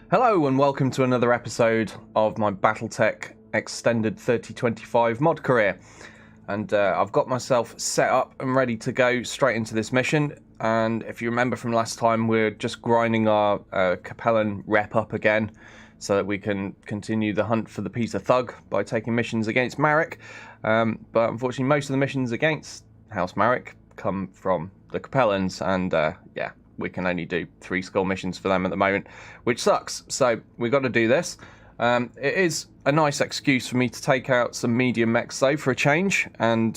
Hello and welcome to another episode of my Battletech extended 3025 mod career. And I've got myself set up and ready to go straight into this mission. And if you remember from last time, we're just grinding our Capellan rep up again so that we can continue the hunt for the Peter Thug by taking missions against Marek. But unfortunately, most of the missions against House Marek come from the Capellans, and yeah, we can only do 3 skull missions for them at the moment, which sucks. So we've got to do this. It is a nice excuse for me to take out some medium mechs though for a change, and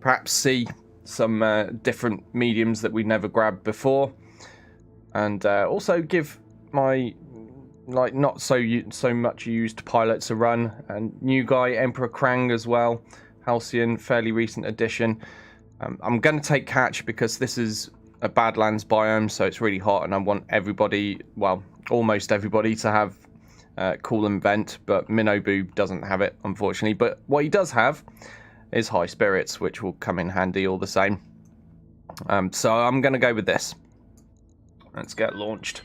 perhaps see some different mediums that we've never grabbed before, and also give my not so much used pilots a run, and new guy Emperor Krang as well, Halcyon, fairly recent addition. I'm going to take Catch because this is a Badlands biome, so it's really hot, and I want everybody, well, almost everybody, to have cool and vent, but Minobu doesn't have it, unfortunately. But what he does have is high spirits, which will come in handy all the same. So I'm going to go with this. Let's get launched.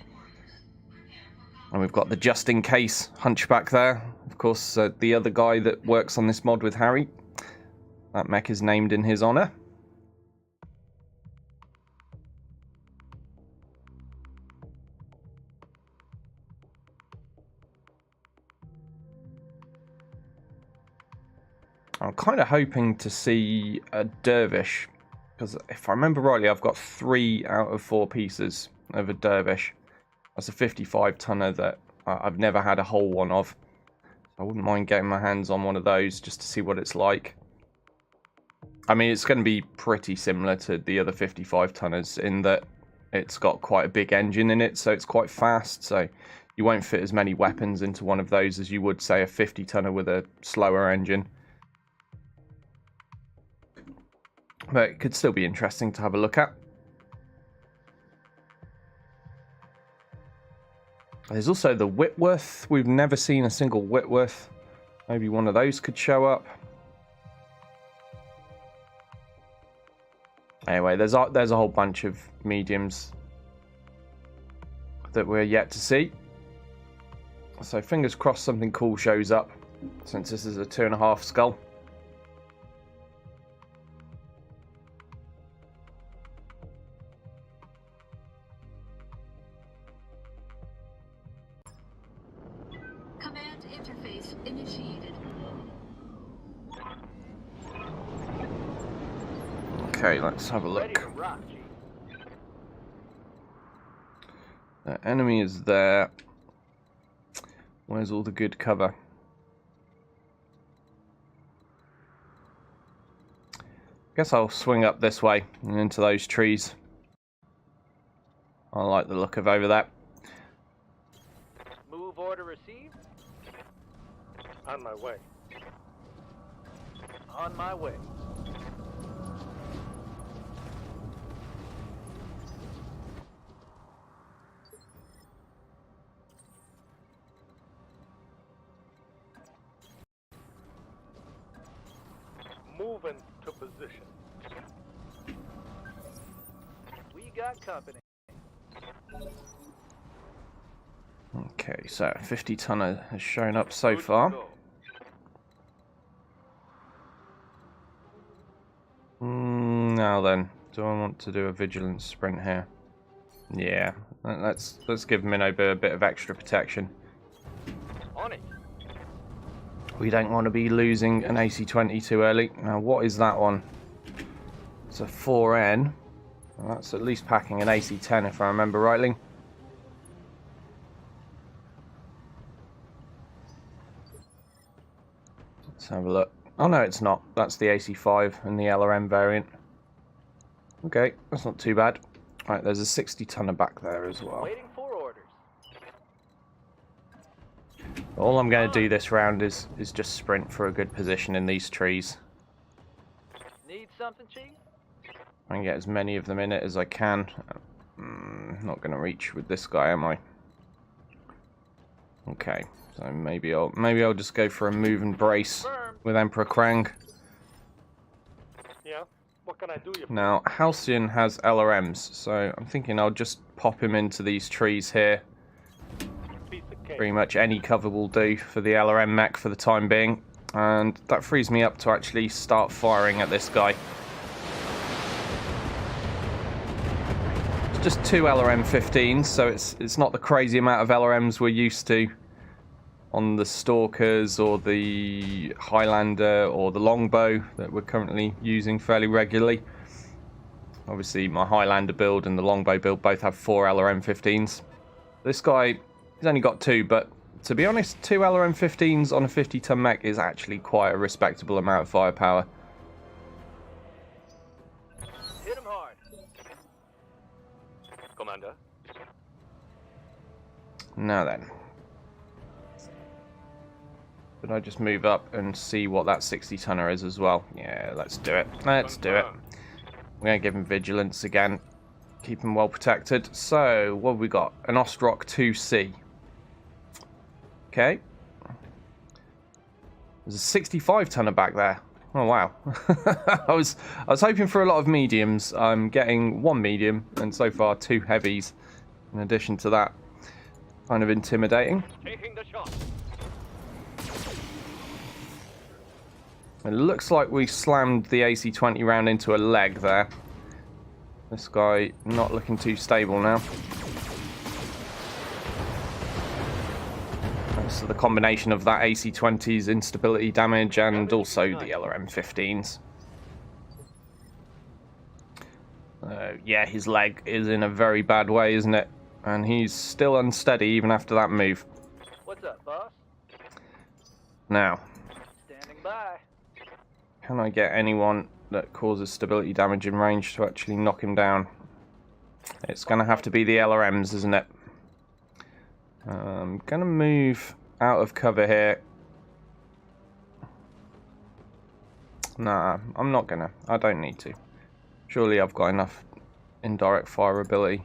And we've got the just in case Hunchback there. Of course, the other guy that works on this mod with Harry. That mech is named in his honor. I'm kind of hoping to see a Dervish, because if I remember rightly, I've got 3 out of 4 pieces of a Dervish. That's a 55 tonner that I've never had a whole one of. I wouldn't mind getting my hands on one of those just to see what it's like. I mean, it's going to be pretty similar to the other 55 tonners in that it's got quite a big engine in it, so it's quite fast. So you won't fit as many weapons into one of those as you would, say, a 50 tonner with a slower engine. But it could still be interesting to have a look at. There's also the Whitworth. We've never seen a single Whitworth. Maybe one of those could show up. Anyway, there's a whole bunch of mediums that we're yet to see. So fingers crossed something cool shows up, since this is a 2.5 skull. Command interface initiated. Okay, let's have a look. The enemy is there. Where's all the good cover? Guess I'll swing up this way and into those trees. I like the look of over there. Move order received. On my way. On my way. Moving to position. We got company. Okay, so 50 tonner has shown up so far. Now then, do I want to do a vigilance sprint here? Yeah, let's give Minobu a bit of extra protection. On it. We don't want to be losing an AC-20 too early. Now, what is that one? It's a 4N. Well, that's at least packing an AC-10 if I remember rightly. Let's have a look. Oh no, it's not. That's the AC-5 and the LRM variant. Okay, that's not too bad. Right, there's a 60 tonner back there as well. Waiting for orders. All I'm going to do this round is just sprint for a good position in these trees. Need something, Chief? I can get as many of them in it as I can. Not going to reach with this guy, am I? Okay, so maybe I'll just go for a move and brace with Emperor Krang. Yeah. What can I do you? Now, Halcyon has LRMs, so I'm thinking I'll just pop him into these trees here. piece of cake. Pretty much any cover will do for the LRM mech for the time being. And that frees me up to actually start firing at this guy. It's just 2 LRM-15s, so it's not the crazy amount of LRMs we're used to on the Stalkers or the Highlander or the Longbow that we're currently using fairly regularly. Obviously, my Highlander build and the Longbow build both have 4 LRM-15s. This guy, he's only got 2, but to be honest, 2 LRM-15s on a 50-ton mech is actually quite a respectable amount of firepower. Hit him hard. Commander. Now then. Could I just move up and see what that 60-tonner is as well? Yeah, let's do it. Let's do it. We're going to give him vigilance again. Keep him well protected. So, what have we got? An Ostrock 2C. Okay. There's a 65-tonner back there. Oh, wow. I was hoping for a lot of mediums. I'm getting 1 medium and so far 2 heavies in addition to that. Kind of intimidating. Taking the shot. It looks like we slammed the AC-20 round into a leg there. This guy not looking too stable now. So the combination of that AC-20's instability damage and also the LRM-15s. Yeah, his leg is in a very bad way, isn't it? And he's still unsteady even after that move. What's up, boss? Now, Standing by. can I get anyone that causes stability damage in range to actually knock him down? It's going to have to be the LRMs, isn't it? I'm going to move out of cover here. Nah, I'm not going to. I don't need to. Surely I've got enough indirect fire ability.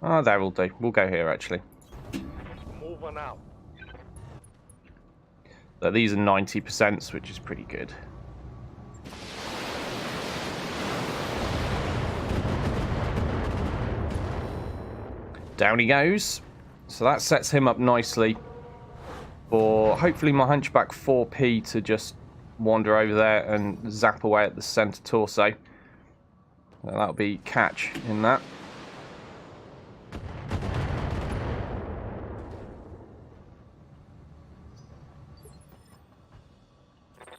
Oh, that will do. We'll go here, actually. Moving out. So these are 90%, which is pretty good. Down he goes. So that sets him up nicely for hopefully my Hunchback 4P to just wander over there and zap away at the center torso. So that'll be catch in that.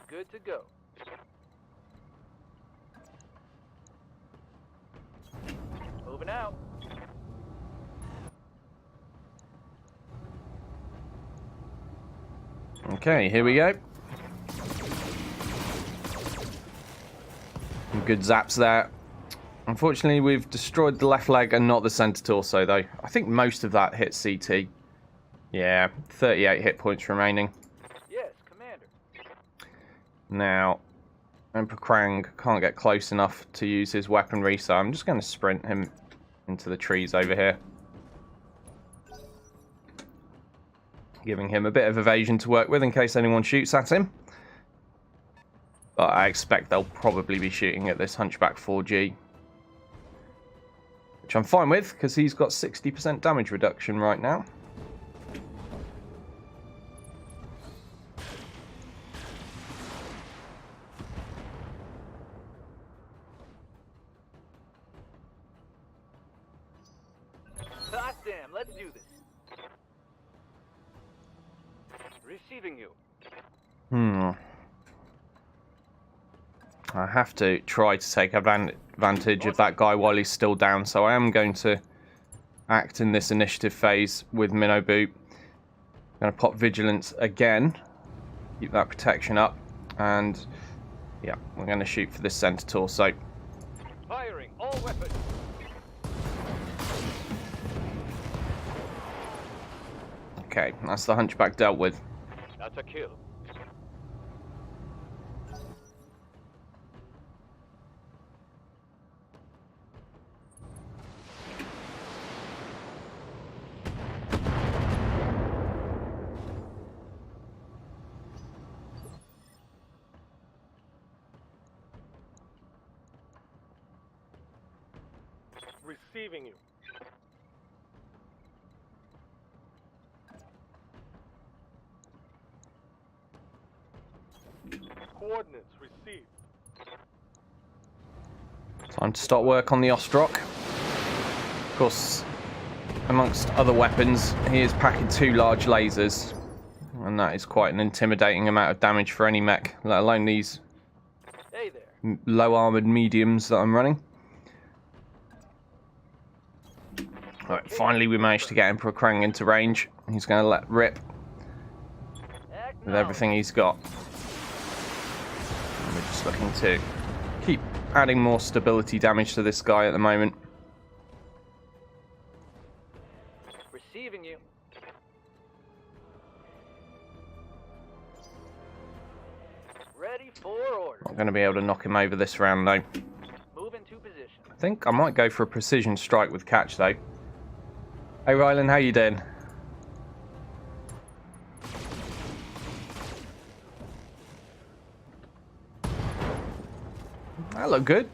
Good to go. Moving out. Okay, here we go. Some good zaps there. Unfortunately, we've destroyed the left leg and not the center torso, though. I think most of that hit CT. Yeah, 38 hit points remaining. Yes, Commander. Now, Emperor Krang can't get close enough to use his weaponry, so I'm just going to sprint him into the trees over here. Giving him a bit of evasion to work with in case anyone shoots at him. But I expect they'll probably be shooting at this Hunchback 4G. Which I'm fine with, because he's got 60% damage reduction right now. Hot damn, let's do this. Receiving you. I have to try to take advantage of that guy while he's still down, so I am going to act in this initiative phase with Minnow Boot. I'm going to pop Vigilance again, keep that protection up, and yeah, we're going to shoot for this center torso. Firing all weapons. Okay, that's the Hunchback dealt with. That's a kill. Receiving you. coordinates received. Time to start work on the Ostrock. Of course, amongst other weapons, he is packing 2 large lasers. And that is quite an intimidating amount of damage for any mech, let alone these Hey there. low armoured mediums that I'm running. Right, finally we managed to get Emperor Krang into range. He's going to let rip with everything he's got. And we're just looking to keep adding more stability damage to this guy at the moment. Receiving you. Ready for order. Not going to be able to knock him over this round though. Move into position. I think I might go for a precision strike with catch though. Hey Rylan, how you doing? That looked good.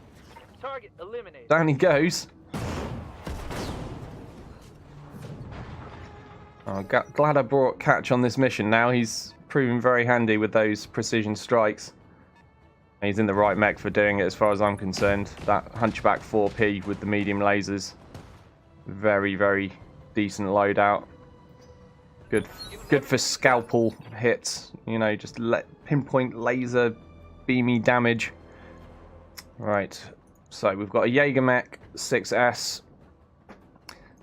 Target eliminated. Down he goes. Oh, glad I brought Catch on this mission now. He's proven very handy with those precision strikes. He's in the right mech for doing it as far as I'm concerned. That Hunchback 4P with the medium lasers. Very, very decent loadout. Good for scalpel hits. You know, just pinpoint laser beamy damage. Right, so we've got a Jaeger mech 6S.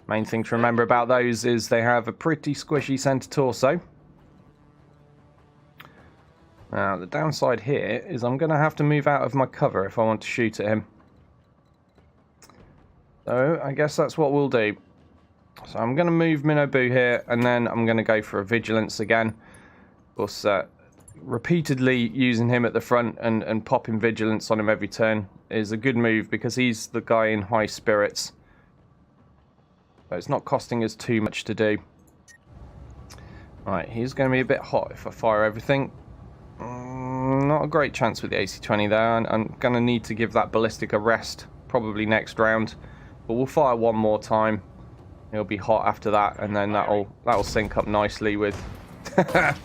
Main thing to remember about those is they have a pretty squishy center torso. Now, the downside here is I'm going to have to move out of my cover if I want to shoot at him. So, I guess that's what we'll do. So, I'm going to move Minobu here, and then I'm going to go for a Vigilance again. Of course, repeatedly using him at the front and popping Vigilance on him every turn is a good move because he's the guy in high spirits. But it's not costing us too much to do. Right, he's going to be a bit hot if I fire everything. Not a great chance with the AC-20 there. I'm going to need to give that ballistic a rest probably next round. But we'll fire one more time. He'll be hot after that, and then that'll sync up nicely with...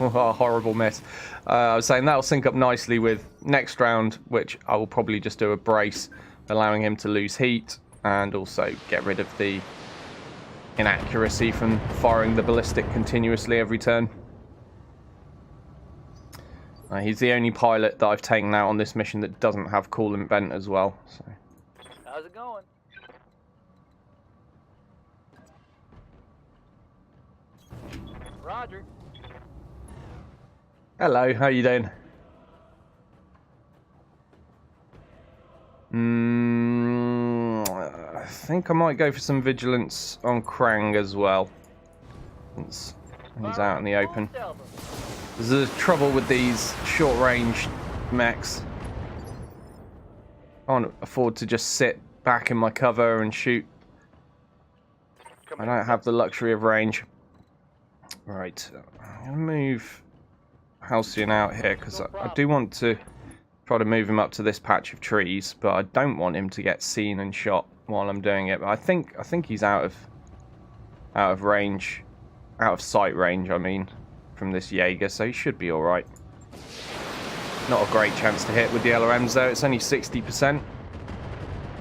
oh, horrible miss. I was saying that'll sync up nicely with next round, which I will probably just do a brace, allowing him to lose heat and also get rid of the inaccuracy from firing the ballistic continuously every turn. He's the only pilot that I've taken out on this mission that doesn't have coolant vent as well. So. How's it going? Roger. Hello, how you doing? I think I might go for some vigilance on Krang as well. Since he's out in the open. There's the trouble with these short-range mechs. I can't afford to just sit back in my cover and shoot. I don't have the luxury of range. Right, I'm going to move Halcyon out here because I do want to try to move him up to this patch of trees, but I don't want him to get seen and shot while I'm doing it. But I think he's out of range, out of sight range, I mean, from this Jaeger, so he should be all right. Not a great chance to hit with the LRMs though. It's only 60%,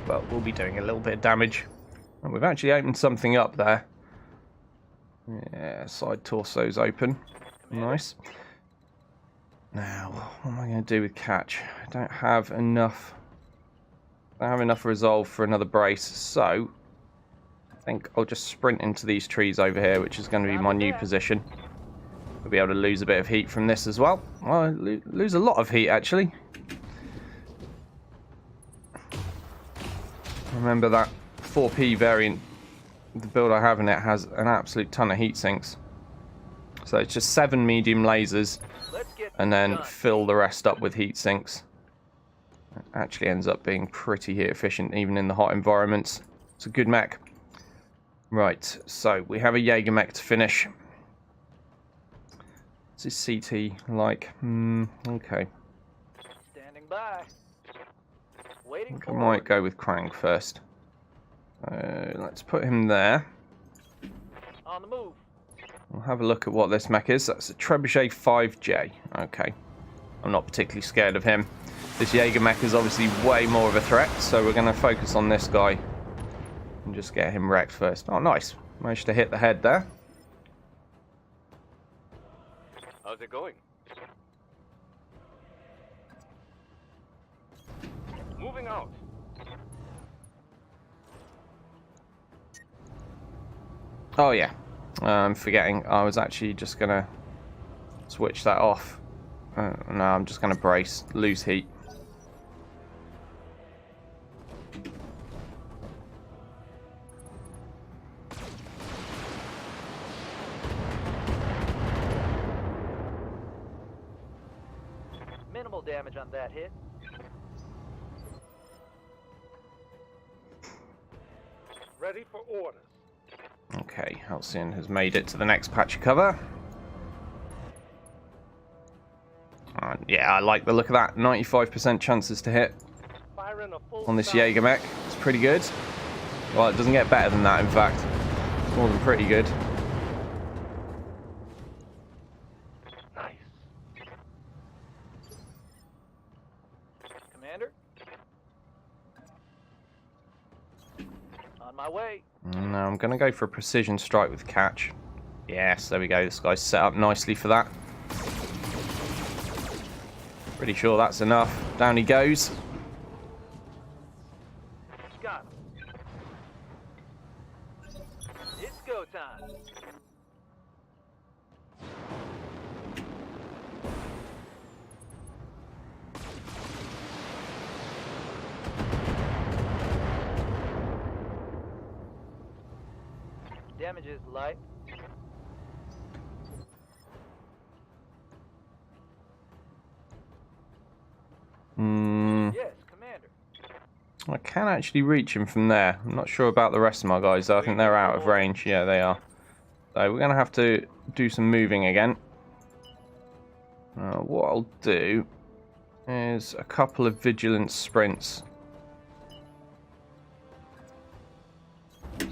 but we'll be doing a little bit of damage. And we've actually opened something up there. Yeah, side torso's open. Nice. Now, what am I going to do with catch? I don't have enough resolve for another brace, so I think I'll just sprint into these trees over here, which is going to be my new position. We'll be able to lose a bit of heat from this as well. Well, lose a lot of heat, actually. Remember that 4P variant, the build I have in it has an absolute ton of heat sinks. So it's just 7 medium lasers, and then fill the rest up with heat sinks. It actually ends up being pretty heat efficient, even in the hot environments. It's a good mech. Right, so we have a Jaeger mech to finish. What's his CT like? Okay. Standing by. Waiting I might go with Krang first. Let's put him there. On the move. We'll have a look at what this mech is. That's a Trebuchet 5J. Okay. I'm not particularly scared of him. This Jaeger mech is obviously way more of a threat, so we're going to focus on this guy and just get him wrecked first. Oh, nice. Managed to hit the head there. How's it going? Moving out. Oh, yeah. I'm forgetting. I was actually just going to switch that off. No, I'm just going to brace. Lose heat. Minimal damage on that hit. Ready for orders. Okay, Halcyon has made it to the next patch of cover. Yeah, I like the look of that. 95% chances to hit Firing a full on this stop. Jaeger mech. It's pretty good. Well, it doesn't get better than that, in fact. It's more than pretty good. Nice. Commander? On my way. Now I'm going to go for a precision strike with catch. Yes, there we go. This guy's set up nicely for that. Pretty sure that's enough. Down he goes. Got him. It's go time. Damage is light. Yes, Commander. I can actually reach him from there. I'm not sure about the rest of my guys, though. I think they're out of range. Yeah, they are. So we're going to have to do some moving again. What I'll do is a couple of vigilance sprints.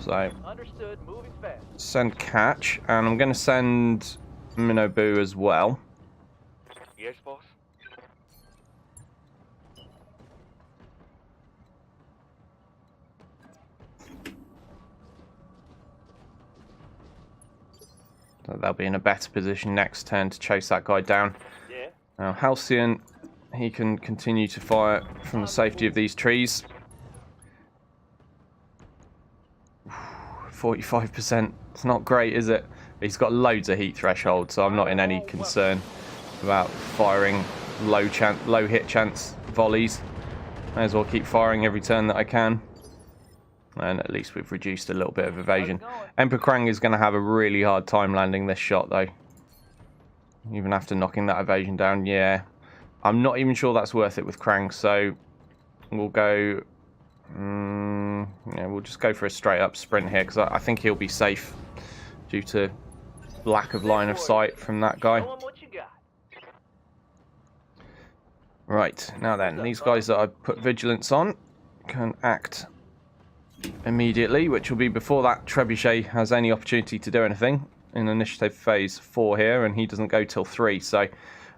So Understood. Moving fast. send catch, and I'm going to send Minobu as well. Yes, boss. So they'll be in a better position next turn to chase that guy down. Yeah. Now Halcyon, he can continue to fire from the safety of these trees. 45%. It's not great, is it? He's got loads of heat threshold, so I'm not in any concern about firing low hit chance volleys. May as well keep firing every turn that I can. And at least we've reduced a little bit of evasion. Emperor Krang is going to have a really hard time landing this shot, though. Even after knocking that evasion down, yeah. I'm not even sure that's worth it with Krang, so we'll go... yeah, we'll just go for a straight-up sprint here, because I think he'll be safe due to lack of line of sight from that guy. Show 'em what you got. Right, now then, these guys that I put vigilance on can act immediately, which will be before that trebuchet has any opportunity to do anything in initiative phase 4 here, and he doesn't go till 3, so I'm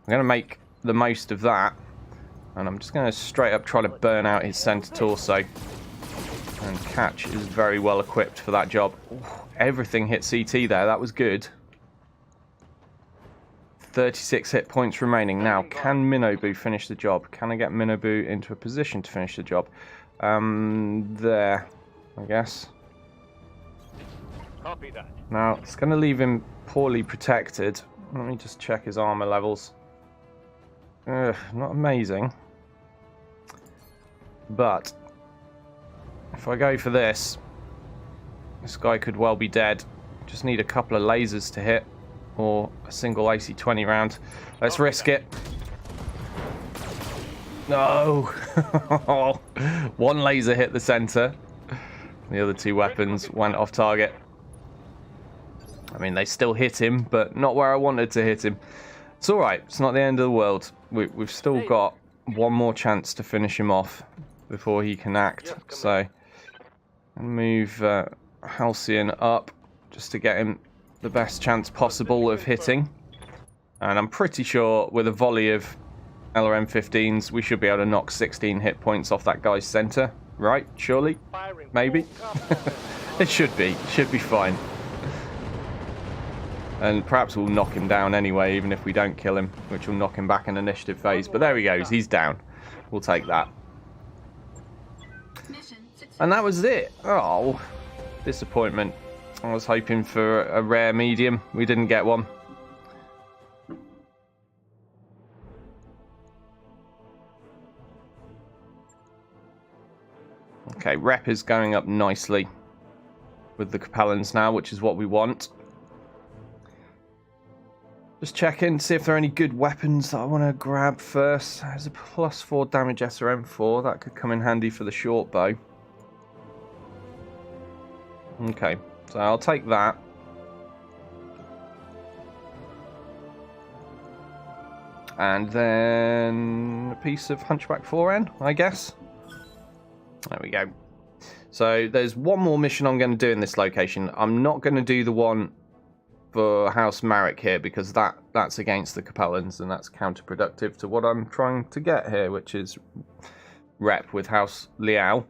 going to make the most of that, and I'm just going to straight up try to burn out his center torso, and catch is very well equipped for that job. Ooh, everything hit CT there, that was good. 36 hit points remaining. Now, can Minobu finish the job? Can I get Minobu into a position to finish the job? There, I guess. Copy that. Now, it's going to leave him poorly protected. Let me just check his armor levels. Not amazing. But if I go for this guy could well be dead. Just need a couple of lasers to hit, or a single AC-20 round. Let's risk it. No! One laser hit the center. The other two weapons went off target. I mean, they still hit him, but not where I wanted to hit him. It's alright. It's not the end of the world. We've still got one more chance to finish him off before he can act. So, move Halcyon up just to get him the best chance possible of hitting. And I'm pretty sure with a volley of LRM-15s, we should be able to knock 16 hit points off that guy's center, right? Surely? Firing Maybe? full complement. It should be. Should be fine. And perhaps we'll knock him down anyway, even if we don't kill him, which will knock him back in initiative phase. But there he goes. He's down. We'll take that. Mission success. And that was it. Oh, disappointment. I was hoping for a rare medium. We didn't get one. Okay, rep is going up nicely with the Capellans now, which is what we want. Just check in, see if there are any good weapons that I want to grab first. There's a +4 damage SRM4. That could come in handy for the short bow. Okay, so I'll take that. And then a piece of Hunchback 4N, I guess. There we go. So there's one more mission I'm going to do in this location. I'm not going to do the one for House Marek here because that's against the Capellans and that's counterproductive to what I'm trying to get here, which is rep with House Liao.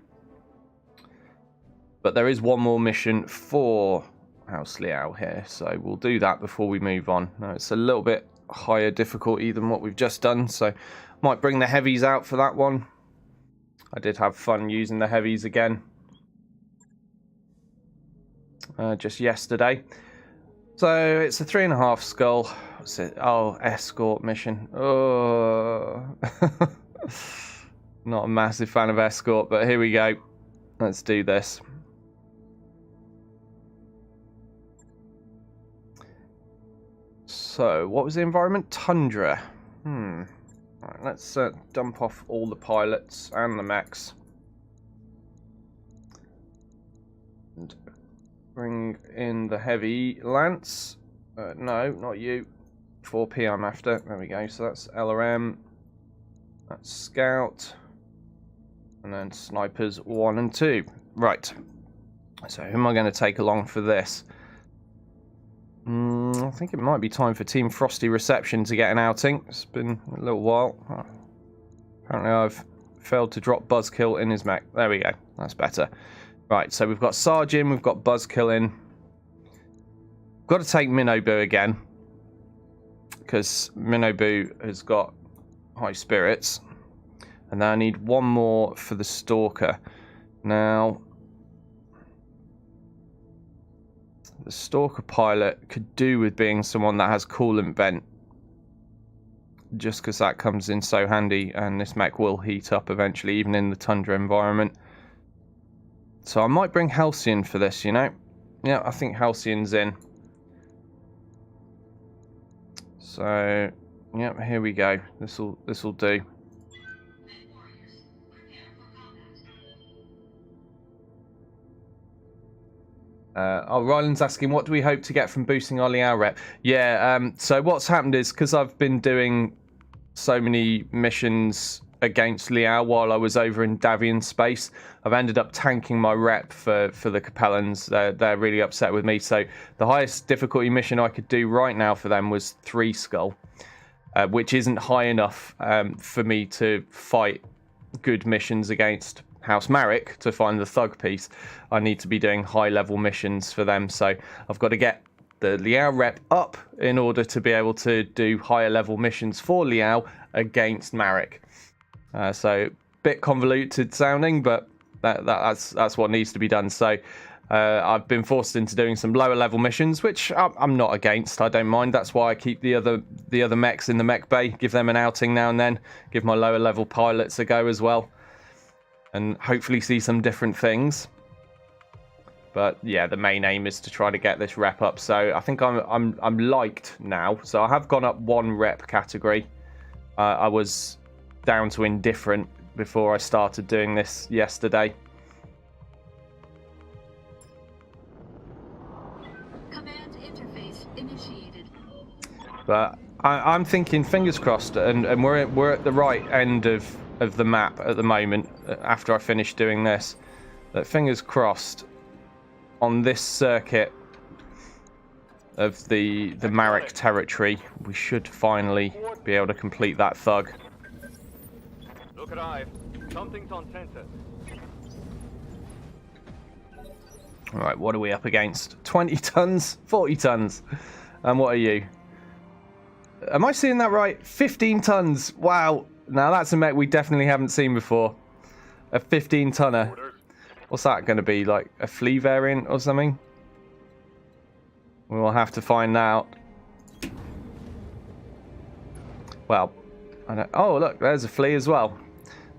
But there is one more mission for House Liao here, so we'll do that before we move on. Now, it's a little bit higher difficulty than what we've just done, so might bring the heavies out for that one. I did have fun using the heavies again just yesterday. So it's a 3.5 skull. What's it? Oh, escort mission. Oh, not a massive fan of escort, but here we go. Let's do this. So, what was the environment? Tundra. Right, let's dump off all the pilots and the mechs. And bring in the heavy lance. No, not you. 4P I'm after. There we go. So that's LRM. That's Scout. And then snipers 1 and 2. Right. So who am I going to take along for this? I think it might be time for Team Frosty Reception to get an outing. It's been a little while. Apparently I've failed to drop Buzzkill in his mech. There we go. That's better. Right, so we've got Sarge in, we've got Buzzkill in. Got to take Minobu again. Because Minobu has got high spirits. And then I need one more for the Stalker. Now, the Stalker pilot could do with being someone that has coolant vent. Just because that comes in so handy, and this mech will heat up eventually, even in the Tundra environment. So I might bring Halcyon for this, you know? Yeah, I think Halcyon's in. So, yeah, here we go. This'll do. Ryland's asking, what do we hope to get from boosting our Liao rep? Yeah, so what's happened is, because I've been doing so many missions against Liao while I was over in Davian space, I've ended up tanking my rep for the Capellans. They're really upset with me. So the highest difficulty mission I could do right now for them was 3 skull, which isn't high enough for me to fight good missions against House Marek to find the thug piece. I need to be doing high level missions for them, so I've got to get the Liao rep up in order to be able to do higher level missions for Liao against Marek. So bit convoluted sounding, but that's what needs to be done. So I've been forced into doing some lower level missions, which I'm not against. I don't mind. That's why I keep the other mechs in the mech bay, give them an outing now and then, give my lower level pilots a go as well, and hopefully see some different things. But yeah, the main aim is to try to get this rep up. So I think I'm liked now. So I have gone up 1 rep category. I was down to indifferent before I started doing this yesterday. Command interface initiated. But I'm thinking, fingers crossed, and we're at the right end of the map at the moment. After I finish doing this, that fingers crossed on this circuit of the Marek territory, we should finally be able to complete that thug. Talk arrive. Something's on sensor. Alright, what are we up against? 20 tons? 40 tons. And what are you? Am I seeing that right? 15 tons. Wow. Now that's a mech we definitely haven't seen before. A 15 tonner. What's that going to be? Like a flea variant or something? We'll have to find out. Well, I don't... Oh, look, there's a flea as well.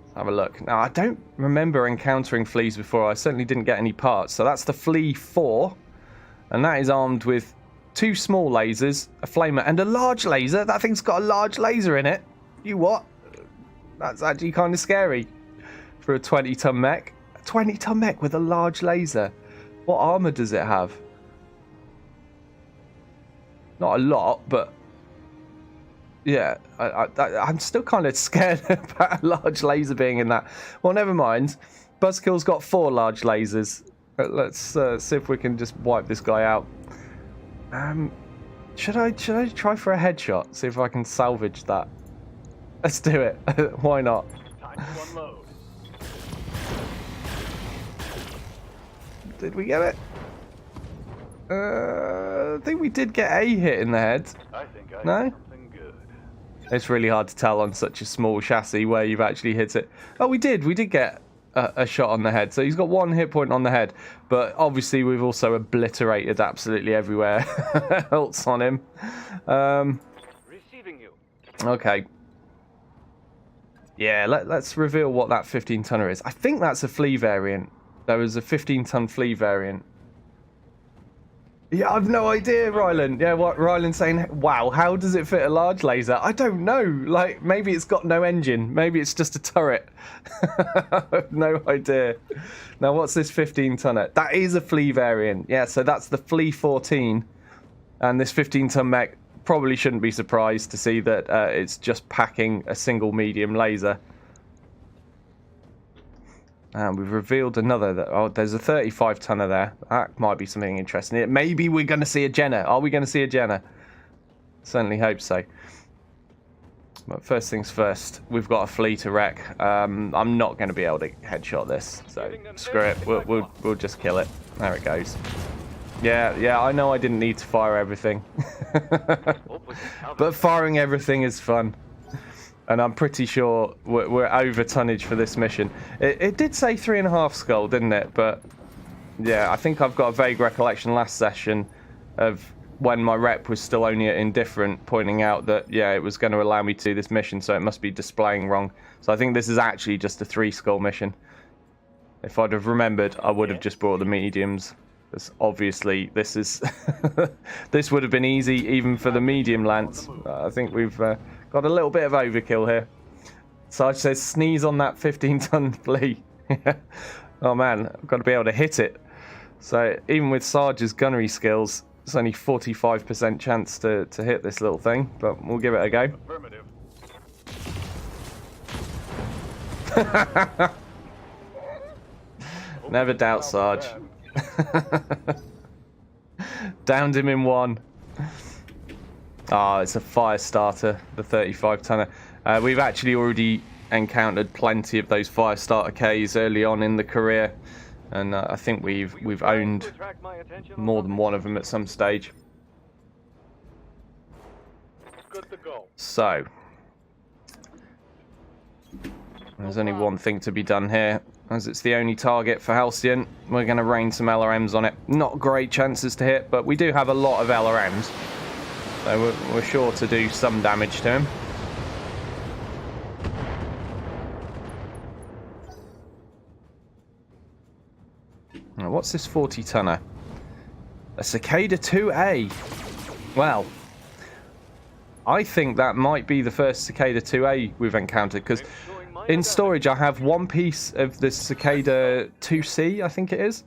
Let's have a look. Now, I don't remember encountering fleas before. I certainly didn't get any parts. So that's the Flea 4. And that is armed with 2 small lasers, a flamer, and a large laser. That thing's got a large laser in it. You what? That's actually kind of scary for a 20-ton mech. A 20-ton mech with a large laser. What armor does it have? Not a lot, but yeah, I'm still kind of scared about a large laser being in that. Well, never mind. Buzzkill's got 4 large lasers. Let's see if we can just wipe this guy out. Should I try for a headshot? See if I can salvage that. Let's do it. Why not? Time to unload. Did we get it? I think we did get a hit in the head. I think I No? have something good. It's really hard to tell on such a small chassis where you've actually hit it. Oh, we did get a shot on the head. So he's got 1 hit point on the head. But obviously we've also obliterated absolutely everywhere else on him. Receiving you. Okay. Yeah, let's reveal what that 15-tonner is. I think that's a flea variant. There was a 15-ton flea variant. Yeah, I've no idea, Rylan. Yeah, what Rylan's saying, wow, how does it fit a large laser? I don't know. Like, maybe it's got no engine. Maybe it's just a turret. I have no idea. Now, what's this 15-tonner? That is a flea variant. Yeah, so that's the Flea 14. And this 15-ton mech probably shouldn't be surprised to see that it's just packing a single medium laser. And we've revealed another. Oh, there's a 35-tonner there. That might be something interesting. Maybe we're going to see a Jenner. Are we going to see a Jenner? Certainly hope so. But first things first, we've got a flea to wreck. I'm not going to be able to headshot this, so screw it. We'll just kill it. There it goes. Yeah, I know I didn't need to fire everything. But firing everything is fun. And I'm pretty sure we're over tonnage for this mission. It did say 3.5 skull, didn't it? But yeah, I think I've got a vague recollection last session of when my rep was still only at indifferent, pointing out that, yeah, it was going to allow me to do this mission, so it must be displaying wrong. So I think this is actually just a 3 skull mission. If I'd have remembered, I would have just brought the mediums. Because obviously this is this would have been easy even for the medium lance. I think we've got a little bit of overkill here. Sarge says sneeze on that 15-ton flea. Oh man, I've got to be able to hit it. So even with Sarge's gunnery skills, it's only 45% chance to hit this little thing, but we'll give it a go. Affirmative. Never doubt Sarge. Downed him in 1. It's a fire starter, the 35-tonner. We've actually already encountered plenty of those fire starter Ks early on in the career, and I think we've owned more than one of them at some stage. Good to go. So there's only one thing to be done here. As it's the only target for Halcyon, we're going to rain some LRMs on it. Not great chances to hit, but we do have a lot of LRMs. So we're sure to do some damage to him. Now, what's this 40-tonner? A Cicada 2A. Well, I think that might be the first Cicada 2A we've encountered, because in storage, I have 1 piece of the Cicada 2C, I think it is.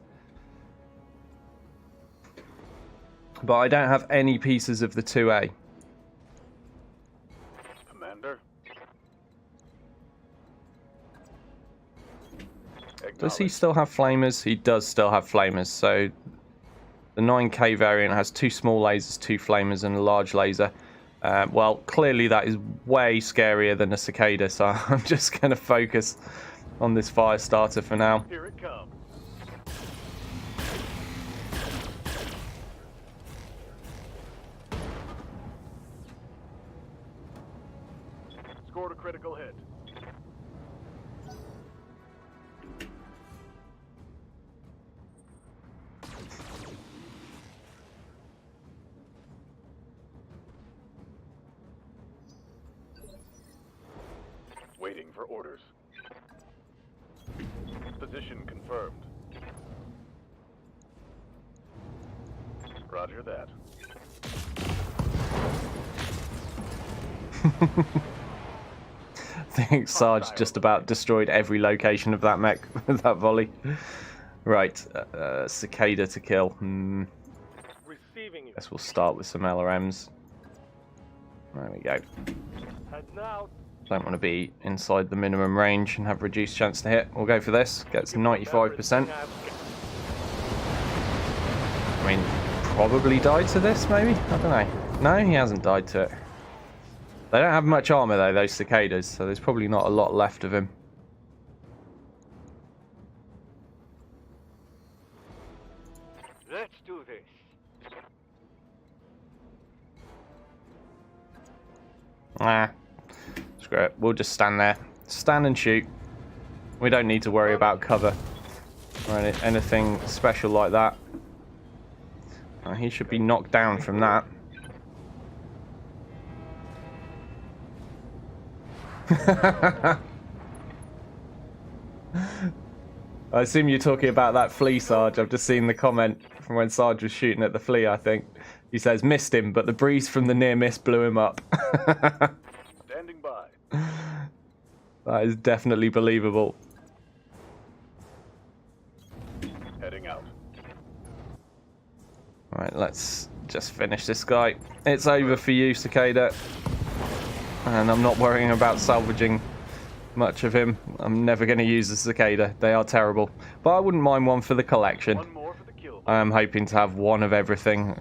But I don't have any pieces of the 2A. Commander. Does he still have flamers? He does still have flamers. So the 9K variant has 2 small lasers, 2 flamers, and a large laser. Well, clearly that is way scarier than a cicada, so I'm just going to focus on this fire starter for now. Here it comes. Scored a critical hit. Waiting for orders. Position confirmed. Roger that. I think Sarge just about destroyed every location of that mech with that volley. Right, cicada to kill. Receiving you. Guess we'll start with some LRMs. There we go. Heading out. Don't want to be inside the minimum range and have reduced chance to hit. We'll go for this. Gets 95%. I mean, probably died to this, maybe? I don't know. No, he hasn't died to it. They don't have much armor, though, those cicadas, so there's probably not a lot left of him. Let's do this. Ah, screw it. We'll just stand there. Stand and shoot. We don't need to worry about cover or anything special like that. He should be knocked down from that. I assume you're talking about that flea, Sarge. I've just seen the comment from when Sarge was shooting at the flea, I think. He says, missed him, but the breeze from the near miss blew him up. Standing by. That is definitely believable. Heading out. Alright, let's just finish this guy. It's over for you, Cicada. And I'm not worrying about salvaging much of him. I'm never going to use the Cicada. They are terrible. But I wouldn't mind one for the collection. One more for the kill. I am hoping to have one of everything.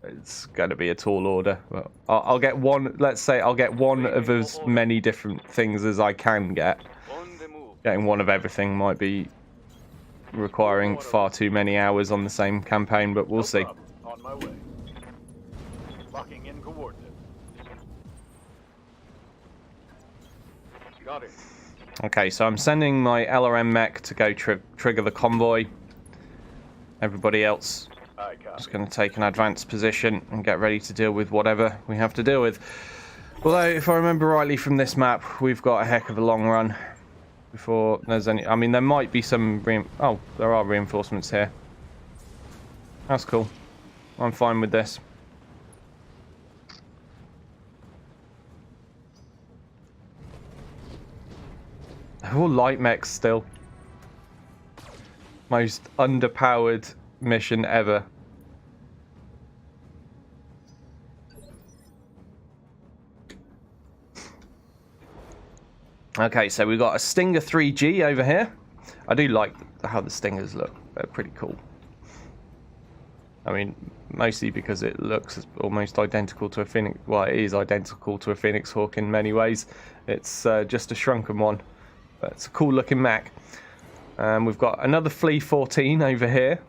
It's going to be a tall order. But I'll get one, let's say I'll get one of as many different things as I can get. On the move. Getting one of everything might be requiring far too many hours on the same campaign, but we'll No see. problem. On my way. Locking in coordinates. Got it. Okay, so I'm sending my LRM mech to go trigger the convoy. Everybody else I copy. just going to take an advanced position and get ready to deal with whatever we have to deal with. Although, if I remember rightly from this map, we've got a heck of a long run before there's any... I mean, there might be some... Oh, there are reinforcements here. That's cool. I'm fine with this. They're all light mechs still. Most underpowered mission ever. Okay, so we've got a Stinger 3G over here. I do like how the Stingers look. They're pretty cool. I mean, mostly because it looks almost identical to a Phoenix... Well, it is identical to a Phoenix Hawk in many ways. It's just a shrunken one. But it's a cool looking mech. We've got another Flea 14 over here.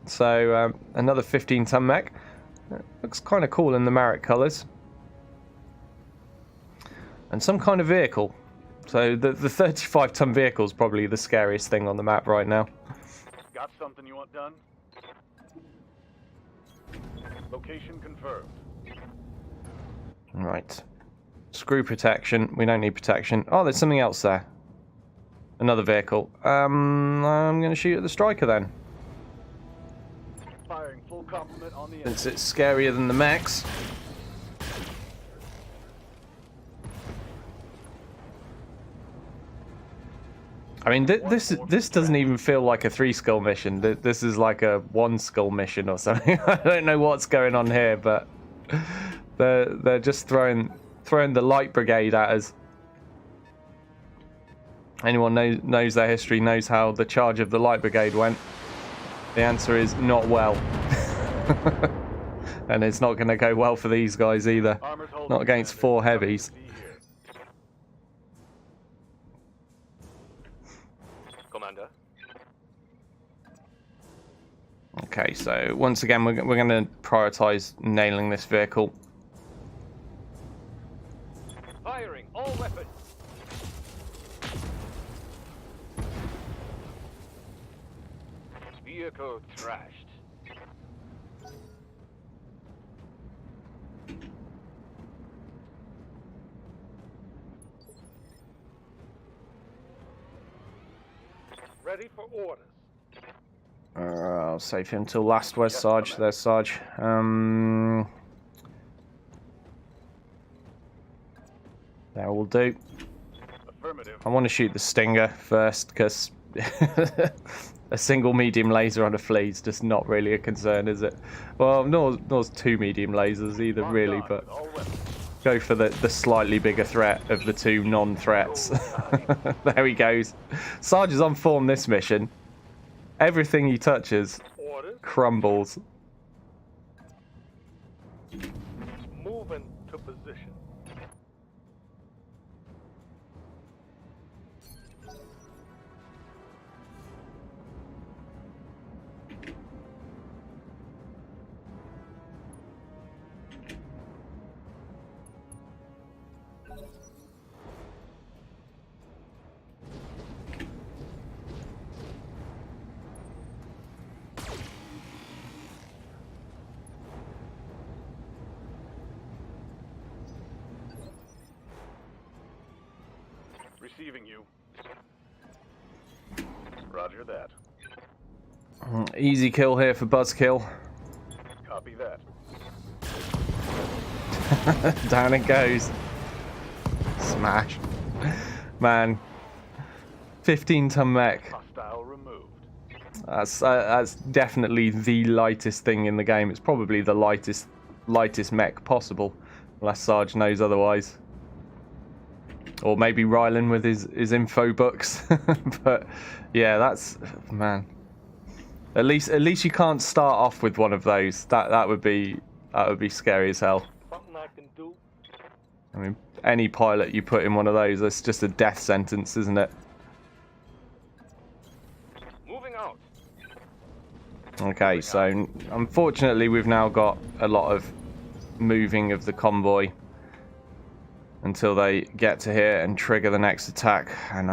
So, another 15-ton mech. Looks kind of cool in the Marek colours. And some kind of vehicle. So the 35-ton vehicle is probably the scariest thing on the map right now. Got something you want done? Location confirmed. Right. Screw protection. We don't need protection. Oh, there's something else there. Another vehicle. I'm going to shoot at the striker then. Firing full complement on the enemy. Since it's scarier than the mechs. I mean, this doesn't even feel like a 3-skill mission. This is like a 1-skill mission or something. I don't know what's going on here, but they're just throwing the light brigade at us. Anyone knows their history knows how the charge of the light brigade went. The answer is not well. And it's not going to go well for these guys either. Armor's holding, Not against Commander. 4 heavies. Nothing to see here. Commander. Okay, so once again, we're going to prioritise nailing this vehicle. Firing all weapons. Vehicle trashed. Ready for orders. I'll save him till last. Where's Yes, Sarge? Commander. There's Sarge. That will do. Affirmative. I want to shoot the Stinger first, because a single medium laser on a flea is just not really a concern, is it? Well, nor's 2 medium lasers either, Locked really, on but with all weapons. go for the slightly bigger threat of the 2 non-threats. There he goes. Sarge is on form this mission. Everything he touches Orders. crumbles. Moving to position. Receiving you. Roger that. Easy kill here for Buzzkill. Copy that. Down it goes. Smash. Man. 15-ton mech. Hostile removed. That's definitely the lightest thing in the game. It's probably the lightest mech possible, unless Sarge knows otherwise. Or maybe Rylan with his info books. But yeah, that's, man. At least you can't start off with one of those. That would be scary as hell. Something I can do. I mean, any pilot you put in one of those, that's just a death sentence, isn't it? Moving out. Okay, so unfortunately we've now got a lot of moving of the convoy until they get to here and trigger the next attack. And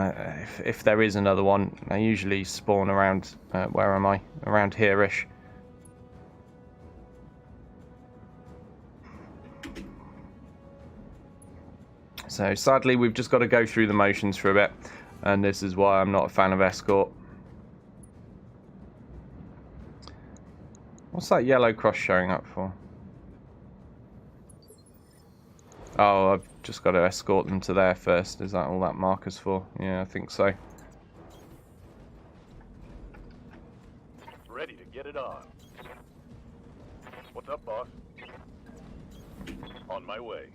if there is another one, they usually spawn around, where am I? Around here-ish. So sadly we've just got to go through the motions for a bit, and this is why I'm not a fan of escort. What's that yellow cross showing up for? Oh, I've just got to escort them to there first. Is that all that marker's for? Yeah, I think so. Ready to get it on. What's up, boss? On my way.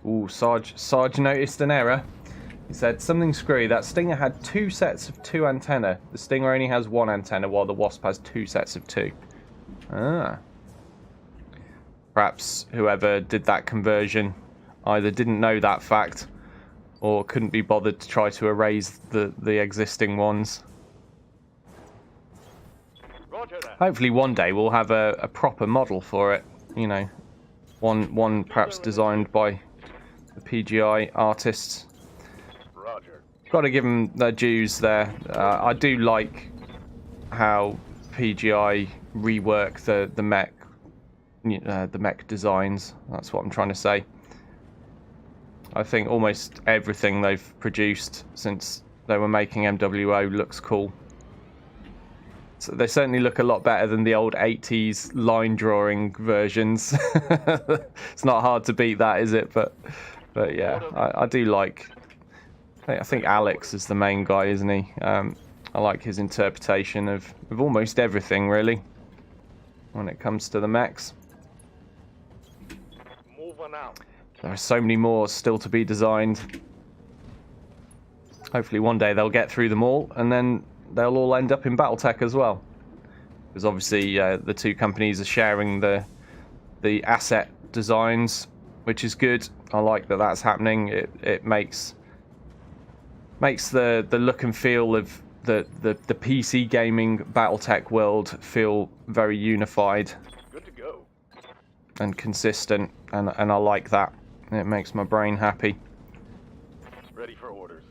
Ooh, Sarge noticed an error. He said, something screwy. That Stinger had 2 sets of 2 antennae. The Stinger only has 1 antenna, while the Wasp has 2 sets of 2. Ah. Perhaps whoever did that conversion either didn't know that fact or couldn't be bothered to try to erase the existing ones. Roger that. Hopefully one day we'll have a proper model for it. You know, one perhaps designed by the PGI artists. Roger. Got to give them their dues there. I do like how PGI rework the mech designs. That's what I'm trying to say. I think almost everything they've produced since they were making MWO looks cool. So they certainly look a lot better than the old 80s line drawing versions. It's not hard to beat that, is it? But yeah, I do like. I think Alex is the main guy, isn't he? I like his interpretation of almost everything, really, when it comes to the mechs. Moving out. There are so many more still to be designed. Hopefully one day they'll get through them all, and then they'll all end up in Battletech as well. Because obviously the two companies are sharing the asset designs, which is good. I like that that's happening. It makes the look and feel of the PC gaming Battletech world feel very unified. Good to go. And consistent, and I like that. It makes my brain happy. Ready for orders.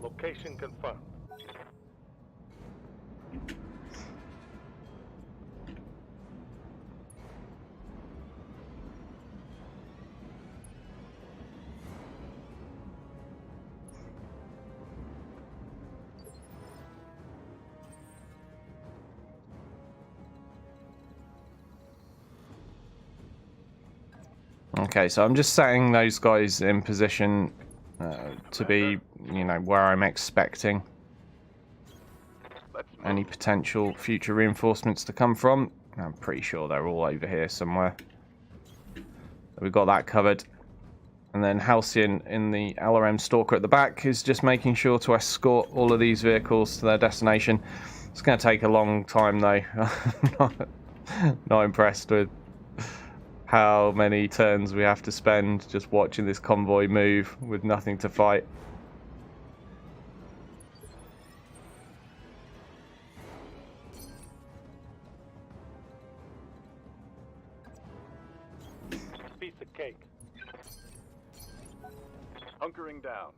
Location confirmed. Okay, so I'm just setting those guys in position to be, you know, where I'm expecting any potential future reinforcements to come from. I'm pretty sure they're all over here somewhere. We've got that covered. And then Halcyon in the LRM Stalker at the back is just making sure to escort all of these vehicles to their destination. It's going to take a long time though. Not impressed with how many turns we have to spend just watching this convoy move with nothing to fight. Piece of cake. Hunkering down.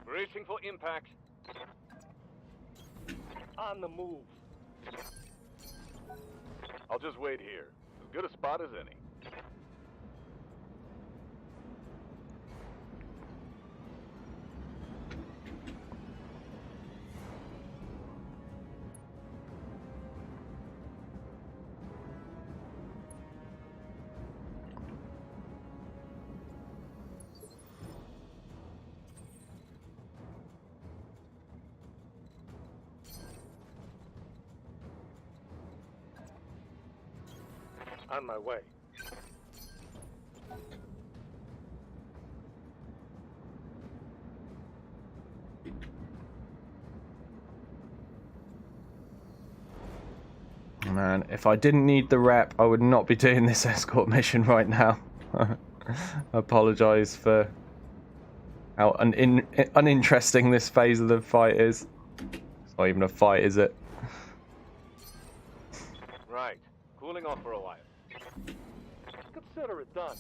Bracing for impact. On the move. I'll just wait here. As good a spot as any. On my way. Man, if I didn't need the rep, I would not be doing this escort mission right now. I apologise for how uninteresting this phase of the fight is. It's not even a fight, is it? Right. Cooling off for a while. Consider it done.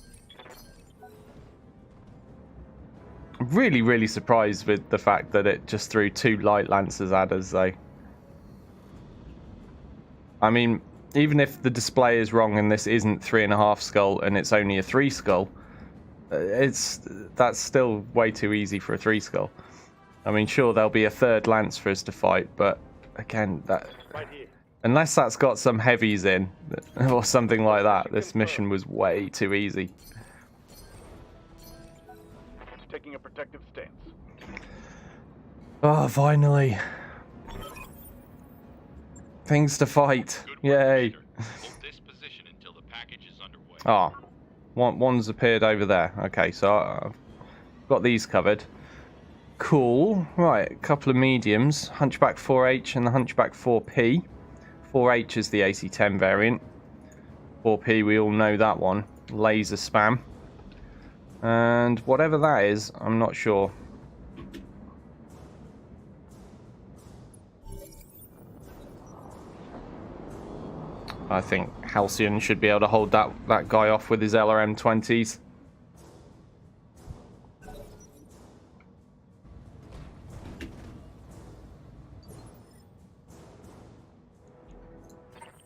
I'm really surprised with the fact that it just threw 2 light lancers at us, though. I mean, even if the display is wrong and this isn't 3.5 skull and it's only a 3 skull, that's still way too easy for a 3 skull. I mean, sure, there'll be a 3rd lance for us to fight, but again, that Right here. unless that's got some heavies in or something like that, this mission was way too easy. Taking a protective stance. Oh, finally. Things to fight. Yay. Hold this position until the package is underway. Ah, one's appeared over there. Okay, so I've got these covered. Cool. Right, a couple of mediums. Hunchback 4H and the Hunchback 4P. 4H is the AC-10 variant. 4P, we all know that one. Laser spam. And whatever that is, I'm not sure. I think Halcyon should be able to hold that guy off with his LRM-20s.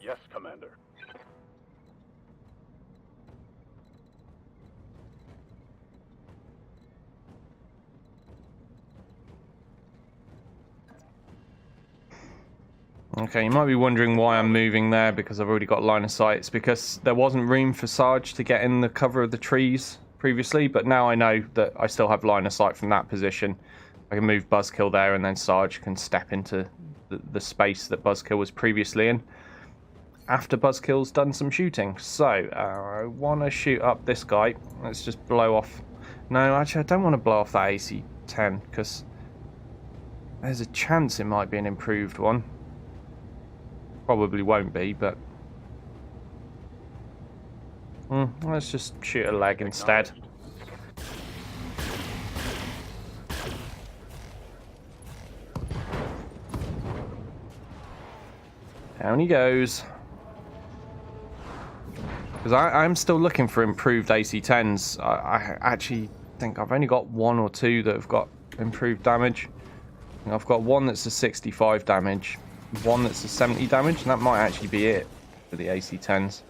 Yes, Commander. Okay, you might be wondering why I'm moving there, because I've already got line of sight. It's because there wasn't room for Sarge to get in the cover of the trees previously, but now I know that I still have line of sight from that position. I can move Buzzkill there, and then Sarge can step into the space that Buzzkill was previously in after Buzzkill's done some shooting. So, I want to shoot up this guy. Let's just blow off... No, actually, I don't want to blow off that AC-10, because there's a chance it might be an improved one. Probably won't be, but... let's just shoot a leg instead. Down he goes. Because I'm still looking for improved AC-10s. I actually think I've only got one or two that have got improved damage. I've got one that's a 65 damage, one that's a 70 damage, and that might actually be it for the AC-10s.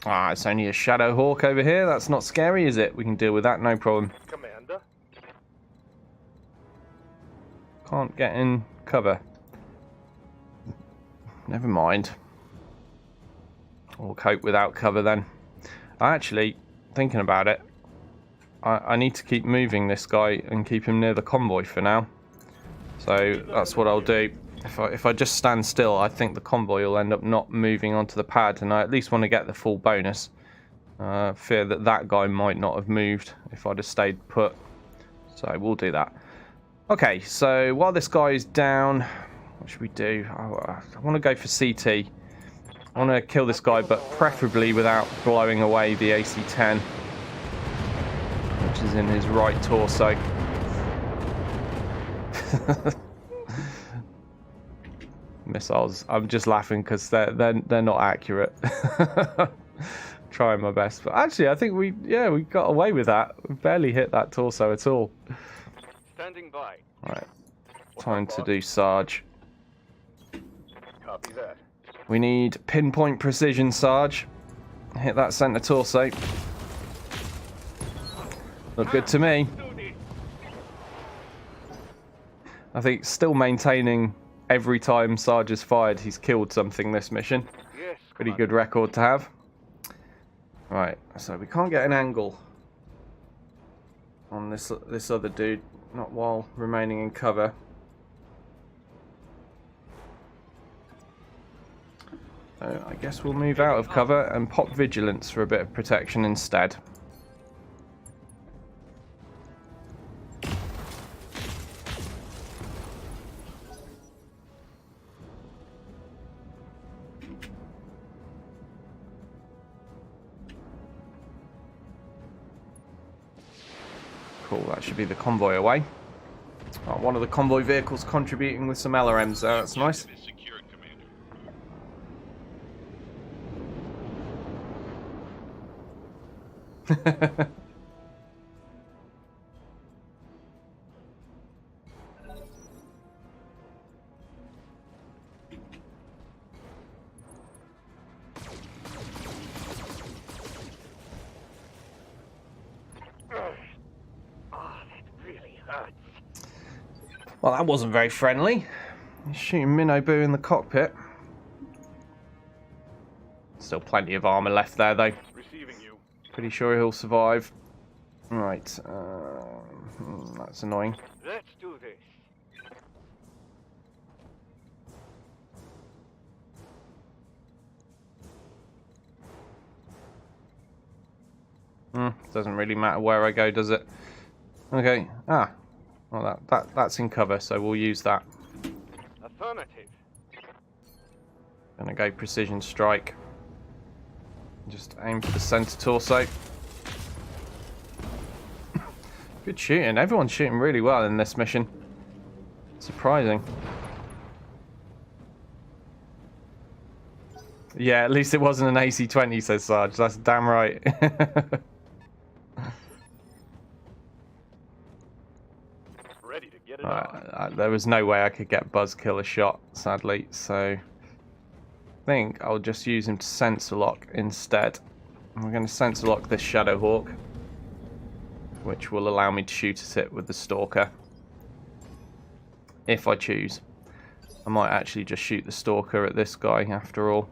Ah, it's only a Shadow Hawk over here. That's not scary, is it? We can deal with that, no problem. Commander. Can't get in cover. Never mind. We'll cope without cover then. Actually, thinking about it, I need to keep moving this guy and keep him near the convoy for now. So that's what I'll do. If I just stand still, I think the convoy will end up not moving onto the pad, and I at least want to get the full bonus. Fear that that guy might not have moved if I'd have stayed put. So we'll do that. Okay, so while this guy is down, what should we do? I want to go for CT. I want to kill this guy, but preferably without blowing away the AC-10, which is in his right torso. Missiles. I'm just laughing because they're not accurate. Trying my best, but actually I think we got away with that. We barely hit that torso at all. Standing by. Right, time to do Sarge. Copy that. We need pinpoint precision, Sarge. Hit that center torso. Look good to me. I think still maintaining every time Sarge has fired, he's killed something this mission. Yes, Pretty good record to have. Right, so we can't get an angle on this other dude, not while remaining in cover. So I guess we'll move out of cover and pop vigilance for a bit of protection instead. Cool, that should be the convoy away. Oh, one of the convoy vehicles contributing with some LRMs there, that's nice. Objective is secured, Commander. Well, that wasn't very friendly. He's shooting Minnow Boo in the cockpit. Still plenty of armor left there, though. Receiving you. Pretty sure he'll survive. Right, that's annoying. Let's do this. Doesn't really matter where I go, does it? Okay. Well, that's in cover, so we'll use that. Affirmative. Gonna go precision strike. Just aim for the center torso. Good shooting. Everyone's shooting really well in this mission. Surprising. Yeah, at least it wasn't an AC-20, says Sarge. That's damn right. Ready to get it on. There was no way I could get Buzzkill a shot, sadly, so think I'll just use him to sensor lock instead. And we're going to sensor lock this Shadowhawk, which will allow me to shoot at it with the Stalker. If I choose. I might actually just shoot the Stalker at this guy after all.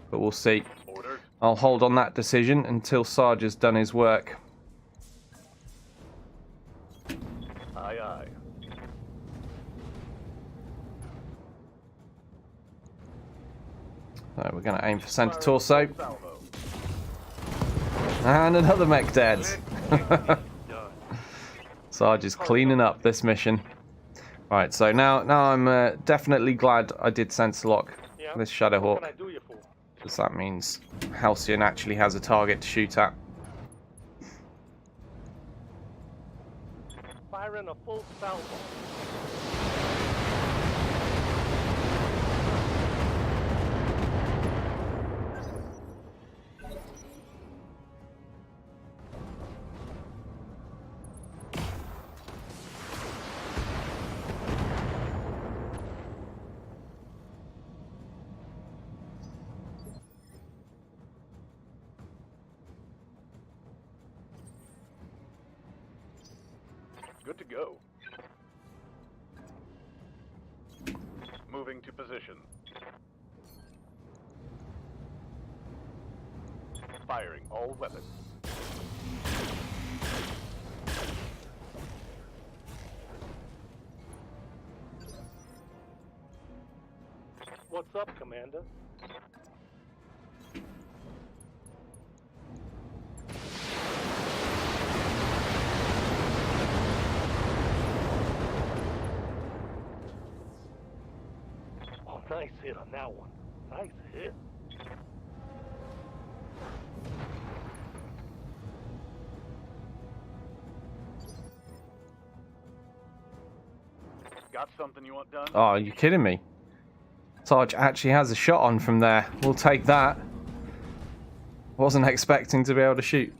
But we'll see. Orders. I'll hold on that decision until Sarge has done his work. Aye, aye. So we're going to aim for centre torso. Salvo. And another mech dead. Done. Sarge is cleaning up this mission. Right, so now I'm definitely glad I did sensor lock this What Shadowhawk, can I do you for? because that means Halcyon actually has a target to shoot at. Firing a full salvo. Good to go. Moving to position. Firing all weapons. What's up, Commander? Oh, nice hit on that one. Nice hit. Got something you want done? Oh, are you kidding me? Sarge actually has a shot on from there. We'll take that. Wasn't expecting to be able to shoot.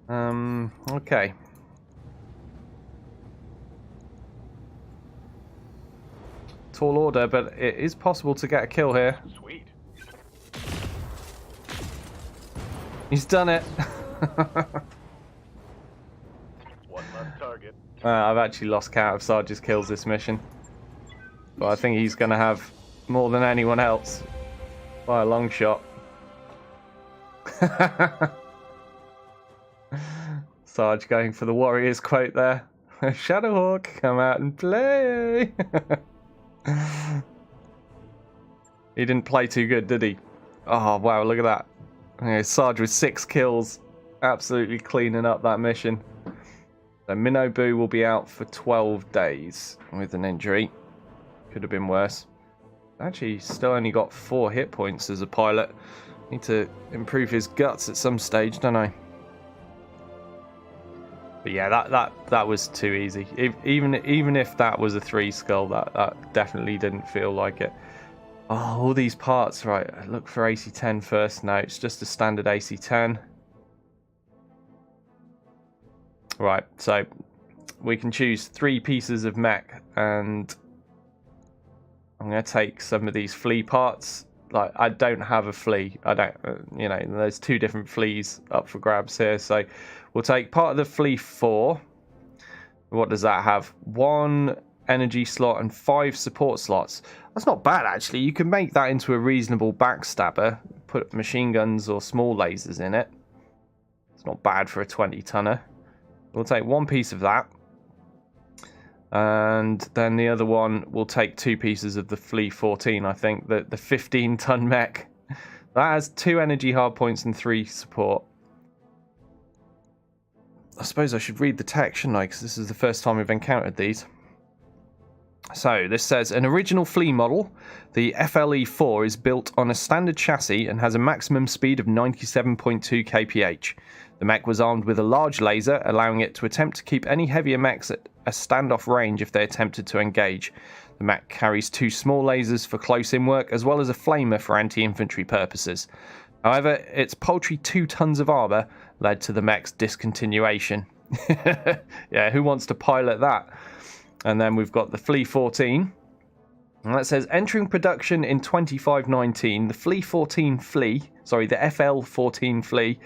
Okay. Tall order, but it is possible to get a kill here. Sweet. He's done it. One left target. I've actually lost count of Sarge's kills this mission. But I think he's going to have more than anyone else. By a long shot. Sarge going for the Warriors quote there. Shadowhawk, come out and play. He didn't play too good, did he? Oh, wow, look at that. Okay, Sarge with 6 kills. Absolutely cleaning up that mission. So Minobu will be out for 12 days with an injury. Could have been worse. Actually, still only got 4 hit points as a pilot. Need to improve his guts at some stage, don't I? But yeah, that was too easy. Even if that was a 3 skull, that definitely didn't feel like it. Oh, all these parts, right. Look for AC-10 first. No, it's just a standard AC-10. Right, so we can choose 3 pieces of mech, and I'm going to take some of these flea parts. Like, I don't have a flea. I don't, you know, there's 2 different fleas up for grabs here. So we'll take part of the flea 4. What does that have? 1 energy slot and 5 support slots. That's not bad, actually. You can make that into a reasonable backstabber. Put machine guns or small lasers in it. It's not bad for a 20-tonner. We'll take 1 piece of that. And then the other one will take 2 pieces of the Flea 14, I think. The 15-ton mech. That has 2 energy hardpoints and 3 support. I suppose I should read the text, shouldn't I? Because this is the first time we've encountered these. So, this says, an original Flea model, the FLE-4 is built on a standard chassis and has a maximum speed of 97.2 kph. The mech was armed with a large laser, allowing it to attempt to keep any heavier mechs at a standoff range if they attempted to engage. The mech carries 2 small lasers for close-in work, as well as a flamer for anti-infantry purposes. However, its paltry 2 tons of armour led to the mech's discontinuation. Yeah, who wants to pilot that? And then we've got the Flea 14, And that says, entering production in 2519, the FLE-14 Flea, sorry, the FL-14 Flea,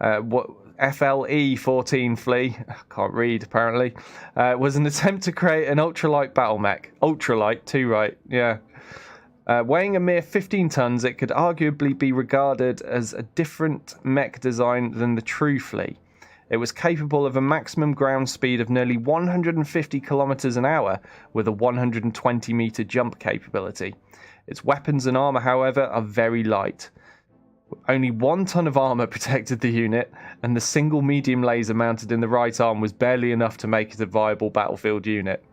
FLE-14 Flea, I can't read apparently, was an attempt to create an ultralight battle mech. Ultralight, too right, yeah. Weighing a mere 15 tons, it could arguably be regarded as a different mech design than the true Flea. It was capable of a maximum ground speed of nearly 150 kilometers an hour with a 120 meter jump capability. Its weapons and armor, however, are very light. Only 1 ton of armor protected the unit, and the single medium laser mounted in the right arm was barely enough to make it a viable battlefield unit.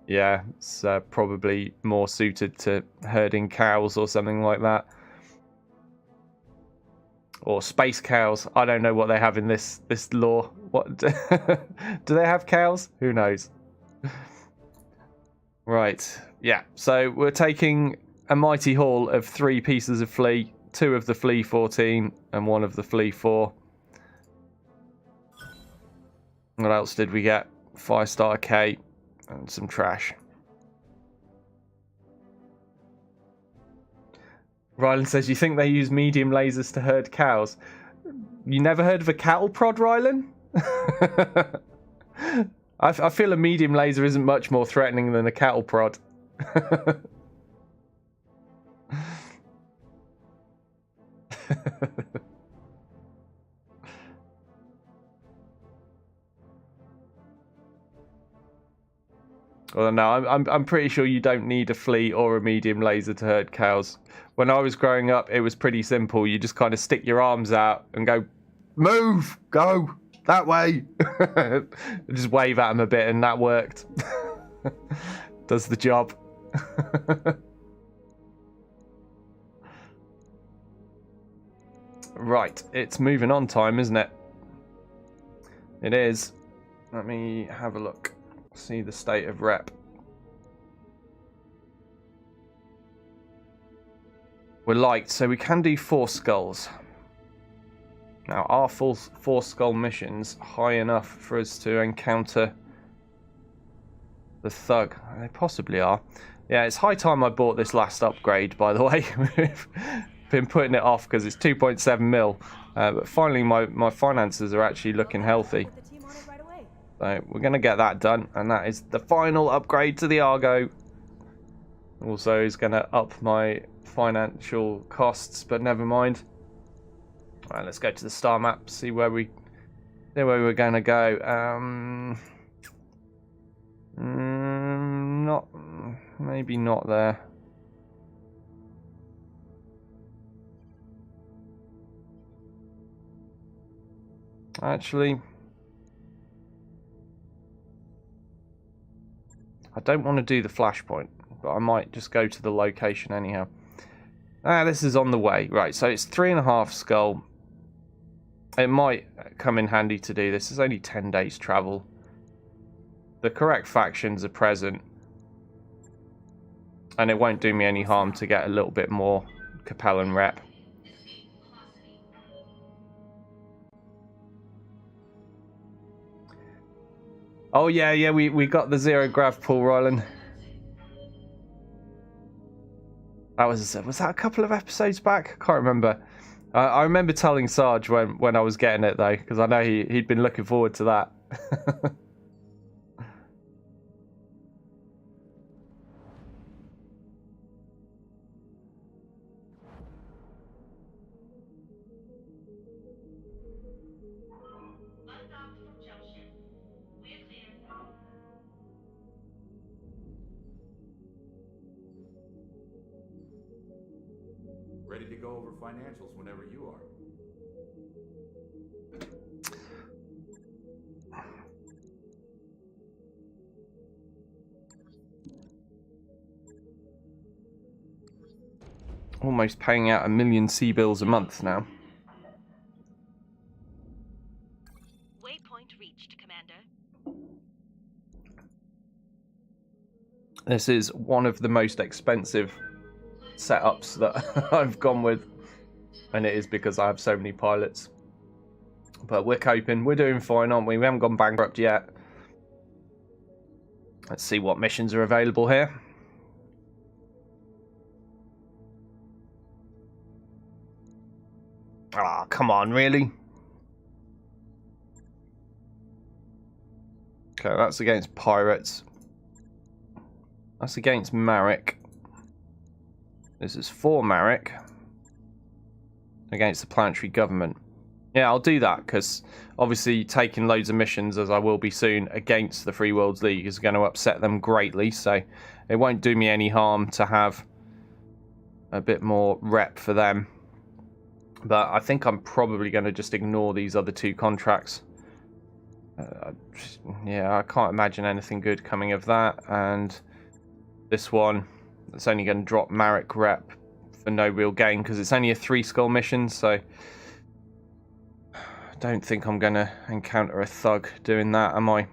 Yeah, it's probably more suited to herding cows or something like that. Or space cows. I don't know what they have in this lore. What do they have cows? Who knows? Right. Yeah. So we're taking a mighty haul of 3 pieces of Flea, 2 of the FLE-14 and 1 of the FLE-4. What else did we get? Firestar K and some trash. Rylan says, you think they use medium lasers to herd cows? You never heard of a cattle prod, Rylan? I feel a medium laser isn't much more threatening than a cattle prod. Well, no, I'm pretty sure you don't need a Flea or a medium laser to herd cows. When I was growing up, it was pretty simple. You just kind of stick your arms out and go, move, go that way. Just wave at them a bit, and that worked. Does the job. Right, it's moving on time, isn't it? It is. Let me have a look. See the state of rep. We're liked, so we can do 4 skulls. Now, are 4 skull missions high enough for us to encounter the thug? They possibly are. Yeah, it's high time I bought this last upgrade, by the way. We've been putting it off because it's 2.7 mil. But finally, my finances are actually looking healthy. So we're going to get that done, and that is the final upgrade to the Argo. Also is going to up my financial costs, but never mind. Right, let's go to the star map, see where we're going to go. Maybe not there. Actually, I don't want to do the flashpoint, but I might just go to the location anyhow. This is on the way. Right, so it's 3.5 skull. It might come in handy to do this. It's only 10 days travel. The correct factions are present. And it won't do me any harm to get a little bit more Capellan rep. Oh yeah, we got the 0 grav pull, Rylan. That was that a couple of episodes back? I can't remember. I remember telling Sarge when I was getting it though, because I know he'd been looking forward to that. Ready to go over financials whenever you are. Almost paying out 1 million C-bills a month now. Waypoint reached, Commander. This is one of the most expensive setups that I've gone with, and it is because I have so many pilots. But we're coping. We're doing fine, aren't we? We haven't gone bankrupt yet. Let's see what missions are available here. Ah, come on, really? Okay, that's against pirates. That's against Marek. This is for Marek. Against the planetary government. Yeah, I'll do that, because obviously taking loads of missions, as I will be soon, against the Free Worlds League is going to upset them greatly, so it won't do me any harm to have a bit more rep for them. But I think I'm probably going to just ignore these other two contracts. Yeah, I can't imagine anything good coming of that. And this one, it's only going to drop Marek rep for no real gain, because it's only a 3-skull mission, so I don't think I'm going to encounter a thug doing that, am I?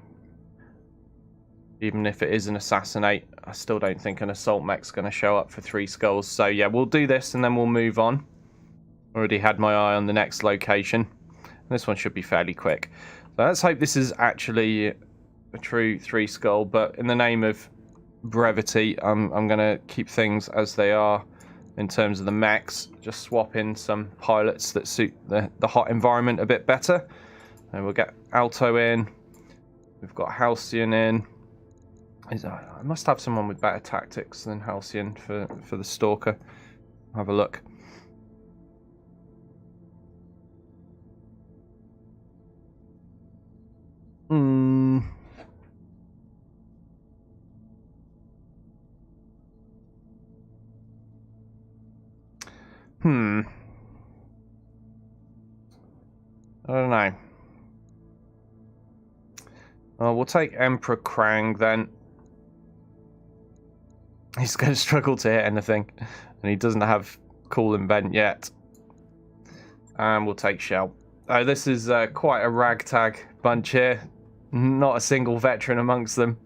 Even if it is an assassinate, I still don't think an assault mech's going to show up for 3 skulls. So yeah, we'll do this and then we'll move on. Already had my eye on the next location. This one should be fairly quick. So let's hope this is actually a true 3-skull, but in the name of brevity, I'm going to keep things as they are in terms of the mechs. Just swap in some pilots that suit the hot environment a bit better. And we'll get Alto in. We've got Halcyon in. I must have someone with better tactics than Halcyon for the Stalker. Have a look. I don't know. We'll take Emperor Krang then. He's going to struggle to hit anything, and he doesn't have cool invent yet. And we'll take Shell. Oh, this is quite a ragtag bunch here. Not a single veteran amongst them.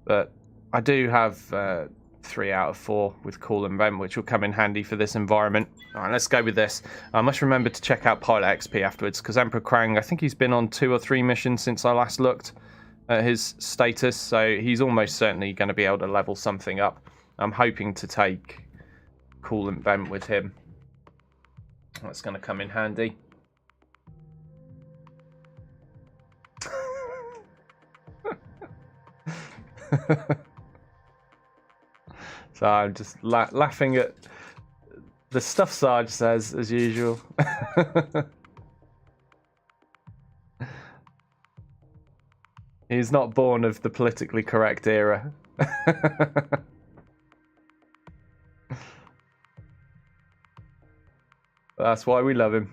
But I do have 3 out of 4 with cool invent, which will come in handy for this environment. All right, let's go with this. I must remember to check out Pilot XP afterwards, because Emperor Krang, I think he's been on 2 or 3 missions since I last looked at his status, so he's almost certainly going to be able to level something up. I'm hoping to take coolant vent with him. That's going to come in handy. So I'm just laughing at the stuff Sarge says, as usual. He's not born of the politically correct era. That's why we love him.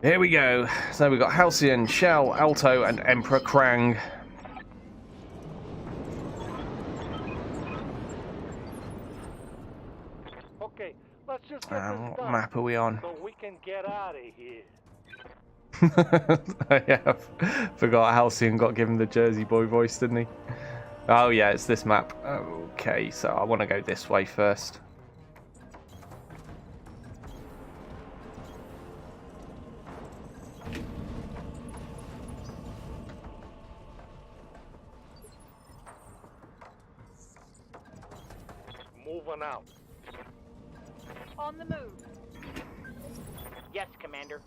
Here we go. So we've got Halcyon, Shell, Alto, and Emperor Krang. Okay, let's just get this What done map are we on? so we can get out of here. I forgot Halcyon got given the Jersey Boy voice, didn't he? Oh yeah, it's this map. Okay, so I want to go this way first. Moving out. On the move. Yes, Commander.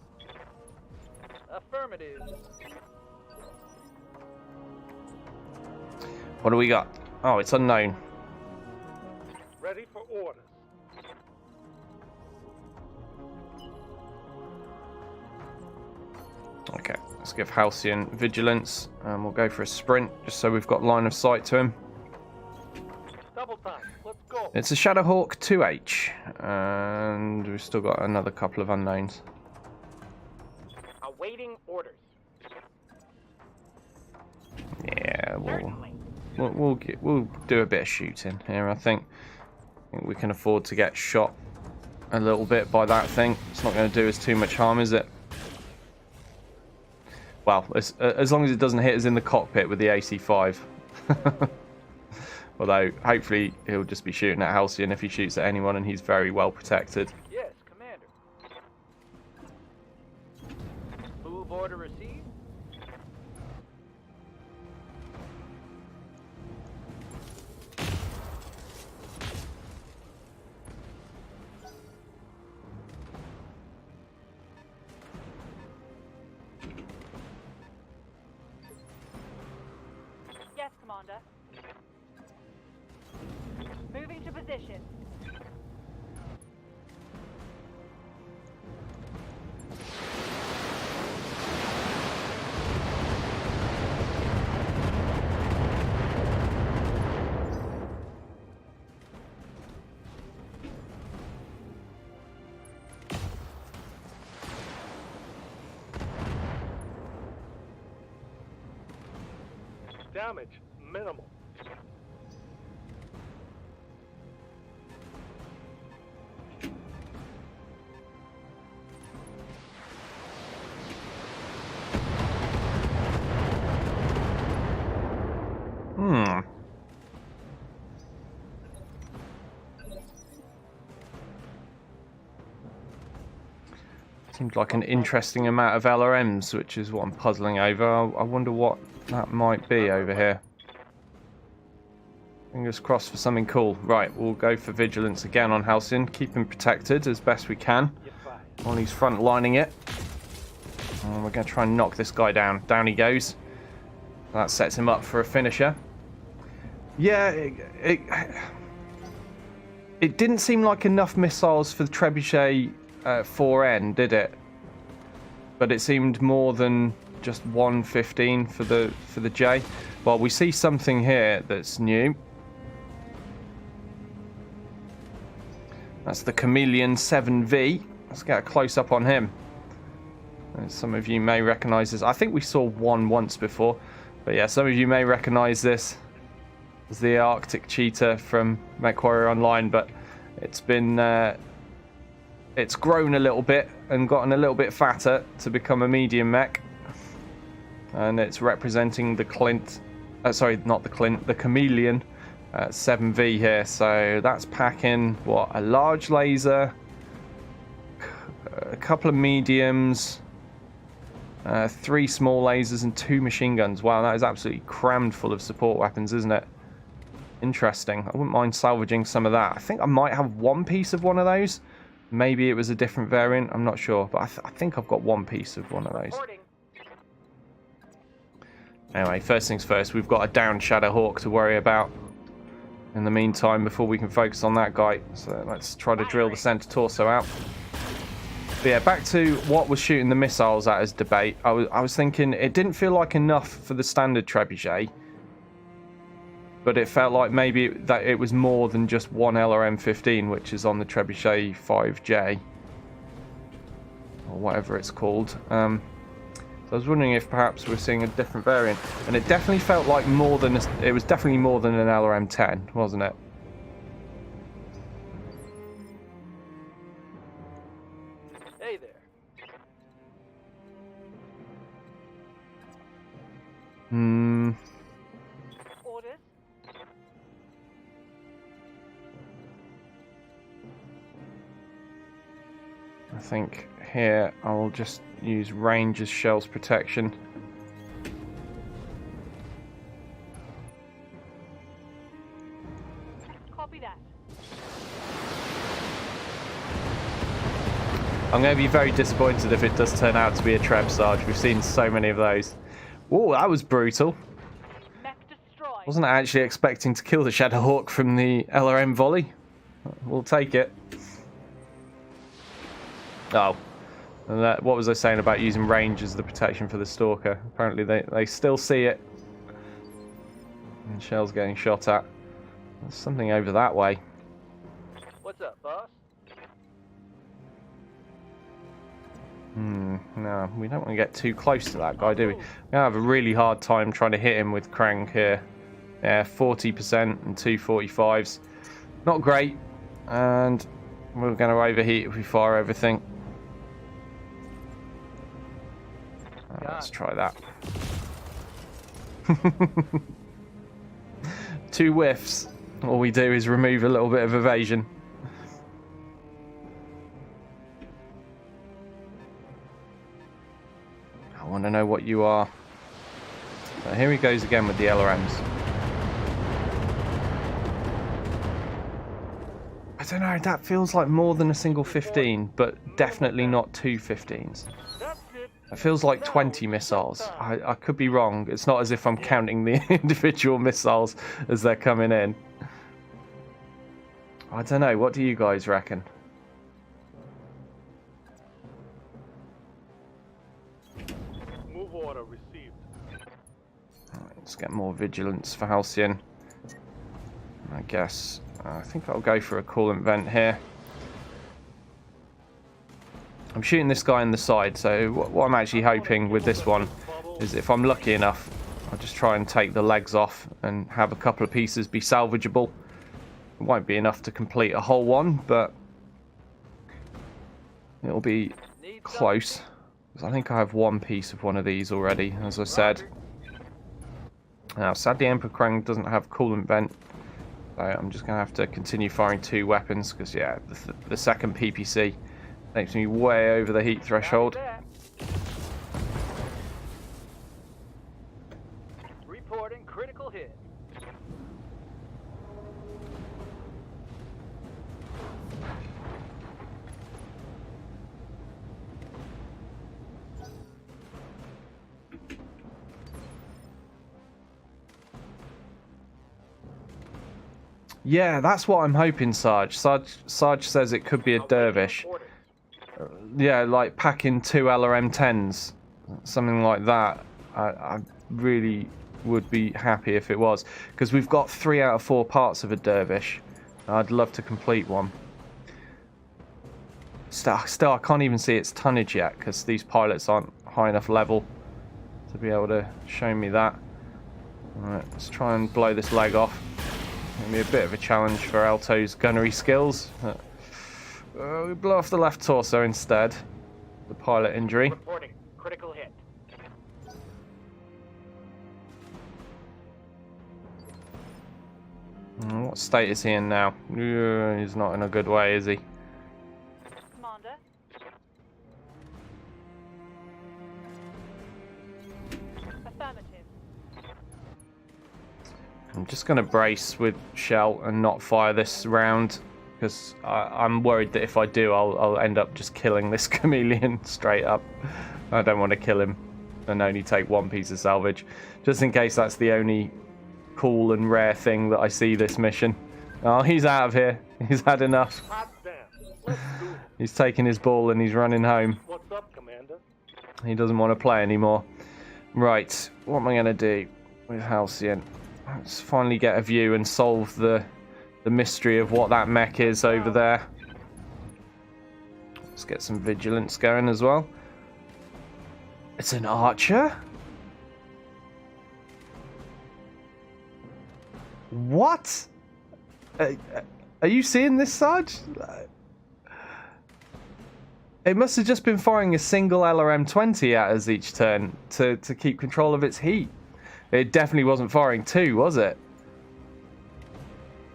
Affirmative. What do we got? Oh, it's unknown. Ready for orders. Okay, let's give Halcyon vigilance, and we'll go for a sprint, just so we've got line of sight to him. Double time. Let's go. It's a Shadowhawk 2H, and we've still got another couple of unknowns. Awaiting orders. Yeah, Certainly. we'll do a bit of shooting here. I think we can afford to get shot a little bit by that thing. It's not going to do us too much harm, is it? Well, as long as it doesn't hit us in the cockpit with the AC-5. Although, hopefully, he'll just be shooting at Halcyon if he shoots at anyone, and he's very well protected. Yes, Commander. Move order received. Yes, Commander. Moving to position. Damage minimal. Seems like an interesting amount of LRMs, which is what I'm puzzling over. I wonder what that might be over here. Fingers crossed for something cool. Right, we'll go for vigilance again on Halcyon. Keep him protected as best we can while he's front lining it. And we're going to try and knock this guy down. Down he goes. That sets him up for a finisher. Yeah, it didn't seem like enough missiles for the Trebuchet 4N, did it? But it seemed more than just 115 for the J. Well, we see something here that's new. That's the Chameleon 7V. Let's get a close up on him. Some of you may recognize this. I think we saw one once before, but yeah, some of you may recognize this as the Arctic Cheetah from MechWarrior Online, but it's been it's grown a little bit and gotten a little bit fatter to become a medium mech, and it's representing the Clint. Sorry, not the Clint, the Chameleon 7V here. So that's packing what, a large laser, a couple of mediums, 3 small lasers, and 2 machine guns. Wow, that is absolutely crammed full of support weapons, isn't it? Interesting. I wouldn't mind salvaging some of that. I think I might have one piece of one of those. Maybe it was a different variant. I'm not sure, but I think I've got one piece of one of those. Anyway, first things first, we've got a down Shadowhawk to worry about in the meantime before we can focus on that guy. So let's try to drill the center torso out. But yeah, back to what was shooting the missiles at as debate. I was thinking it didn't feel like enough for the standard Trebuchet, but it felt like maybe that it was more than just one LRM-15, which is on the Trebuchet 5J, or whatever it's called. So I was wondering if perhaps we're seeing a different variant, and it definitely felt like more than it was definitely more than an LRM-10, wasn't it? Hey there. Orders. I think here I'll just use range as shells protection. Copy that. I'm going to be very disappointed if it does turn out to be a Treb Sarge. We've seen so many of those. Oh, that was brutal. Mech destroyed. Wasn't actually expecting to kill the Shadowhawk from the LRM volley. We'll take it. Oh. And what was I saying about using range as the protection for the Stalker? Apparently they still see it. And Shell's getting shot at. There's something over that way. What's up, boss? No, we don't want to get too close to that guy, do we? We have a really hard time trying to hit him with Krang here. Yeah, 40% and 2 45s. Not great. And we're going to overheat if we fire everything. Let's try that. 2 whiffs. All we do is remove a little bit of evasion. I want to know what you are. So here he goes again with the LRMs. I don't know, that feels like more than a single 15, but definitely not 2 15s. It feels like 20 missiles. I could be wrong. It's not as if I'm counting the individual missiles as they're coming in. I don't know. What do you guys reckon? Move order received. Right, let's get more vigilance for Halcyon. I guess. I think I'll go for a coolant vent here. I'm shooting this guy in the side, so what I'm actually hoping with this one is if I'm lucky enough, I'll just try and take the legs off and have a couple of pieces be salvageable. It won't be enough to complete a whole one, but it'll be close. I think I have 1 piece of one of these already, as I said. Now, sadly, Emperor Krang doesn't have coolant vent, so I'm just going to have to continue firing 2 weapons, because, yeah, the second PPC takes me way over the heat threshold. Reporting critical hit. Yeah, that's what I'm hoping, Sarge. Sarge says it could be a dervish. Yeah, like packing 2 LRM-10s, something like that. I really would be happy if it was, because we've got 3 out of 4 parts of a dervish. I'd love to complete one. Still, I can't even see its tonnage yet, because these pilots aren't high enough level to be able to show me that. Alright, let's try and blow this leg off. It'll be a bit of a challenge for Alto's gunnery skills. We blow off the left torso instead. The pilot injury. Reporting critical hit. What state is he in now? He's not in a good way, is he? Commander. Affirmative. I'm just going to brace with shell and not fire this round, because I'm worried that if I do, I'll end up just killing this chameleon straight up. I don't want to kill him and only take 1 piece of salvage, just in case that's the only cool and rare thing that I see this mission. Oh, he's out of here. He's had enough. Hot damn. Let's do it. He's taking his ball and he's running home. What's up, Commander? He doesn't want to play anymore. Right, what am I going to do with Halcyon? Let's finally get a view and solve the mystery of what that mech is over there. Let's get some vigilance going as well. It's an archer? What? Are you seeing this, Sarge? It must have just been firing a single LRM-20 at us each turn to keep control of its heat. It definitely wasn't firing 2, was it?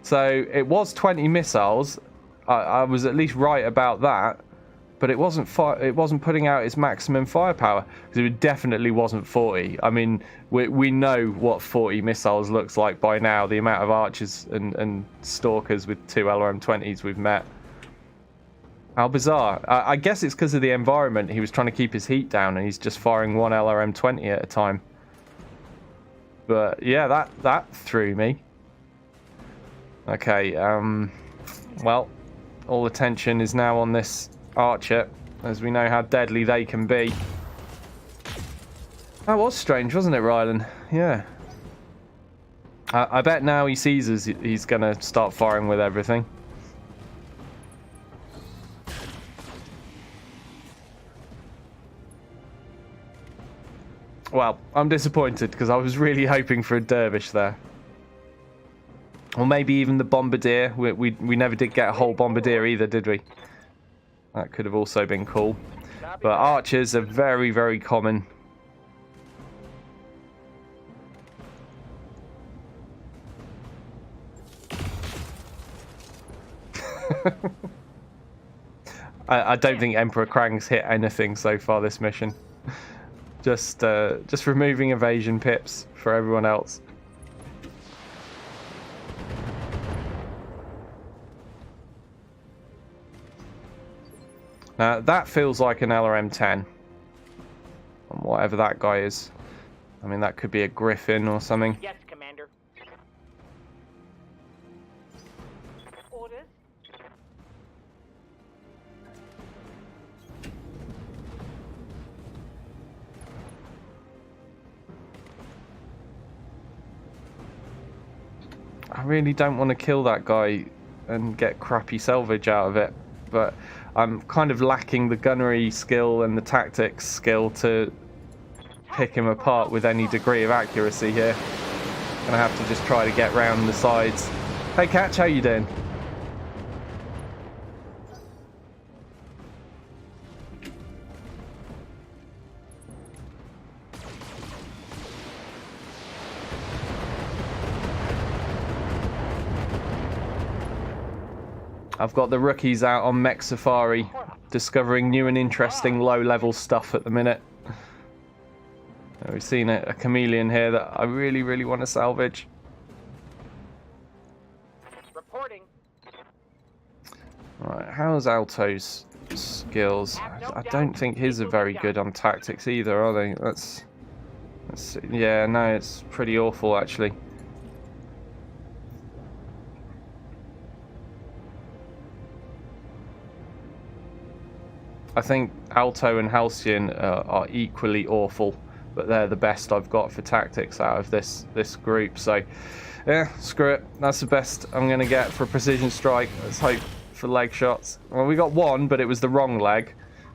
So it was 20 missiles. I was at least right about that, but it wasn't putting out its maximum firepower, because it definitely wasn't 40. I mean, we know what 40 missiles looks like by now. The amount of archers and stalkers with 2 LRM-20s we've met. How bizarre. I guess it's because of the environment. He was trying to keep his heat down, and he's just firing 1 LRM-20 at a time. But yeah, that threw me. Okay, well, all attention is now on this archer, as we know how deadly they can be. That was strange, wasn't it, Rylan? Yeah. I bet now he sees us, he's going to start firing with everything. Well, I'm disappointed, because I was really hoping for a dervish there. Or maybe even the bombardier. We never did get a whole bombardier either, did we? That could have also been cool. But archers are very, very common I don't think Emperor Krang's hit anything so far this mission. Just removing evasion pips for everyone else. Now that feels like an LRM-10. Whatever that guy is. I mean, that could be a Griffin or something. Yes, Commander. Orders. I really don't want to kill that guy and get crappy salvage out of it, but I'm kind of lacking the gunnery skill and the tactics skill to pick him apart with any degree of accuracy here. Gonna have to just try to get round the sides. Hey Catch, how you doing? I've got the rookies out on Mech Safari, discovering new and interesting low-level stuff at the minute. We've seen a chameleon here that I really, really want to salvage. Reporting. Right, how's Alto's skills? I don't think his are very good on tactics either, are they? Let's see. Yeah, no, it's pretty awful actually. I think Alto and Halcyon are equally awful, but they're the best I've got for tactics out of this group. So, yeah, screw it. That's the best I'm going to get for a precision strike. Let's hope for leg shots. Well, we got one, but it was the wrong leg.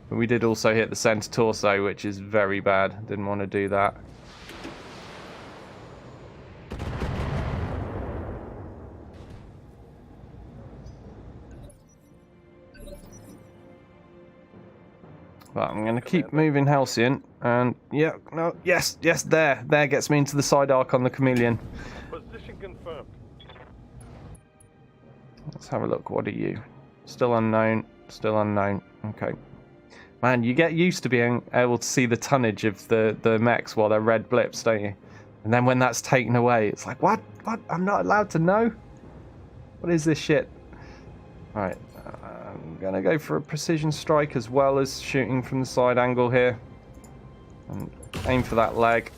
But we did also hit the center torso, which is very bad. Didn't want to do that. But I'm going to keep moving Halcyon, and yeah, no, yes, there gets me into the side arc on the chameleon. Position confirmed. Let's have a look. What are you? Still unknown. Still unknown. Okay. Man, you get used to being able to see the tonnage of the mechs while they're red blips, don't you? And then when that's taken away, it's like, what? What? I'm not allowed to know? What is this shit? Right. I'm going to go for a precision strike as well as shooting from the side angle here. And aim for that leg.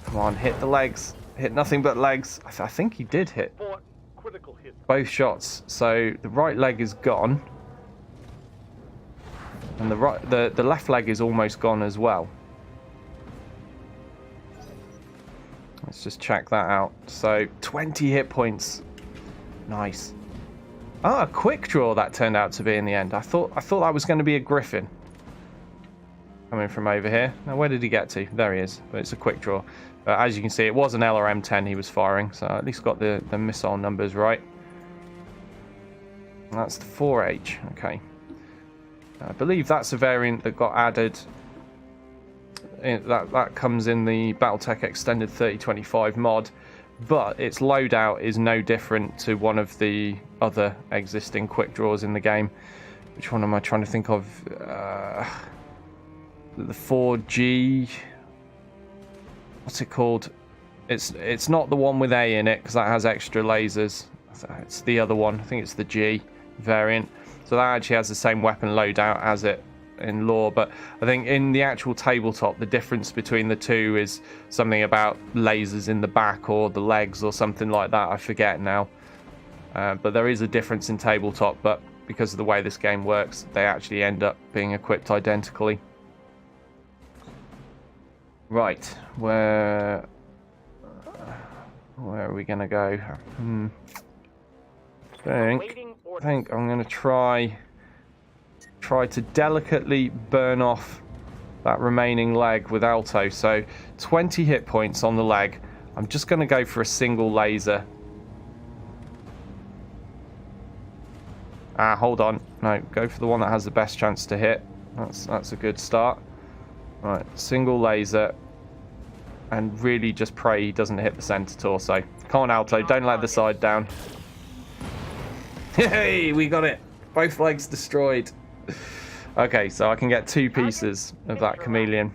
Come on, hit the legs. Hit nothing but legs. I think he did hit 4 critical hits. both shots. So the right leg is gone. And the left leg is almost gone as well. Let's just check that out. So 20 hit points. Nice. Oh, a quick draw that turned out to be in the end. I thought that was going to be a Griffin. Coming from over here. Now, where did he get to? There he is. But it's a quick draw. As you can see, it was an LRM-10 he was firing. So I at least got the missile numbers right. That's the 4H. Okay. I believe that's a variant that got added. That comes in the Battletech Extended 3025 mod. But its loadout is no different to one of the other existing quick draws in the game. Which one am I trying to think of? The 4G. What's it called? It's not the one with A in it because that has extra lasers. It's the other one. I think it's the G variant. So that actually has the same weapon loadout as it in lore, but I think in the actual tabletop the difference between the two is something about lasers in the back or the legs or something like that. I forget now, but there is a difference in tabletop, but because of the way this game works they actually end up being equipped identically. Right, where are we gonna go? I think I'm gonna try to delicately burn off that remaining leg with Alto. So 20 hit points on the leg. I'm just going to go for a single laser. Hold on. No, go for the one that has the best chance to hit. That's a good start. Right, single laser. And really just pray he doesn't hit the center torso. Come on, Alto, don't let the side down. Hey, we got it. Both legs destroyed. Okay, so I can get 2 pieces of that chameleon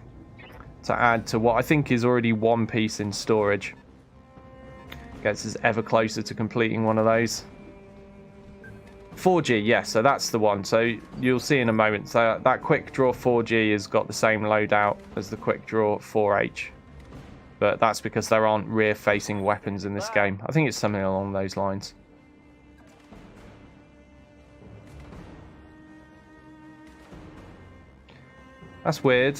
to add to what I think is already 1 piece in storage. Gets us ever closer to completing one of those. 4G, yes, so that's the one. So you'll see in a moment. So that quick draw 4G has got the same loadout as the quick draw 4H. But that's because there aren't rear-facing weapons in this game. I think it's something along those lines. That's weird.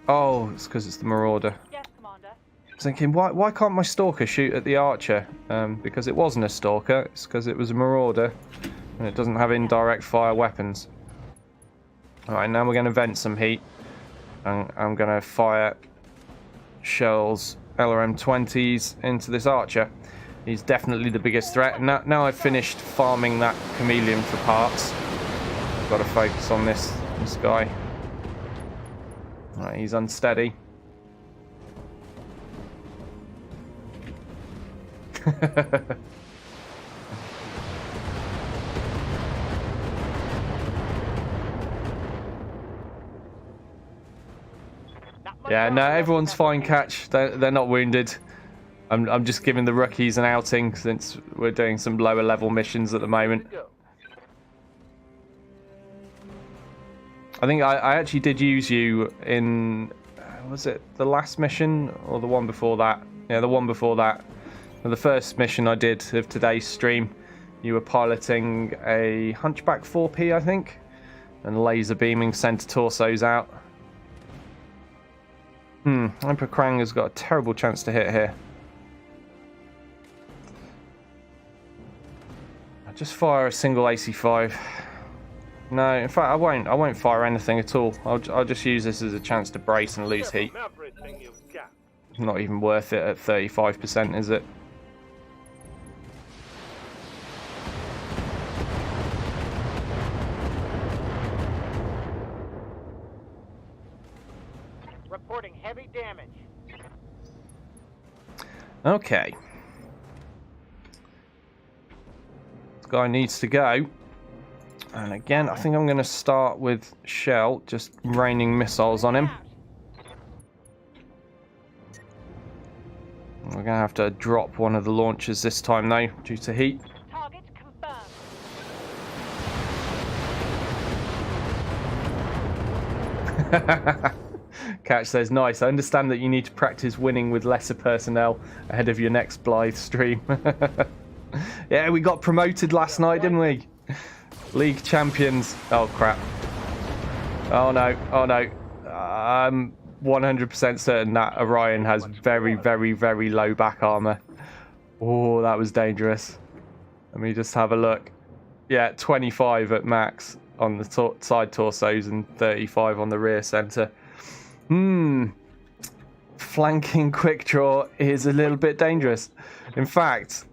Oh, it's because it's the Marauder. Yes, Commander. I was thinking, why can't my Stalker shoot at the Archer? Because it wasn't a Stalker. It's because it was a Marauder. And it doesn't have indirect fire weapons. Alright, now we're going to vent some heat. And I'm going to fire shells, LRM-20s, into this Archer. He's definitely the biggest threat. Now I've finished farming that chameleon for parts. I've got to focus on this guy. Right, he's unsteady. Yeah, no, everyone's fine, Catch. They're not wounded. I'm just giving the rookies an outing since we're doing some lower level missions at the moment. I think I actually did use you in, was it the last mission or the one before that? Yeah, the one before that. The first mission I did of today's stream, you were piloting a Hunchback 4P, I think, and laser beaming center torsos out. Emperor Krang has got a terrible chance to hit here. I'll just fire a single AC5. No, in fact, I won't fire anything at all. I'll just use this as a chance to brace and lose heat. Not even worth it at 35%, is it? Reporting heavy damage. Okay. This guy needs to go. And again, I think I'm going to start with Shell, just raining missiles on him. We're going to have to drop one of the launchers this time, though, due to heat. Target confirmed. Catch says, nice. I understand that you need to practice winning with lesser personnel ahead of your next Blythe stream. Yeah, we got promoted last night, didn't we? League champions. Oh, crap. Oh, no. Oh, no. I'm 100% certain that Orion has very, very, very low back armor. Oh, that was dangerous. Let me just have a look. Yeah, 25 at max on the side torsos and 35 on the rear center. Flanking quick draw is a little bit dangerous. In fact,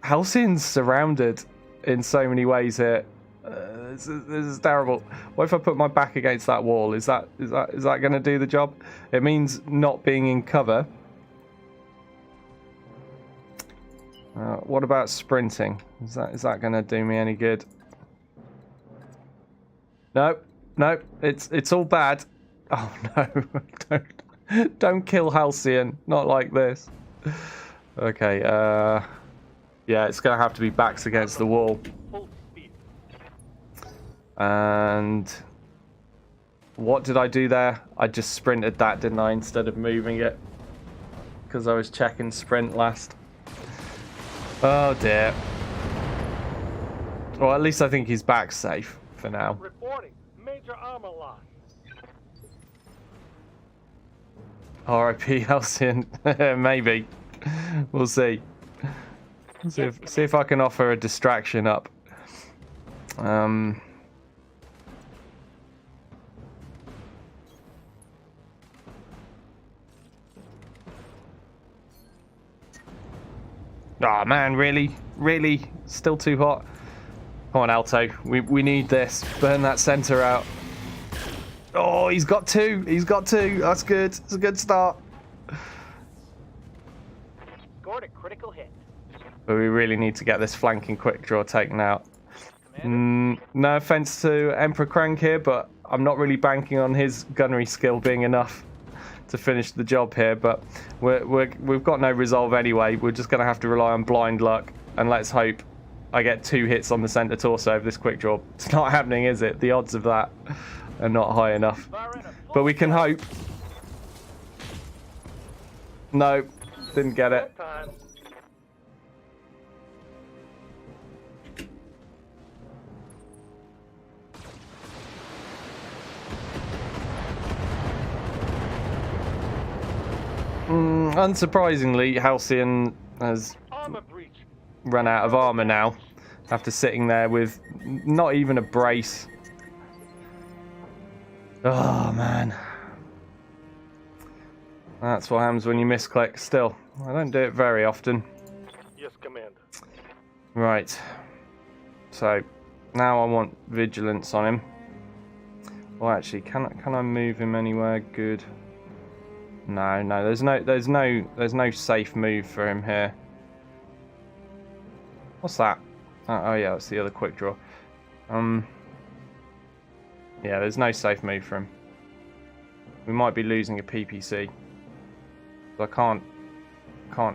Halcyon's surrounded in so many ways here. This is terrible. What if I put my back against that wall? Is that going to do the job? It means not being in cover. What about sprinting? Is that going to do me any good? No, it's all bad. Oh no! Don't kill Halcyon. Not like this. Okay. Yeah, it's going to have to be backs against the wall. And what did I do there? I just sprinted that, didn't I, instead of moving it? Because I was checking sprint last. Oh dear. Well, at least I think he's back safe for now. Reporting. Major armor loss. R.I.P. Halcyon. Maybe. We'll see. See if I can offer a distraction up. Oh man, really? Still too hot? Come on, Alto. We need this. Burn that center out. Oh, he's got two. That's good. It's a good start. Scored a critical hit. But we really need to get this flanking quick draw taken out. No offense to Emperor Crank here, but I'm not really banking on his gunnery skill being enough to finish the job here. But we've got no resolve anyway. We're just going to have to rely on blind luck, and let's hope I get 2 hits on the center torso of this quick draw. It's not happening, is it? The odds of that are not high enough. But we can hope. No, didn't get it. Time. Unsurprisingly, Halcyon has Armor breach. run out of armor now after sitting there with not even a brace. Oh man, that's what happens when you misclick. Still, I don't do it very often. Yes, Commander. Right, so now I want vigilance on him. Well, actually, can I move him anywhere good? No, there's no safe move for him here. What's that? Oh yeah, that's the other quick draw. Yeah, there's no safe move for him. We might be losing a PPC. I can't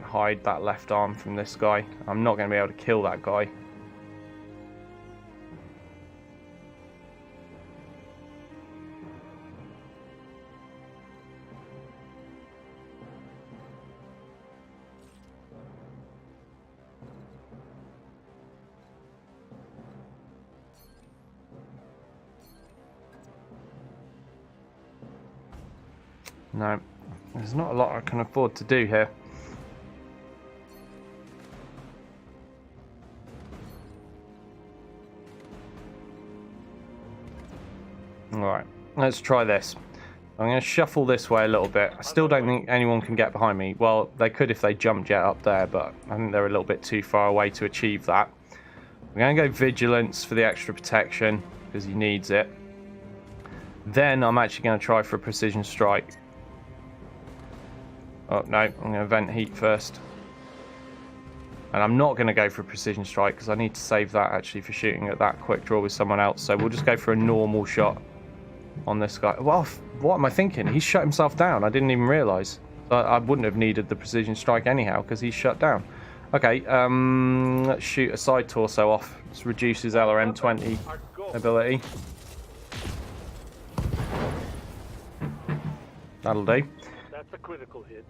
hide that left arm from this guy. I'm not going to be able to kill that guy. No, there's not a lot I can afford to do here. Alright, let's try this. I'm going to shuffle this way a little bit. I still don't think anyone can get behind me. Well, they could if they jumped jet up there, but I think they're a little bit too far away to achieve that. I'm going to go Vigilance for the extra protection, because he needs it. Then I'm actually going to try for a Precision Strike. Oh, no, I'm going to vent heat first. And I'm not going to go for a Precision Strike because I need to save that actually for shooting at that quick draw with someone else. So we'll just go for a normal shot on this guy. Well, what am I thinking? He's shut himself down. I didn't even realise. I wouldn't have needed the Precision Strike anyhow because he's shut down. Okay, let's shoot a side torso off. This reduces LRM 20 ability. That'll do. That's a critical hit.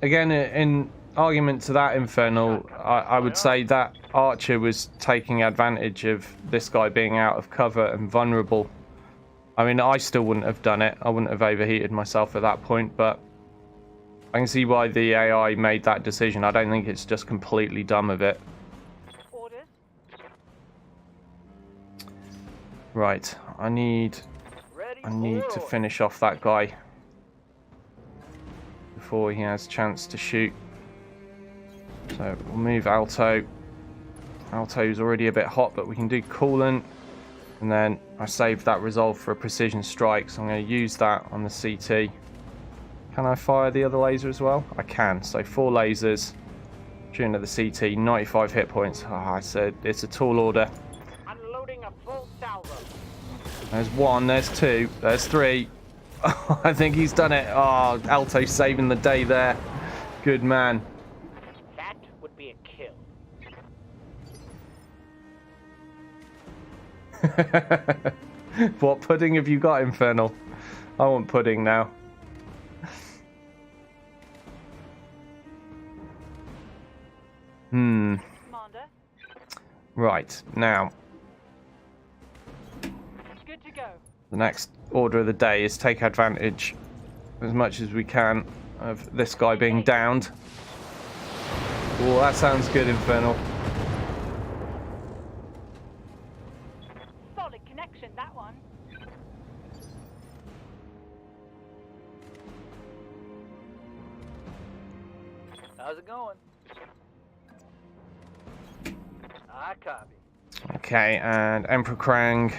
Again, in argument to that Infernal, I would say that Archer was taking advantage of this guy being out of cover and vulnerable. I mean, I still wouldn't have done it. I wouldn't have overheated myself at that point, but I can see why the AI made that decision. I don't think it's just completely dumb of it. Orders. Right, I need to finish off that guy before he has a chance to shoot. So we'll move Alto. Alto's already a bit hot, but we can do Coolant. And then I saved that resolve for a Precision Strike, so I'm going to use that on the CT. Can I fire the other laser as well? I can. So 4 lasers, shooting at the CT, 95 hit points. Oh, I said it's a tall order. Unloading a full salvo. There's 1, there's 2, there's 3. I think he's done it. Oh, Alto saving the day there. Good man. That would be a kill. What pudding have you got, Infernal? I want pudding now. Commander. Right, now Good to go. the next order of the day is take advantage as much as we can of this guy being downed. Oh, that sounds good, Infernal. Solid connection, that one. How's it going? I copy. Okay, and Emperor Krang.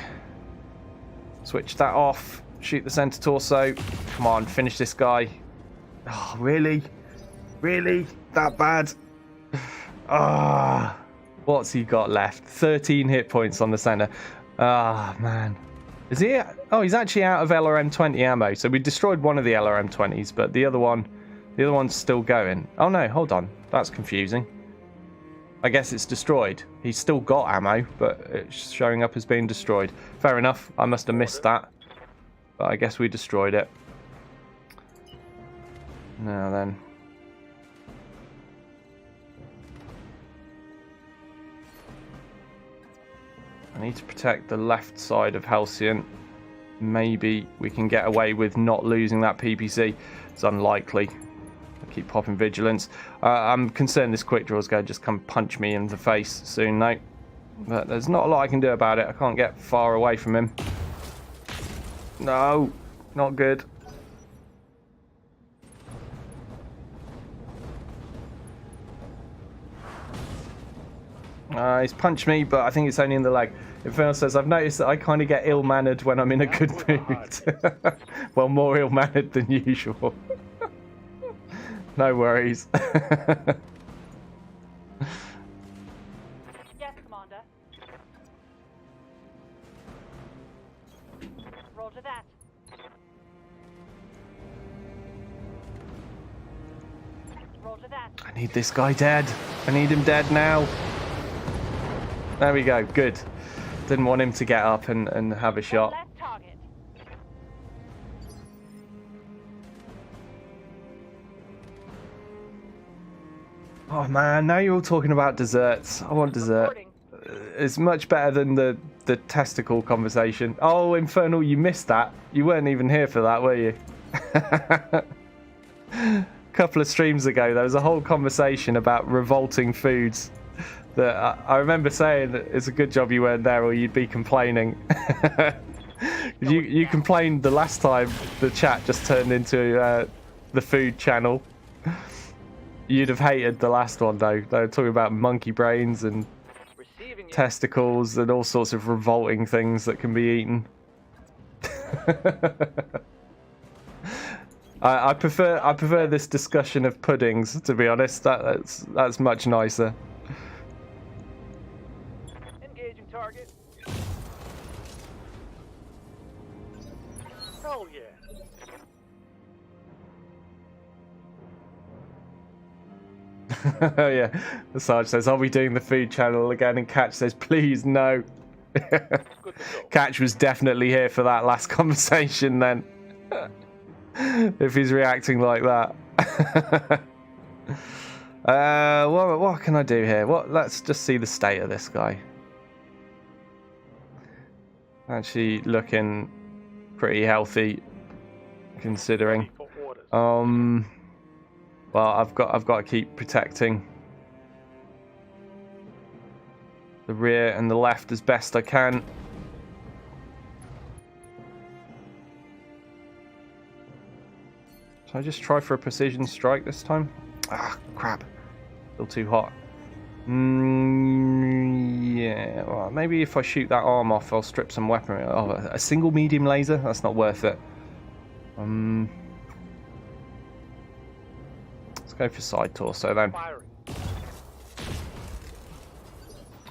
Switch that off. Shoot the center torso. Come on, finish this guy. Oh, really? Really? That bad? Ah. What's he got left? 13 hit points on the center. Ah, man. Is he? Oh, he's actually out of LRM-20 ammo. So we destroyed one of the LRM-20s, but the other one's still going. Oh no, hold on. That's confusing. I guess it's destroyed. He's still got ammo, but it's showing up as being destroyed. Fair enough. I must have missed that. But I guess we destroyed it. Now then. I need to protect the left side of Halcyon. Maybe we can get away with not losing that PPC. It's unlikely. I'll keep popping vigilance. I'm concerned this quick draw is going to just come punch me in the face soon, though. But there's not a lot I can do about it. I can't get far away from him. No, not good. He's punched me, but I think it's only in the leg. Infernal says, I've noticed that I kind of get ill-mannered when I'm in a good mood. Well, more ill-mannered than usual. No worries. Yes, Commander. Roger that. Roger that. I need this guy dead. I need him dead now. There we go. Good. Didn't want him to get up and have a shot. Left target. Oh man, now you're all talking about desserts. I want dessert. Reporting. It's much better than the testicle conversation. Oh, Infernal, you missed that. You weren't even here for that, were you? A couple of streams ago, there was a whole conversation about revolting foods. That I remember saying that it's a good job you weren't there, or you'd be complaining. You complained the last time the chat just turned into the food channel. You'd have hated the last one though. They were talking about monkey brains and testicles and all sorts of revolting things that can be eaten. I prefer this discussion of puddings, to be honest. That's much nicer. Engaging target. Hell yeah. Oh yeah, the Sarge says, "Are we doing the food channel again?" And Catch says, "Please no." Catch was definitely here for that last conversation then. If he's reacting like that. What can I do here? Let's just see the state of this guy. Actually looking pretty healthy, considering. Well, I've got to keep protecting the rear and the left as best I can. Should I just try for a precision strike this time? Ah, crap. Still too hot. Yeah, well, maybe if I shoot that arm off, I'll strip some weaponry. Oh, a single medium laser? That's not worth it. Let's go for side torso then.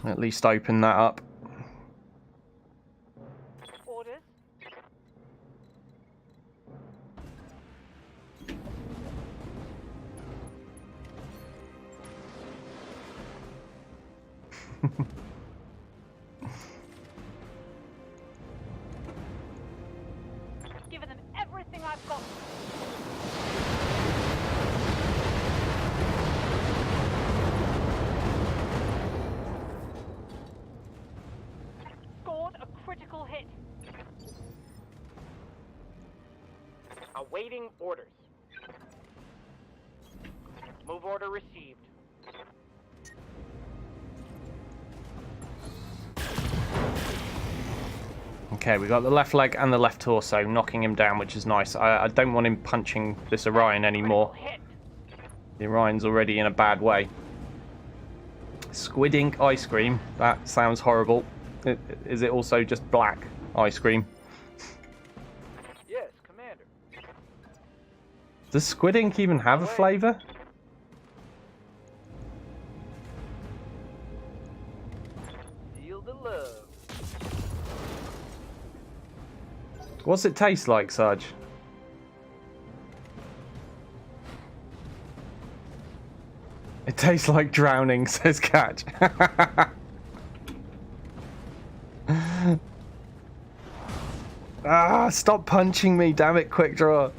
At least open that up. Orders. Giving them everything I've got. Scored a critical hit. Awaiting orders. Move order received. Okay, we got the left leg and the left torso knocking him down, which is nice. I don't want him punching this Orion anymore. Hit. The Orion's already in a bad way. Squid ink ice cream. That sounds horrible. Is it also just black ice cream? Yes, Commander. Does squid ink even have a flavour? Feel the love. What's it taste like, Sarge? It tastes like drowning, says Catch. Ah, stop punching me, damn it, Quick Draw.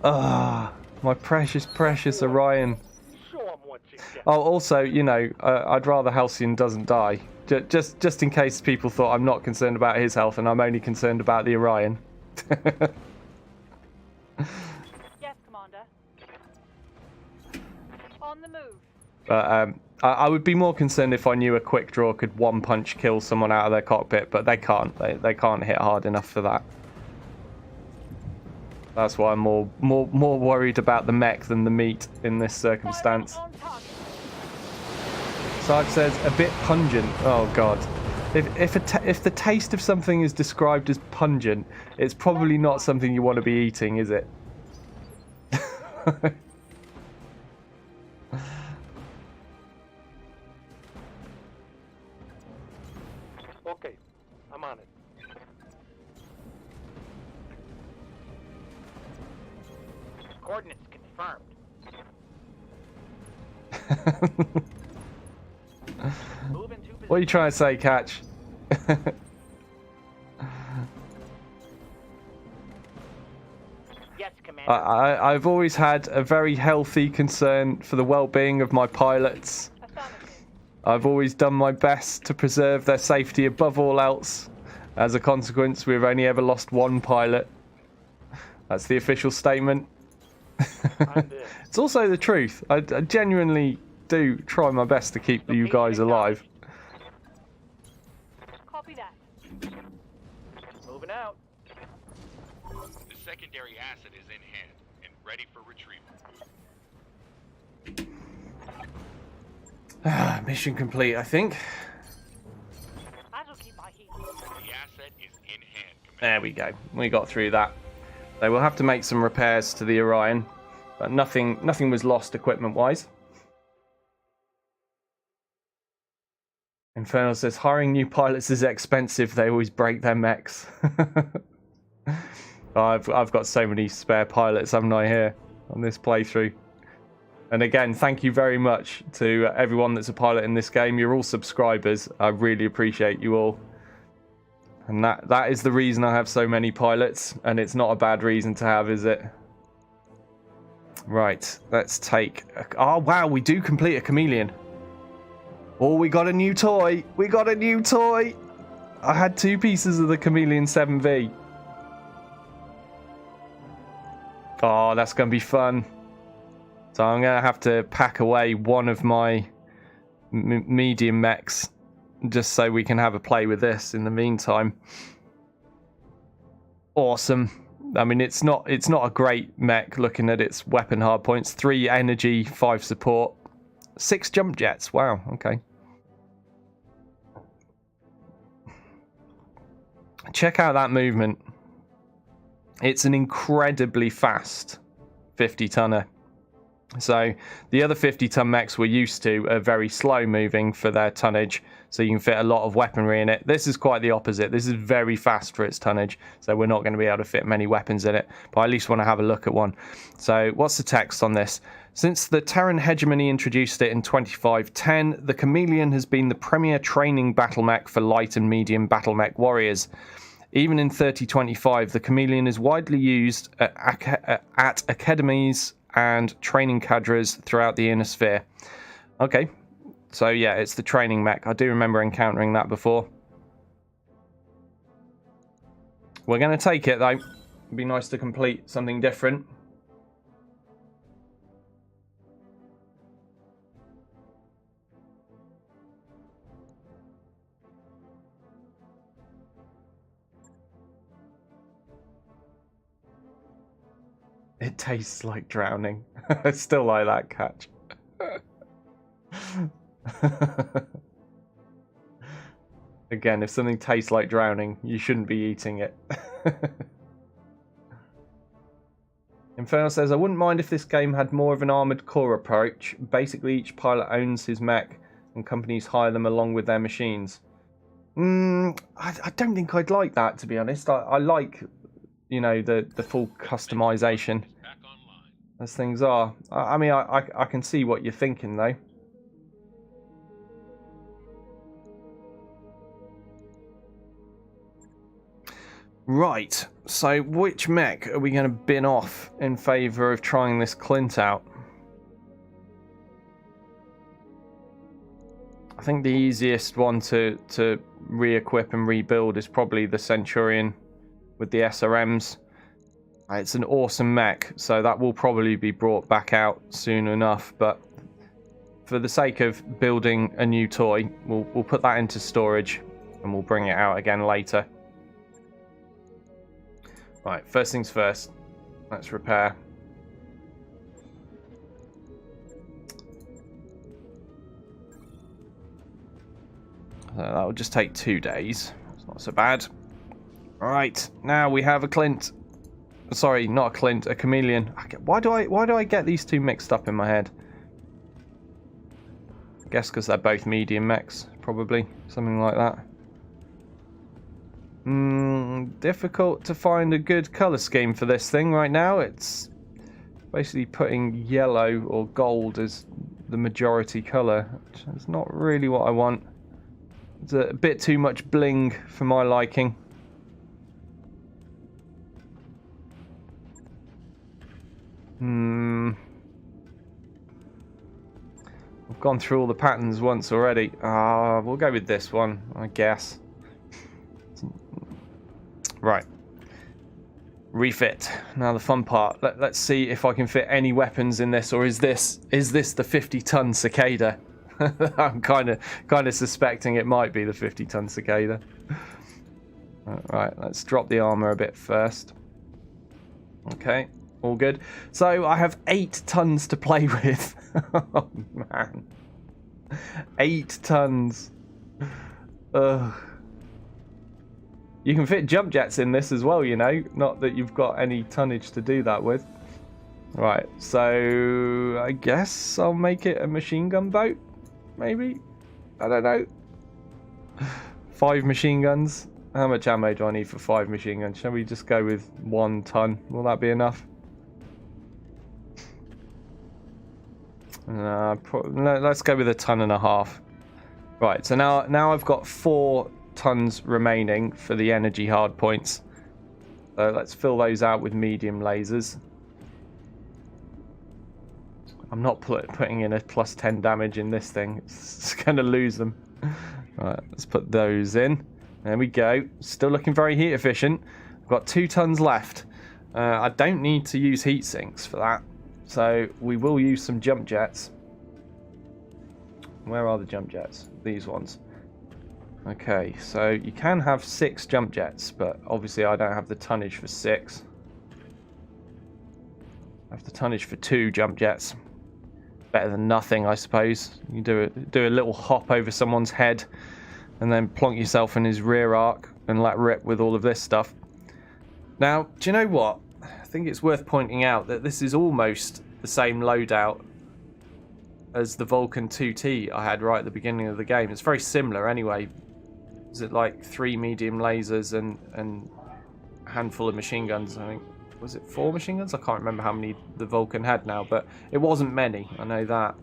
Ah, my precious, precious Orion. Show 'em what you got. Oh, also, you know, I'd rather Halcyon doesn't die. Just in case people thought I'm not concerned about his health and I'm only concerned about the Orion. Yes, Commander. On the move. But I would be more concerned if I knew a Quick Draw could one punch kill someone out of their cockpit, but they can't. They can't hit hard enough for that. That's why I'm more worried about the mech than the meat in this circumstance. Fire on target. Sarge says a bit pungent. Oh god. If the taste of something is described as pungent, it's probably not something you want to be eating, is it? Okay, I'm on it. Coordinates confirmed. Move into position. What are you trying to say, Catch? Yes, Commander. I've always had a very healthy concern for the well-being of my pilots. Affirmative. I've always done my best to preserve their safety above all else. As a consequence, we've only ever lost one pilot. That's the official statement. I'm there. It's also the truth. I genuinely do try my best to keep you guys alive. Copy that. Moving out. The secondary asset is in hand and ready for retrieval. Mission complete, I think. That'll keep my heat. The asset is in hand, Commander. There we go. We got through that. They will have to make some repairs to the Orion, but nothing was lost equipment-wise. Infernal says hiring new pilots is expensive. They always break their mechs. I've got so many spare pilots, haven't I, here on this playthrough? And again, thank you very much to everyone that's a pilot in this game. You're all subscribers. I really appreciate you all. And that is the reason I have so many pilots, and it's not a bad reason to have, is it? Right, let's take... Oh, wow, we do complete a chameleon. Oh, we got a new toy. We got a new toy. I had 2 pieces of the Chameleon 7V. Oh, that's going to be fun. So I'm going to have to pack away one of my medium mechs just so we can have a play with this in the meantime. Awesome. I mean, it's not a great mech looking at its weapon hard points. 3 energy, 5 support, 6 jump jets. Wow, okay. Check out that movement. It's an incredibly fast 50-tonner. So the other 50-ton mechs we're used to are very slow moving for their tonnage, so you can fit a lot of weaponry in it. This is quite the opposite. This is very fast for its tonnage, so we're not going to be able to fit many weapons in it, but I at least want to have a look at one. So what's the text on this? Since the Terran hegemony introduced it in 2510, the Chameleon has been the premier training battle mech for light and medium battle mech warriors. Even in 3025, the Chameleon is widely used at academies and training cadres throughout the inner sphere. Okay, so yeah, it's the training mech. I do remember encountering that before. We're going to take it, though. It'd be nice to complete something different. It tastes like drowning. I still like that catch. Again, if something tastes like drowning, you shouldn't be eating it. Inferno says, I wouldn't mind if this game had more of an armoured core approach. Basically, each pilot owns his mech and companies hire them along with their machines. I don't think I'd like that, to be honest. I like, you know, the full customization as things are. I mean, I can see what you're thinking, though. Right, so which mech are we going to bin off in favour of trying this Clint out? I think the easiest one to re-equip and rebuild is probably the Centurion with the SRMs. It's an awesome mech, so that will probably be brought back out soon enough, but for the sake of building a new toy, we'll put that into storage and we'll bring it out again later. Right, first things first, let's repair. That will just take 2 days. It's not so bad. Right, now we have a Clint. Sorry, not a Clint, a Chameleon. Why do I get these two mixed up in my head? I guess because they're both medium mechs, probably. Something like that. Difficult to find a good colour scheme for this thing right now. It's basically putting yellow or gold as the majority colour, which is not really what I want. It's a bit too much bling for my liking. I've gone through all the patterns once already. We'll go with this one, I guess. Right. Refit. Now the fun part. Let's see if I can fit any weapons in this, or is this the 50-ton cicada? I'm kind of suspecting it might be the 50-ton cicada. Right, let's drop the armor a bit first. Okay, all good. So I have 8 tons to play with. Oh man, 8 tons. Ugh. You can fit jump jets in this as well, you know. Not that you've got any tonnage to do that with. Right, so I guess I'll make it a machine gun boat. Maybe? I don't know. 5 machine guns. How much ammo do I need for 5 machine guns? Shall we just go with 1 ton? Will that be enough? Let's go with 1.5 tons. Right, so now I've got 4 tons remaining for the energy hard points. So let's fill those out with medium lasers. I'm not putting in a +10 damage in this thing. It's going to lose them. Right, let's put those in. There we go. Still looking very heat efficient. I've got 2 tons left. I don't need to use heat sinks for that. So we will use some jump jets. Where are the jump jets? These ones. Okay, so you can have 6 jump jets, but obviously I don't have the tonnage for 6. I have the tonnage for 2 jump jets. Better than nothing, I suppose. You do a little hop over someone's head and then plonk yourself in his rear arc and let rip with all of this stuff. Now, do you know what? I think it's worth pointing out that this is almost the same loadout as the Vulcan 2T I had right at the beginning of the game. It's very similar anyway. Is it like 3 medium lasers and a handful of machine guns, I think. Was it 4 machine guns? I can't remember how many the Vulcan had now, but it wasn't many, I know that.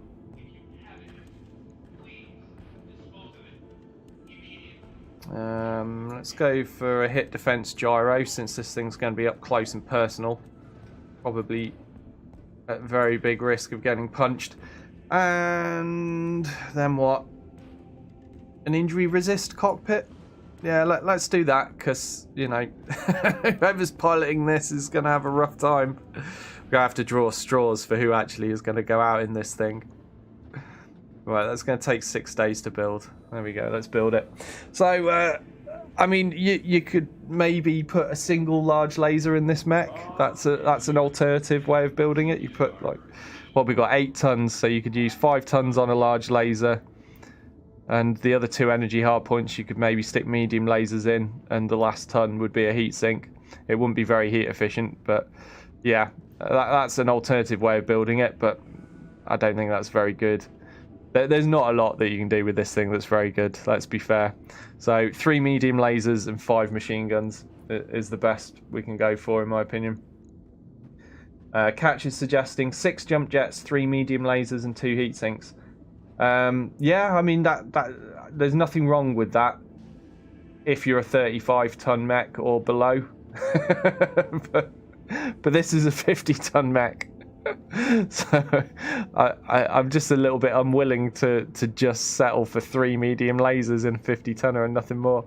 Let's go for a hit defense gyro, since this thing's going to be up close and personal. Probably at very big risk of getting punched. And then what? An injury resist cockpit? Yeah, let's do that, because, you know, whoever's piloting this is going to have a rough time. We're going to have to draw straws for who actually is going to go out in this thing. Right, that's going to take 6 days to build. There we go, let's build it. So, I mean, you could maybe put a single large laser in this mech. That's an alternative way of building it. You put like, what we got, 8 tons, so you could use 5 tons on a large laser, and the other 2 energy hardpoints you could maybe stick medium lasers in, and the last ton would be a heat sink. It wouldn't be very heat efficient, but yeah, that's an alternative way of building it, but I don't think that's very good. There's not a lot that you can do with this thing that's very good, let's be fair. So 3 medium lasers and 5 machine guns is the best we can go for, in my opinion. Catch is suggesting 6 jump jets, 3 medium lasers and 2 heat sinks. Yeah, I mean, that there's nothing wrong with that if you're a 35-ton mech or below. but this is a 50-ton mech. So I'm just a little bit unwilling to just settle for 3 medium lasers in a 50-tonner and nothing more.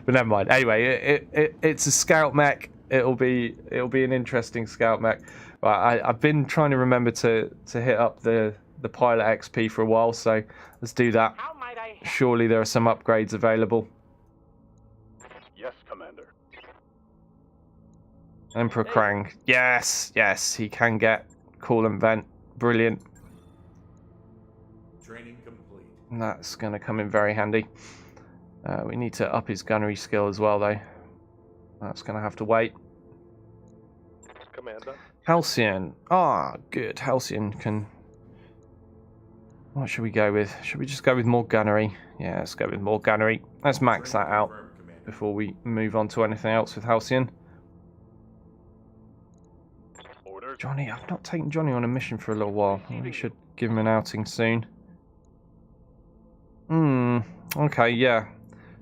But never mind. Anyway, it's a scout mech. It'll be an interesting scout mech. I've been trying to remember to hit up the pilot XP for a while, so let's do that. How might I help? Surely there are some upgrades available. Yes, Commander. Emperor Krang. Yes, he can get coolant vent. Brilliant. Training complete. And that's going to come in very handy. We need to up his gunnery skill as well, though. That's going to have to wait. Commander. Halcyon. Ah, good. Halcyon can... What should we go with? Should we just go with more gunnery? Yeah, let's go with more gunnery. Let's max that out Confirmed, Commander. before we move on to anything else with Halcyon. Orders. Johnny, I've not taken Johnny on a mission for a little while. We should give him an outing soon. Okay, yeah.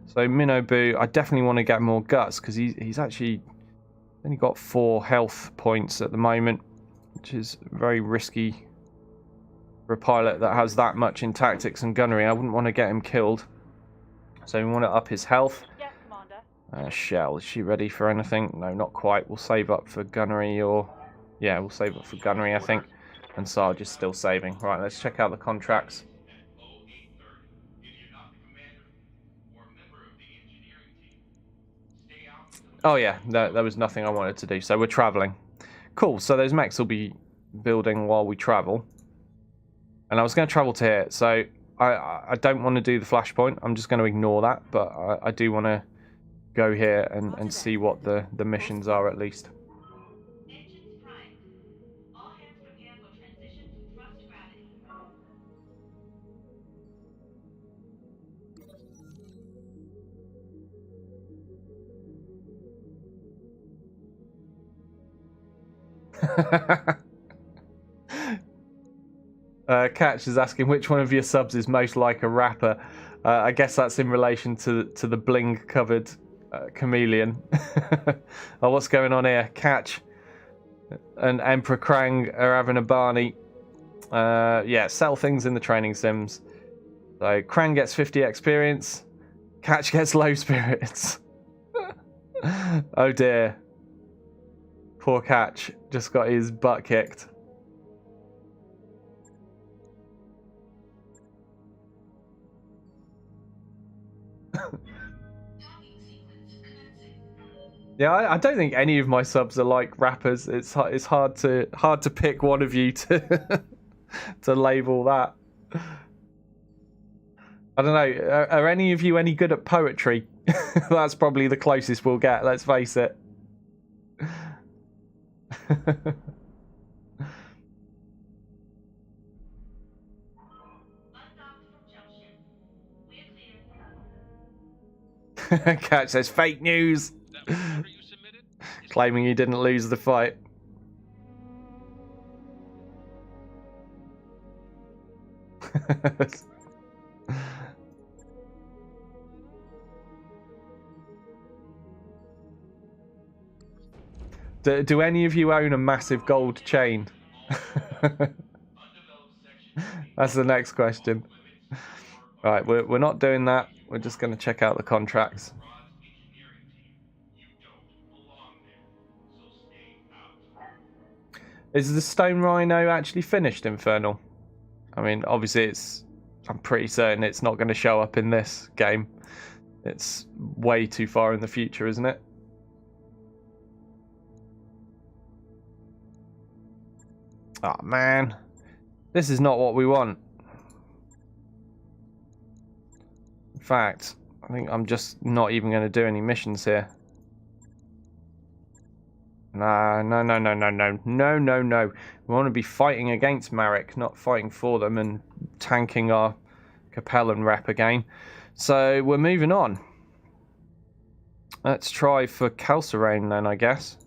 So Minobu, I definitely want to get more guts because he's actually only got 4 health points at the moment, which is very risky for a pilot that has that much in tactics and gunnery. I wouldn't want to get him killed. So we want to up his health. Yes, Commander. Shell, is she ready for anything? No, not quite. We'll save up for gunnery, or... Yeah, we'll save up for gunnery, I think. And Sarge is still saving. Right, let's check out the contracts. Oh yeah, there was nothing I wanted to do. So we're travelling. Cool, so those mechs will be building while we travel. And I was going to travel to here, so I don't want to do the flashpoint. I'm just going to ignore that, but I do want to go here and see what the missions are at least. Engines primed. All hands prepare for transition to thrust gravity. Catch is asking which one of your subs is most like a rapper. I guess that's in relation to the bling covered chameleon. Oh, what's going on here? Catch and Emperor Krang are having a Barney. Yeah, sell things in the training sims. So Krang gets 50 experience. Catch gets low spirits. Oh dear. Poor Catch just got his butt kicked. Yeah, I don't think any of my subs are like rappers. It's hard to pick one of you to to label that. I don't know. Are any of you any good at poetry? That's probably the closest we'll get. Let's face it. Catch says fake news. Claiming he didn't lose the fight. Do any of you own a massive gold chain? That's the next question. Right, we're not doing that. We're just going to check out the contracts. Is the Stone Rhino actually finished, Infernal? I mean, obviously I'm pretty certain it's not going to show up in this game. It's way too far in the future, isn't it? Oh man, this is not what we want. In fact, I think I'm just not even going to do any missions here. No, no, no, no, no, no, no, no, no. We want to be fighting against Marek, not fighting for them and tanking our Capellan rep again. So we're moving on. Let's try for Calcerane then, I guess.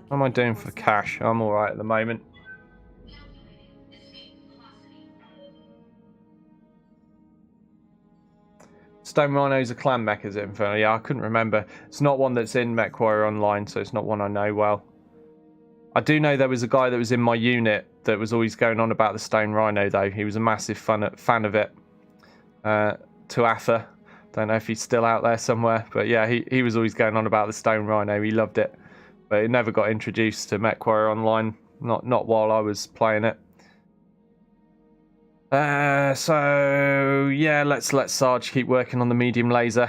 What am I doing for cash? I'm alright at the moment. Stone Rhino's a clan mech, is it, Inferno? Yeah, I couldn't remember. It's not one that's in MechWarrior Online, so it's not one I know well. I do know there was a guy that was in my unit that was always going on about the Stone Rhino, though. He was a massive fan of it. Tuatha. Don't know if he's still out there somewhere. But yeah, he was always going on about the Stone Rhino. He loved it. But it never got introduced to MechWarrior Online. Not while I was playing it. So yeah, let's let Sarge keep working on the medium laser.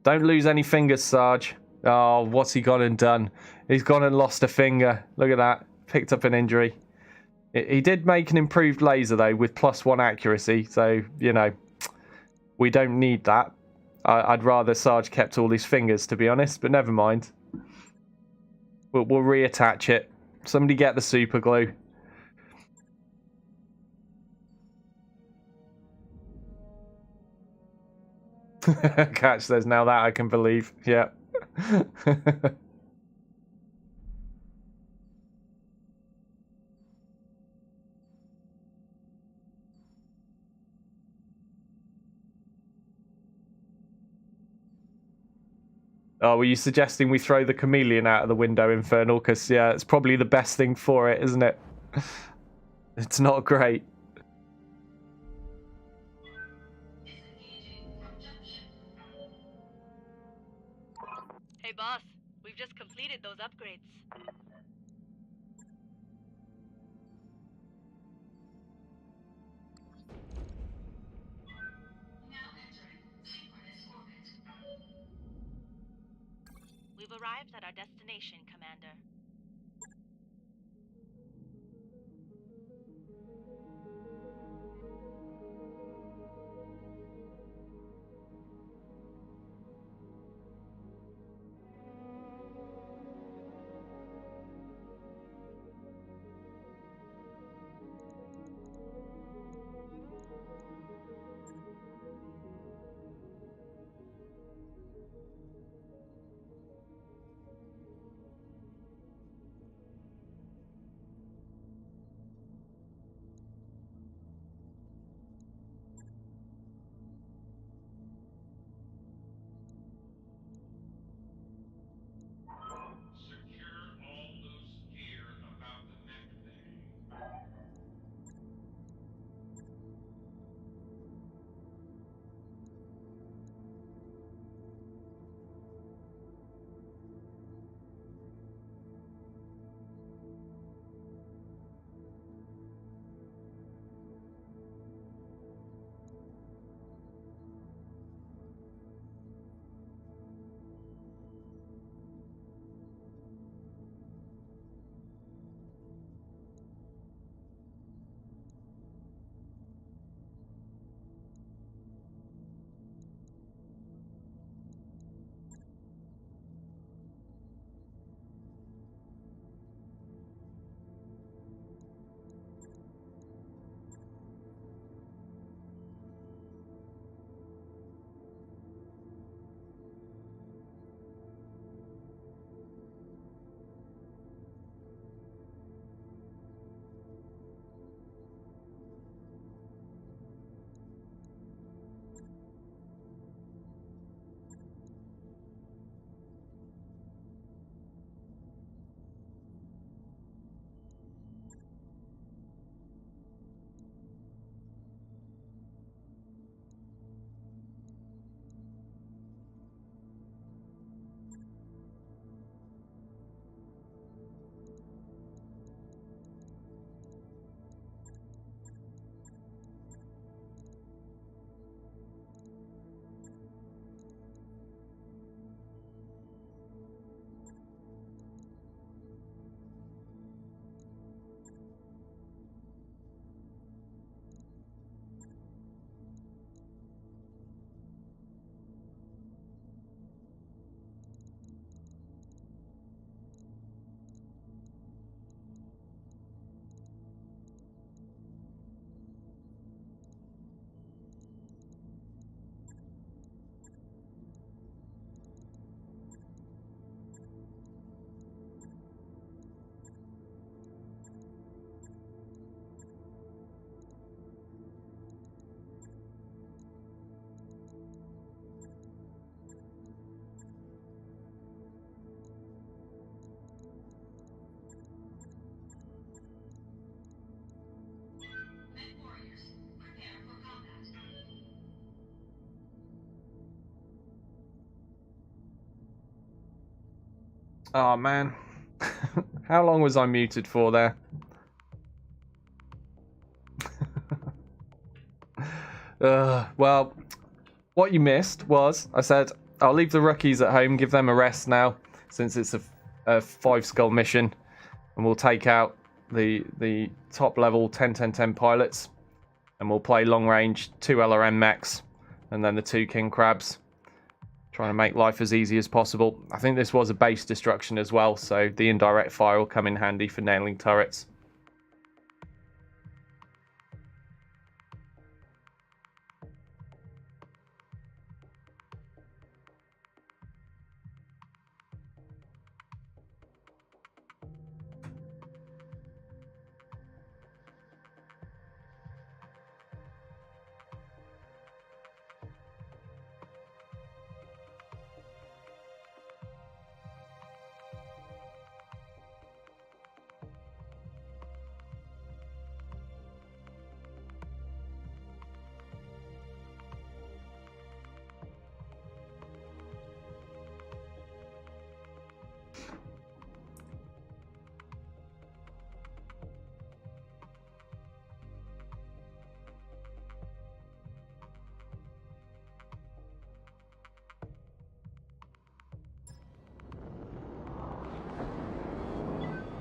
Don't lose any fingers, Sarge. Oh, what's he gone and done? He's gone and lost a finger. Look at that. Picked up an injury. He did make an improved laser, though, with +1 accuracy. So, you know, we don't need that. I'd rather Sarge kept all his fingers, to be honest. But never mind. We'll reattach it. Somebody get the super glue. Catch, there's now that I can believe. Yeah. Oh, were you suggesting we throw the chameleon out of the window, Infernal? Because, yeah, it's probably the best thing for it, isn't it? It's not great. Hey boss, we've just completed those upgrades. Now entering synchronous orbit. We've arrived at our destination, Commander. Oh man. How long was I muted for there? Well, what you missed was I said I'll leave the rookies at home, give them a rest now, since it's a 5 skull mission, and we'll take out the top level 10-10-10 pilots, and we'll play long range 2 LRM mechs, and then the 2 king crabs, trying to make life as easy as possible. I think this was a base destruction as well, so the indirect fire will come in handy for nailing turrets.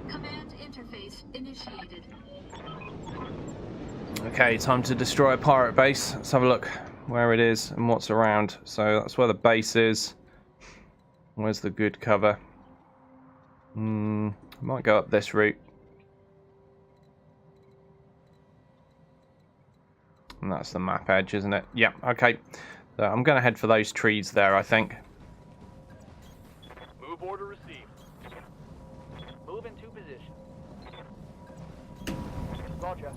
Command interface initiated. Okay, time to destroy a pirate base. Let's have a look where it is and what's around. So that's where the base is. Where's the good cover? Might go up this route. And that's the map edge, isn't it? Yeah, okay. So I'm going to head for those trees there, I think. Move order received. Move into position. Roger.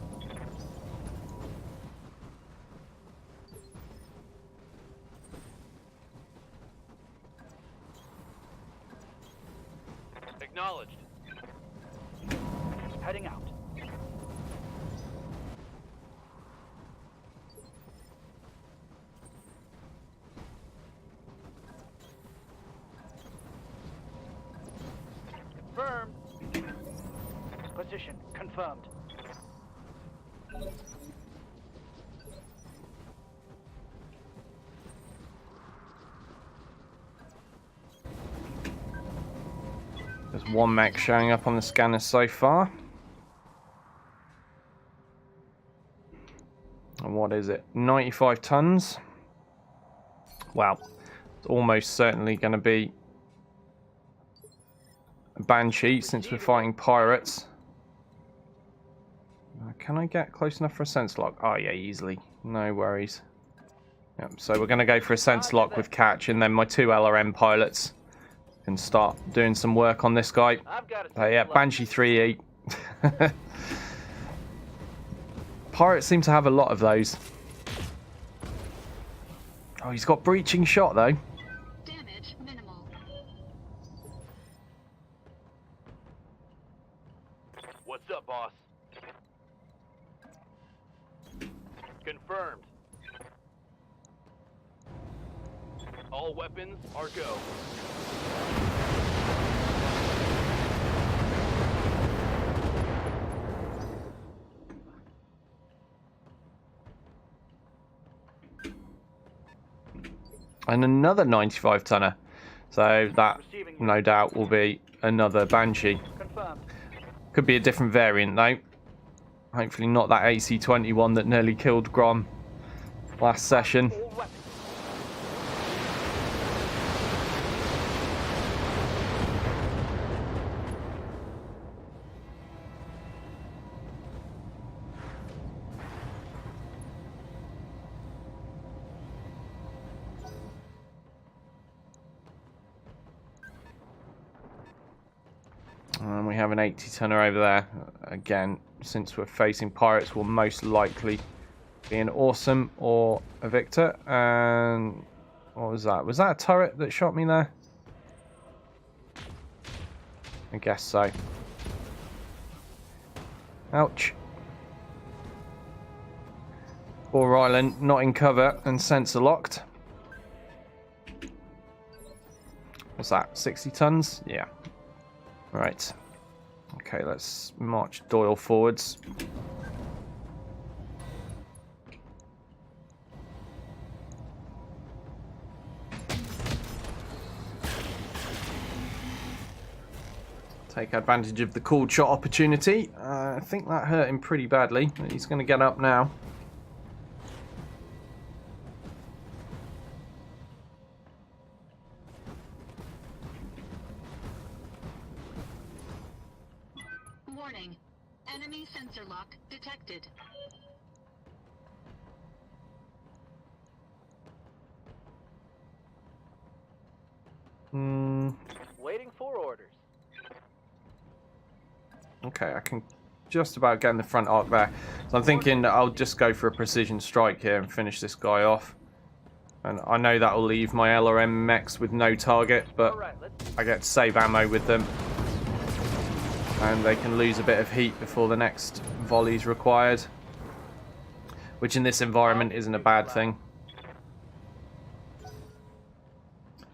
Acknowledged. Heading out. Confirmed. Position confirmed. There's 1 mech showing up on the scanner so far. And what is it? 95 tons? Wow. It's almost certainly going to be a Banshee since we're fighting pirates. Can I get close enough for a sense lock? Oh yeah, easily. No worries. Yep, so we're going to go for a sense lock with catch, and then my 2 LRM pilots can start doing some work on this guy. I've got it. Yeah, Banshee 3E. Pirates seem to have a lot of those. Oh, he's got breaching shot though. Damage minimal. What's up, boss? Confirmed. All weapons are go. And another 95 tonner. So that, no doubt, will be another Banshee. Confirmed. Could be a different variant though. Hopefully not that AC-21 that nearly killed Grom last session. All weapons. And we have an 80 tonner over there. Again, since we're facing pirates, will most likely be an Awesome or a Victor. And what was that? Was that a turret that shot me there? I guess so. Ouch. Boar Island not in cover and sensor locked. What's that? 60 tons? Yeah. Right. Okay, let's march Doyle forwards. Take advantage of the cool shot opportunity. I think that hurt him pretty badly. He's going to get up now. Warning. Enemy sensor lock detected. Waiting for orders. Okay, I can just about get in the front arc there. So I'm thinking I'll just go for a precision strike here and finish this guy off. And I know that will leave my LRM mechs with no target, but I get to save ammo with them. And they can lose a bit of heat before the next volley's required. Which in this environment isn't a bad thing.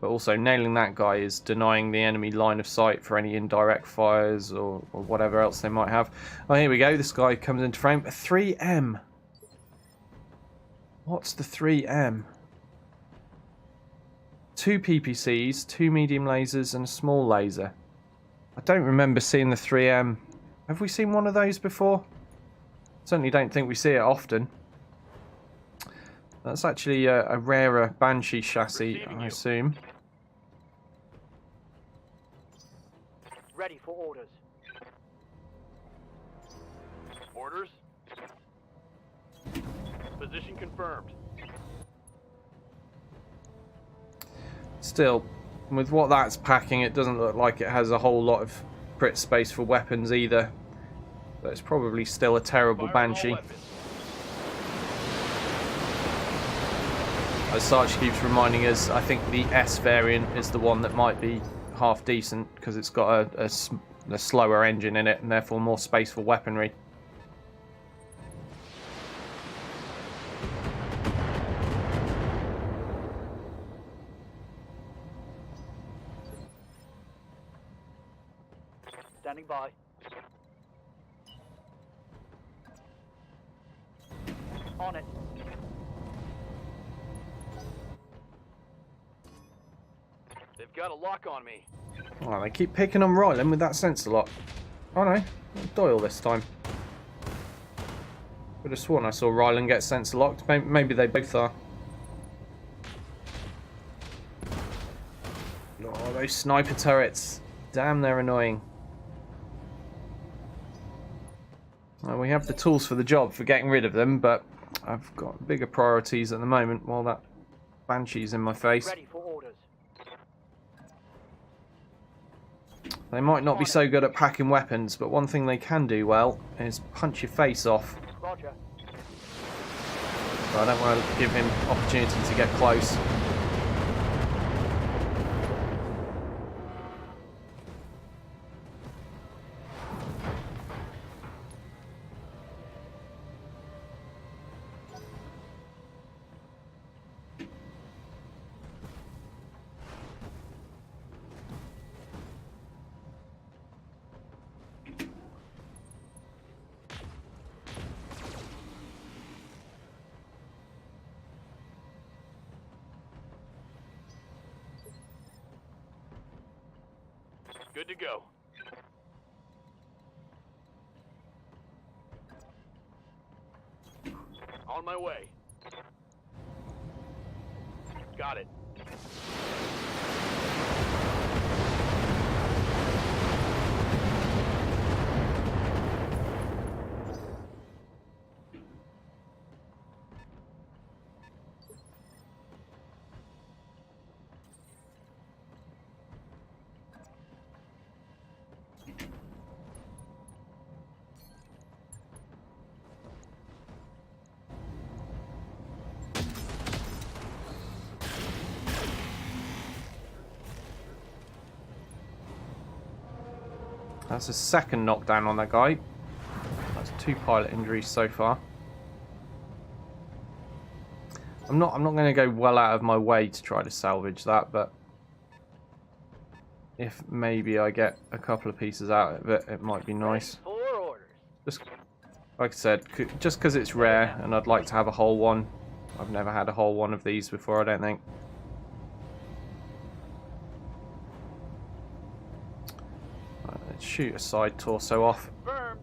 But also nailing that guy is denying the enemy line of sight for any indirect fires or whatever else they might have. Oh, here we go. This guy comes into frame. A 3M. What's the 3M? 2 PPCs, 2 medium lasers and a small laser. I don't remember seeing the 3M. Have we seen one of those before? Certainly don't think we see it often. That's actually a rarer Banshee chassis, I assume. Ready for orders. Orders? Position confirmed. Still, with what that's packing, it doesn't look like it has a whole lot of crit space for weapons either. But it's probably still a terrible Banshee. As Sarge keeps reminding us, I think the S variant is the one that might be half decent because it's got a slower engine in it and therefore more space for weaponry. Standing by. On it. They've got a lock on me. Oh, they keep picking on Ryland with that sensor lock. Oh no, Doyle this time. Could have sworn I saw Ryland get sensor locked. Maybe they both are. Oh, those sniper turrets. Damn, they're annoying. Well, we have the tools for the job for getting rid of them, but I've got bigger priorities at the moment while that Banshee's in my face. Ready for orders. They might not be so good at packing weapons, but one thing they can do well is punch your face off. Roger. So I don't want to give him opportunity to get close. Good to go. On my way. Got it. That's a second knockdown on that guy. That's 2 pilot injuries so far. I'm not going to go well out of my way to try to salvage that, but if maybe I get a couple of pieces out of it, it might be nice. Ready for orders. Just like I said, just because it's rare and I'd like to have a whole one. I've never had a whole one of these before, I don't think. Right, let's shoot a side torso off. Confirmed.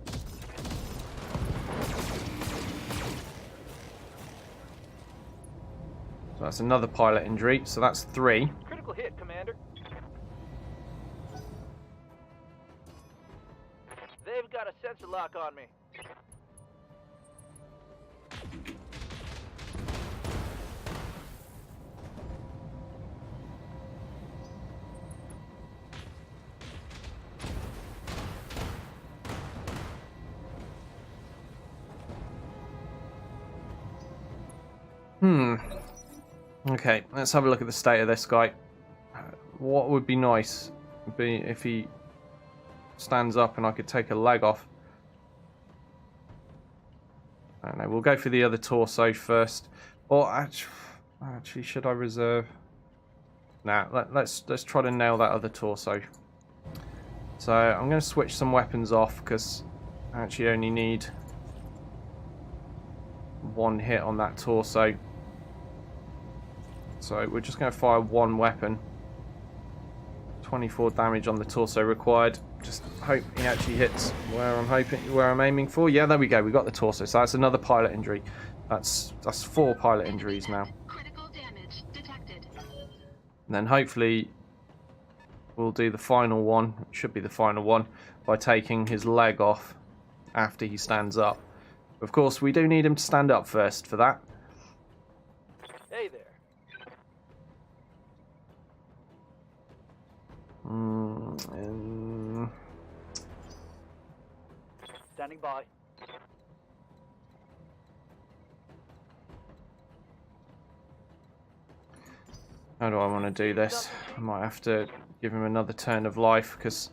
So that's another pilot injury, so that's 3. Critical hit, Commander. They've got a sensor lock on me. Okay, let's have a look at the state of this guy. What would be nice would be if he stands up and I could take a leg off. I don't know, we'll go for the other torso first. Or actually should I reserve? Nah, let's try to nail that other torso. So I'm going to switch some weapons off because I actually only need 1 hit on that torso. So we're just going to fire 1 weapon. 24 damage on the torso required. Just hope he actually hits where I'm aiming for. Yeah, there we go. We got the torso. So that's another pilot injury. That's 4 pilot injuries now. Critical damage detected. And then hopefully we'll do the final one. It should be the final one by taking his leg off after he stands up. Of course, we do need him to stand up first for that. Hey there. Standing by. How do I want to do this? I might have to give him another turn of life because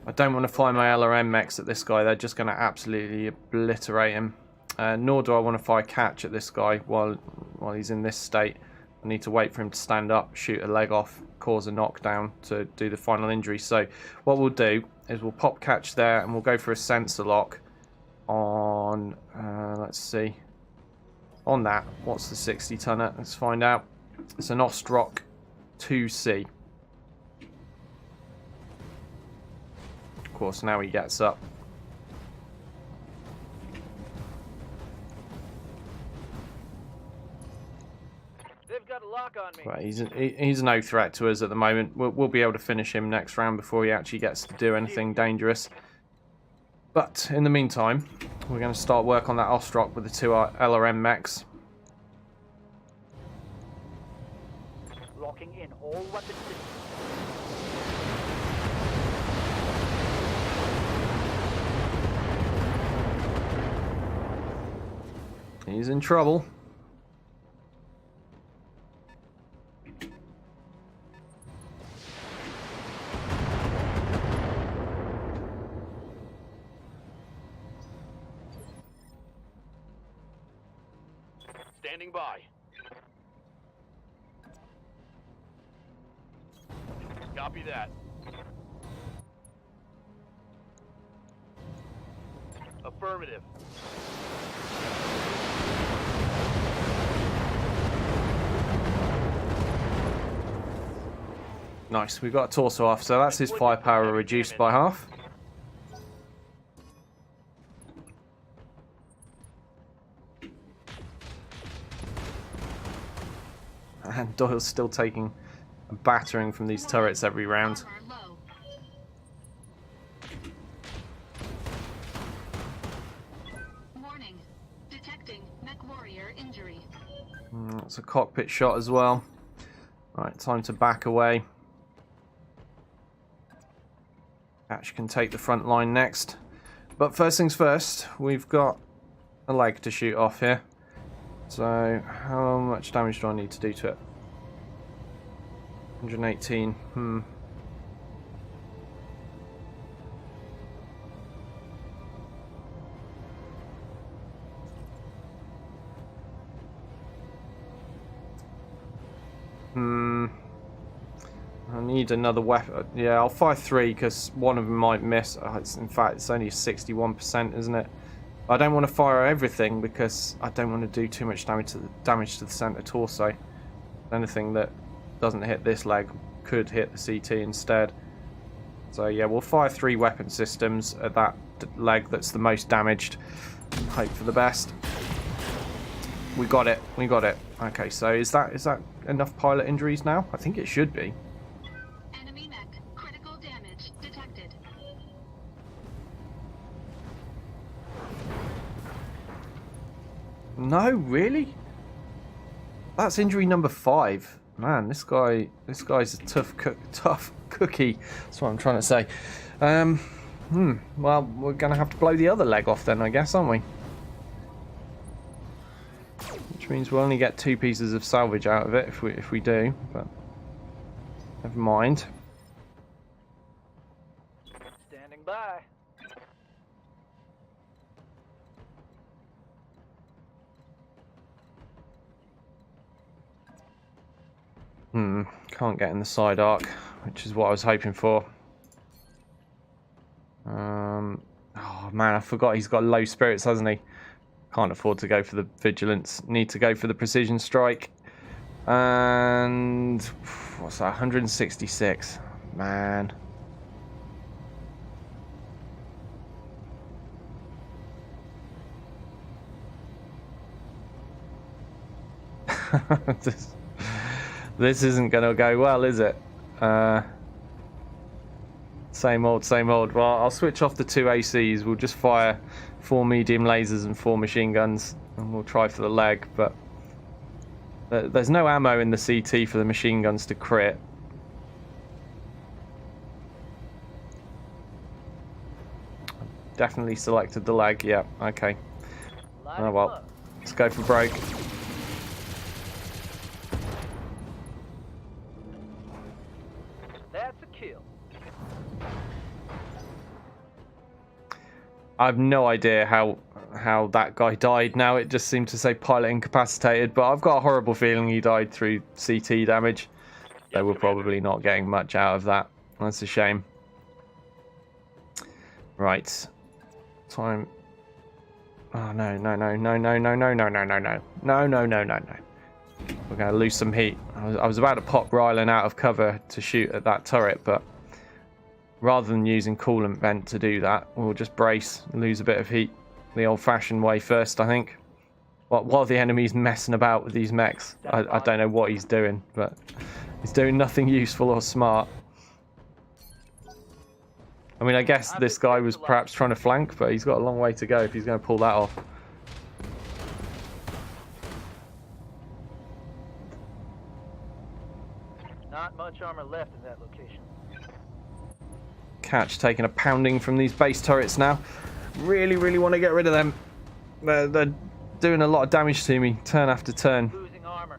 I don't want to fire my LRM mechs at this guy. They're just going to absolutely obliterate him. Nor do I want to fire catch at this guy while he's in this state. I need to wait for him to stand up, shoot a leg off, cause a knockdown to do the final injury. So what we'll do is we'll pop catch there and we'll go for a sensor lock on, let's see, on that. What's the 60 tonner? Let's find out. It's an Ostrock 2C. Of course, now he gets up. They've got a lock on me. Right, he's no threat to us at the moment. We'll be able to finish him next round before he actually gets to do anything dangerous. But in the meantime, we're going to start work on that Ostrock with the 2 LRM mechs. Locking in all weapon systems. He's in trouble. Standing by. Copy that. Affirmative. Nice, we've got a torso off, so that's his firepower reduced by half. And Doyle's still taking a battering from these turrets every round. Armor low. Warning. Detecting mech warrior injury. That's a cockpit shot as well. Right, time to back away. Hatch can take the front line next. But first things first, we've got a leg to shoot off here. So, how much damage do I need to do to it? 118. I need another weapon. Yeah, I'll fire 3 because one of them might miss. In fact, it's only 61%, isn't it? I don't want to fire everything because I don't want to do too much damage to the center torso. Anything that doesn't hit this leg could hit the CT instead. So yeah, we'll fire 3 weapon systems at that leg that's the most damaged. Hope for the best. We got it. We got it. Okay, so is that enough pilot injuries now? I think it should be. Enemy mech. Critical damage detected. No, really? That's injury number 5. Man, this guy's a tough cookie. That's what I'm trying to say. Well, we're gonna have to blow the other leg off then, I guess, aren't we? Which means we'll only get 2 pieces of salvage out of it if we do, but never mind. Standing by. Can't get in the side arc, which is what I was hoping for. Oh man, I forgot he's got low spirits, hasn't he? Can't afford to go for the vigilance. Need to go for the precision strike. And what's that? 166. Man. This isn't going to go well, is it? Same old, same old. Well, I'll switch off the 2 ACs. We'll just fire 4 medium lasers and 4 machine guns, and we'll try for the leg. But there's no ammo in the CT for the machine guns to crit. Definitely selected the leg. Yeah, okay. Oh well. Let's go for broke. That's a kill. I have no idea how that guy died now. It just seemed to say pilot incapacitated, but I've got a horrible feeling he died through CT damage. So we're probably not getting much out of that. That's a shame. Right. Time. Oh no, no, no, no, no, no, no, no, no, no, no. No, no, no, no, no. We're gonna lose some heat. I was about to pop Rylan out of cover to shoot at that turret, but rather than using coolant vent to do that, we'll just brace and lose a bit of heat the old-fashioned way first, I think. While the enemy's messing about with these mechs. I don't know what he's doing, but he's doing nothing useful or smart. I mean, I guess this guy was perhaps trying to flank, but he's got a long way to go if he's going to pull that off. Not much armor left in that location. Catch taking a pounding from these base turrets now. Really, really want to get rid of them. They're doing a lot of damage to me, turn after turn. Losing armor.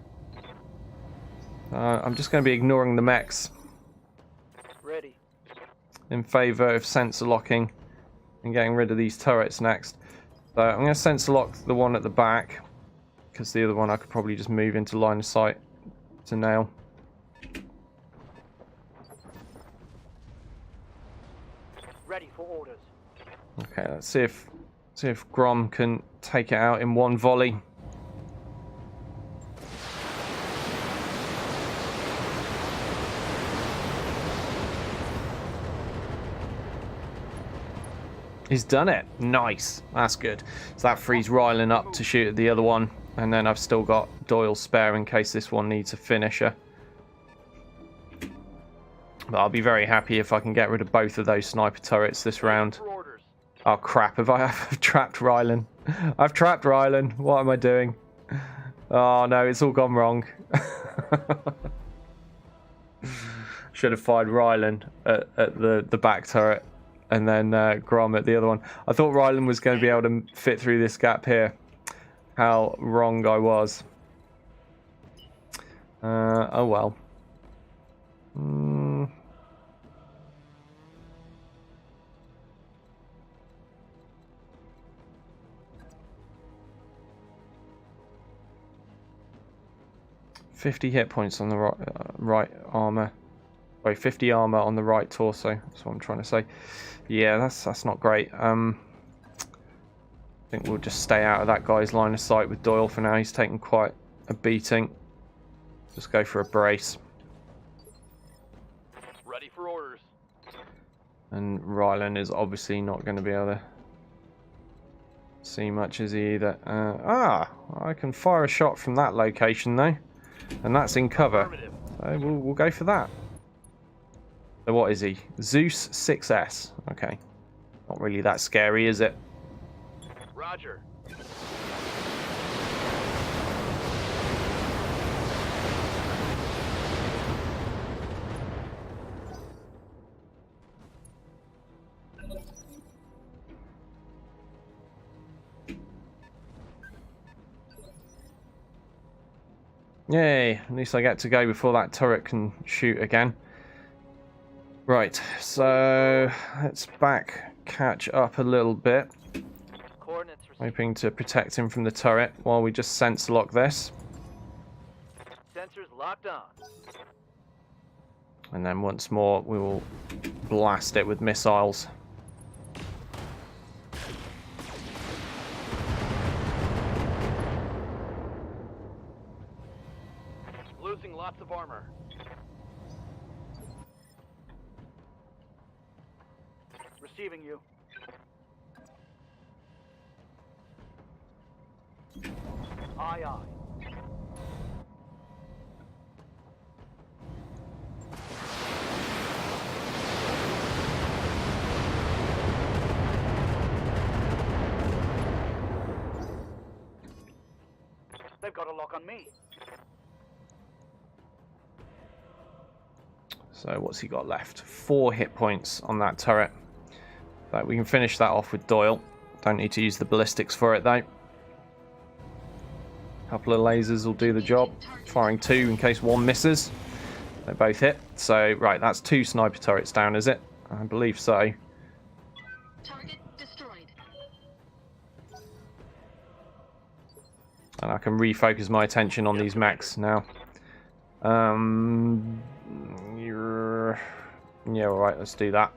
I'm just going to be ignoring the mechs Ready. in favour of sensor locking and getting rid of these turrets next. So I'm going to sensor lock the one at the back, because the other one I could probably just move into line of sight to nail. Ready for orders. Okay, let's see if Grom can take it out in one volley. He's done it. Nice. That's good. So that frees Rylan up to shoot at the other one, and then I've still got Doyle spare in case this one needs a finisher. But I'll be very happy if I can get rid of both of those sniper turrets this round. Oh crap, I've trapped Rylan. I've trapped Rylan. What am I doing? Oh no, it's all gone wrong. Should have fired Rylan at the back turret, and then Grom at the other one. I thought Rylan was going to be able to fit through this gap here. How wrong I was. Oh well. 50 hit points on the right armor. Sorry, 50 armor on the right torso. That's what I'm trying to say. Yeah, that's not great. I think we'll just stay out of that guy's line of sight with Doyle for now. He's taken quite a beating. Just go for a brace. Ready for orders. And Rylan is obviously not going to be able to see much, is he either? I can fire a shot from that location though, and that's in cover. So we'll go for that. So what is he? Zeus 6S. Okay, not really that scary, is it? Roger. Yay, at least I get to go before that turret can shoot again. Right, so let's catch up a little bit. Coordinates received. Hoping to protect him from the turret while we just sense lock this. Sensors locked on. And then once more we will blast it with missiles. Losing lots of armor. Receiving you. Aye, aye. They've got a lock on me. So what's he got left? 4 hit points on that turret. But we can finish that off with Doyle. Don't need to use the ballistics for it though. A couple of lasers will do the job. Firing 2 in case one misses. They both hit. So right, that's 2 sniper turrets down, is it? I believe so. Target destroyed. And I can refocus my attention on these mechs now. Yeah, alright, let's do that.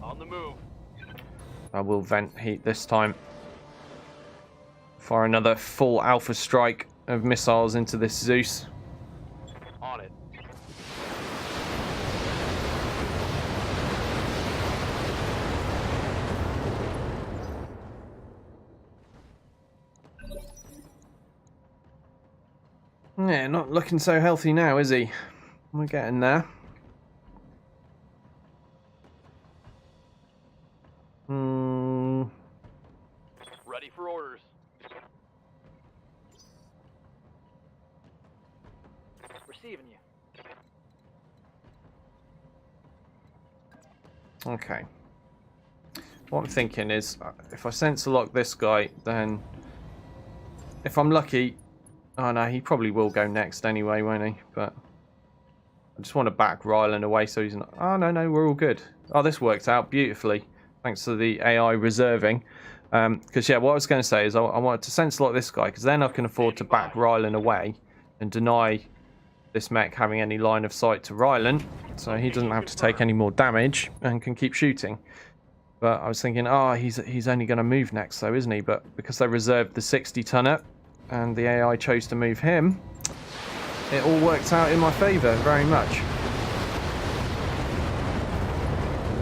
On the move. I will vent heat this time. Fire another full alpha strike of missiles into this Zeus. On it. Yeah, not looking so healthy now, is he? We're getting there. Ready for orders. Receiving you. Okay. What I'm thinking is, if I sensor lock this guy, then if I'm lucky, oh no, he probably will go next anyway, won't he? But I just want to back Rylan away so he's not. Oh no, we're all good. Oh, this worked out beautifully, thanks to the AI reserving. Because yeah, what I was going to say is I wanted to sensor lock this guy because then I can afford to back Rylan away and deny this mech having any line of sight to Rylan, so he doesn't have to take any more damage and can keep shooting. But I was thinking, he's only going to move next though, isn't he? But because they reserved the 60-tonner and the AI chose to move him, it all worked out in my favour very much.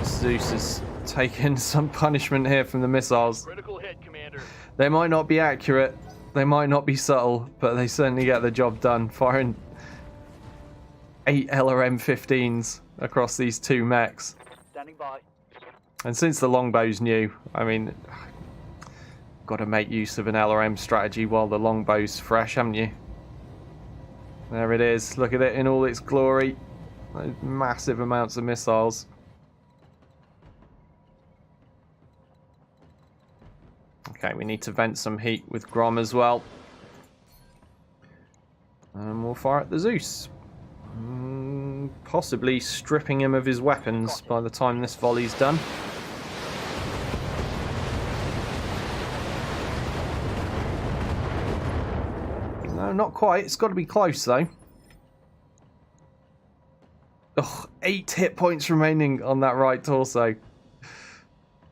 Zeus is taking some punishment here from the missiles. Critical hit, Commander. They might not be accurate, they might not be subtle, but they certainly get the job done, firing 8 LRM-15s across these 2 mechs. Standing by. And since the longbow's new, I mean, got to make use of an LRM strategy while the longbow's fresh, haven't you? There it is. Look at it in all its glory. Those massive amounts of missiles. Okay, we need to vent some heat with Grom as well. And we'll fire at the Zeus. Possibly stripping him of his weapons by the time this volley's done. No, not quite. It's got to be close, though. Oh, 8 hit points remaining on that right torso.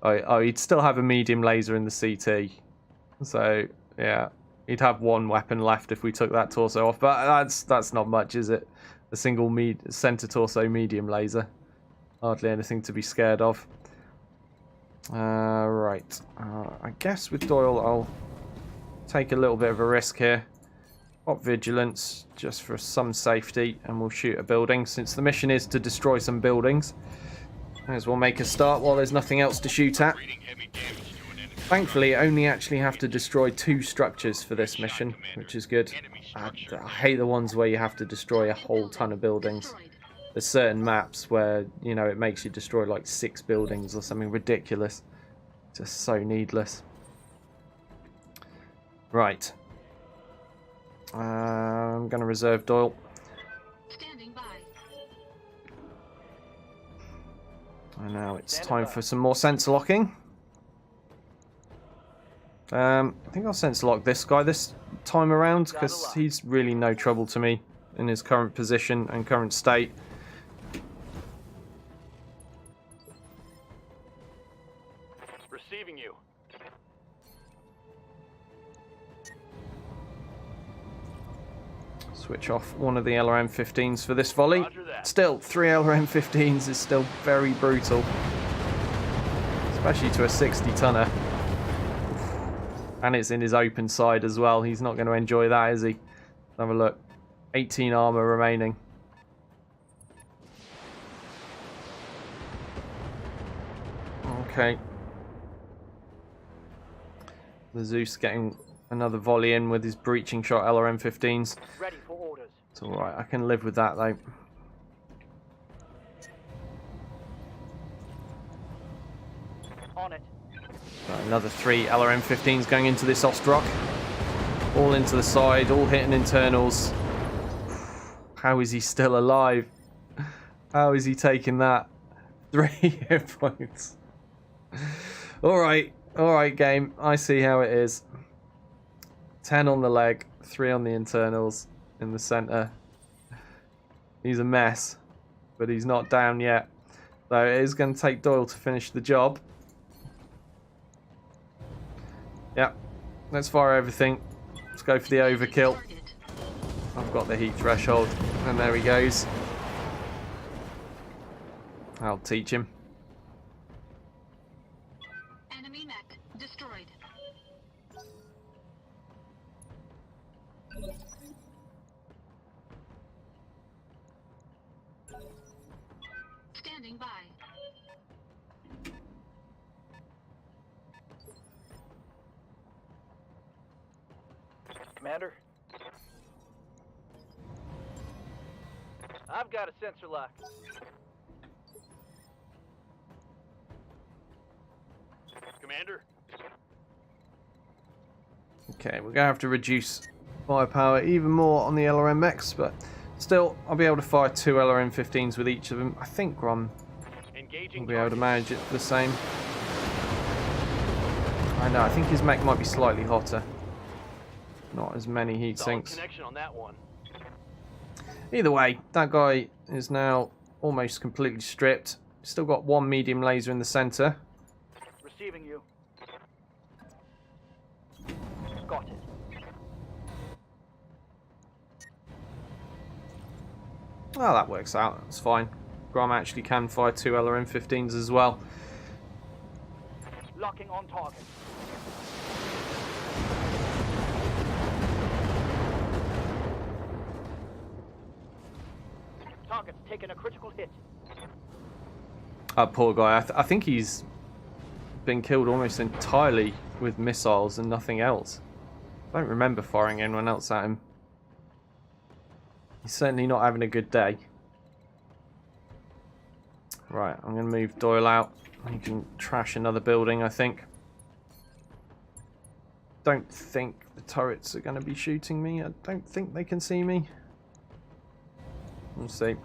Oh, he'd still have a medium laser in the CT. So, yeah. He'd have one weapon left if we took that torso off. But that's not much, is it? A single center torso medium laser. Hardly anything to be scared of. Right. I guess with Doyle, I'll take a little bit of a risk here. Pop vigilance just for some safety, and we'll shoot a building. Since the mission is to destroy some buildings, may as well make a start while there's nothing else to shoot at. Thankfully, I only actually have to destroy 2 structures for this mission, which is good. I hate the ones where you have to destroy a whole ton of buildings. There's certain maps where, you know, it makes you destroy like 6 buildings or something ridiculous. Just so needless. Right. I'm going to reserve Doyle. Standing by. And now it's time for some more sensor locking. I think I'll sensor lock this guy this time around, because he's really no trouble to me in his current position and current state. Receiving you. Switch off one of the LRM-15s for this volley. Roger that. Still, 3 LRM-15s is still very brutal. Especially to a 60-tonner. And it's in his open side as well. He's not going to enjoy that, is he? Have a look. 18 armor remaining. Okay. The Zeus getting another volley in with his breaching shot LRM-15s. Ready for orders. It's alright, I can live with that though. On it. Right, another 3 LRM-15s going into this Ostrock. All into the side, all hitting internals. How is he still alive? How is he taking that? 3 hit points. Alright game, I see how it is. 10 on the leg, 3 on the internals in the center. He's a mess, but he's not down yet. So it is going to take Doyle to finish the job. Yep, let's fire everything. Let's go for the overkill. I've got the heat threshold, and there he goes. I'll teach him. Enemy mech destroyed. Standing by. Commander? I've got a sensor lock. Commander? Okay, we're going to have to reduce firepower even more on the LRM-X, but still, I'll be able to fire 2 LRM-15s with each of them. I think Ron Engaging will be able to target. manage it the same. I know, I think his mech might be slightly hotter. Not as many heat Solid sinks. connection on that one. Either way, that guy is now almost completely stripped. Still got 1 medium laser in the center. Receiving you. Got it. Well, that works out. That's fine. Grom actually can fire 2 LRM-15s as well. Locking on target. Target's taken a critical hit. Poor guy. I think he's been killed almost entirely with missiles and nothing else. I don't remember firing anyone else at him. He's certainly not having a good day. Right, I'm going to move Doyle out. He can trash another building, I think. Don't think the turrets are going to be shooting me. I don't think they can see me. We'll see.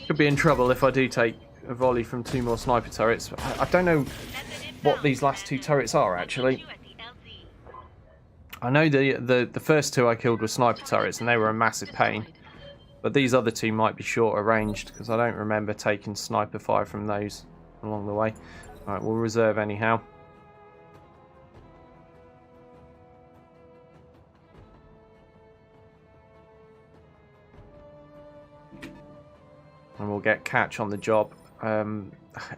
Could be in trouble if I do take a volley from 2 more sniper turrets. But I don't know what these last 2 turrets are, actually. I know the first 2 I killed were sniper turrets, and they were a massive pain. But these other two might be shorter ranged because I don't remember taking sniper fire from those along the way. Alright, we'll reserve anyhow. And we'll get Catch on the job.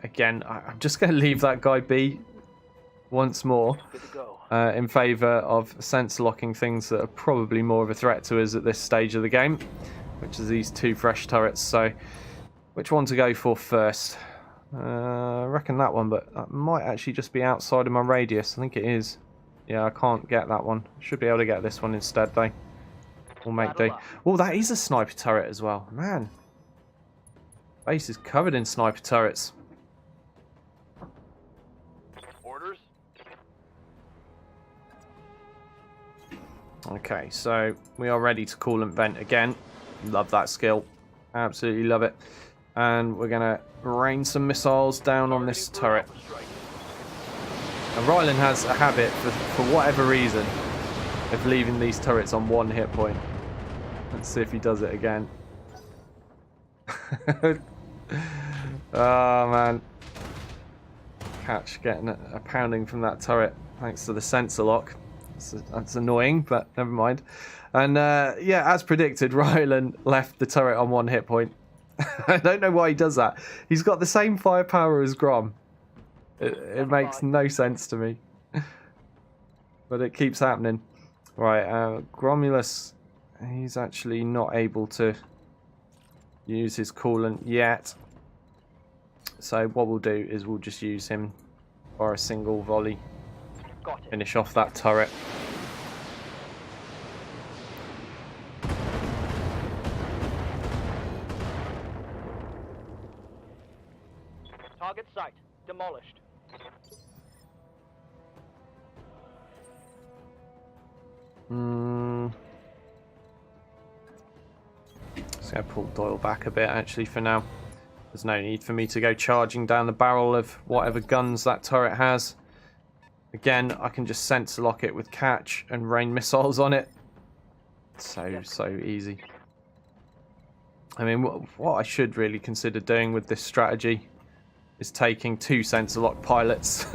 Again, I'm just going to leave that guy be once more Good to go. in favour of sensor locking things that are probably more of a threat to us at this stage of the game, which is these two fresh turrets. So which one to go for first? I reckon that one, but that might actually just be outside of my radius. I think it is. Yeah, I can't get that one. Should be able to get this one instead though. We'll make do. Oh, that is a sniper turret as well. Man. Base is covered in sniper turrets. Orders? Okay, so we are ready to coolant vent again. Love that skill. Absolutely love it. And we're going to rain some missiles down on this turret. And Rylan has a habit, for whatever reason, of leaving these turrets on 1 hit point. Let's see if he does it again. Oh man, Catch getting a pounding from that turret thanks to the sensor lock. That's annoying, but never mind. And yeah, as predicted, Rylan left the turret on 1 hit point. I don't know why he does that. He's got the same firepower as Grom. It makes no sense to me, but it keeps happening. Right, Gromulus, he's actually not able to use his coolant yet. So what we'll do is we'll just use him for a single volley. Finish off that turret. Target site demolished. Just gonna pull Doyle back a bit actually for now. There's no need for me to go charging down the barrel of whatever guns that turret has. Again, I can just sensor lock it with Catch and rain missiles on it. So easy. I mean, what I should really consider doing with this strategy is taking 2 sensor lock pilots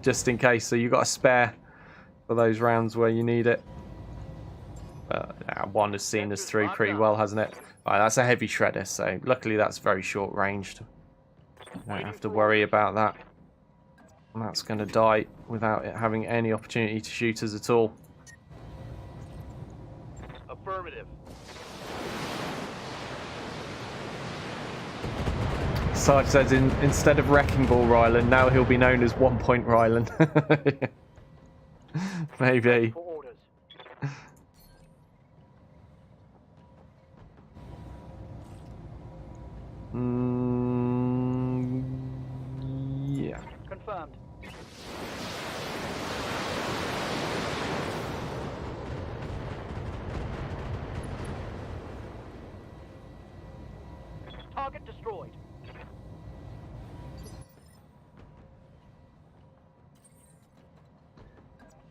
just in case, so you've got a spare for those rounds where you need it. One has seen us through pretty well, hasn't it? Right, that's a heavy shredder, so luckily that's very short ranged. Don't have to worry about that. And that's going to die without it having any opportunity to shoot us at all. Affirmative. Sarge says instead of Wrecking Ball Rylan, now he'll be known as 1 Point Rylan. Maybe. For orders. Yeah. Confirmed. Target destroyed.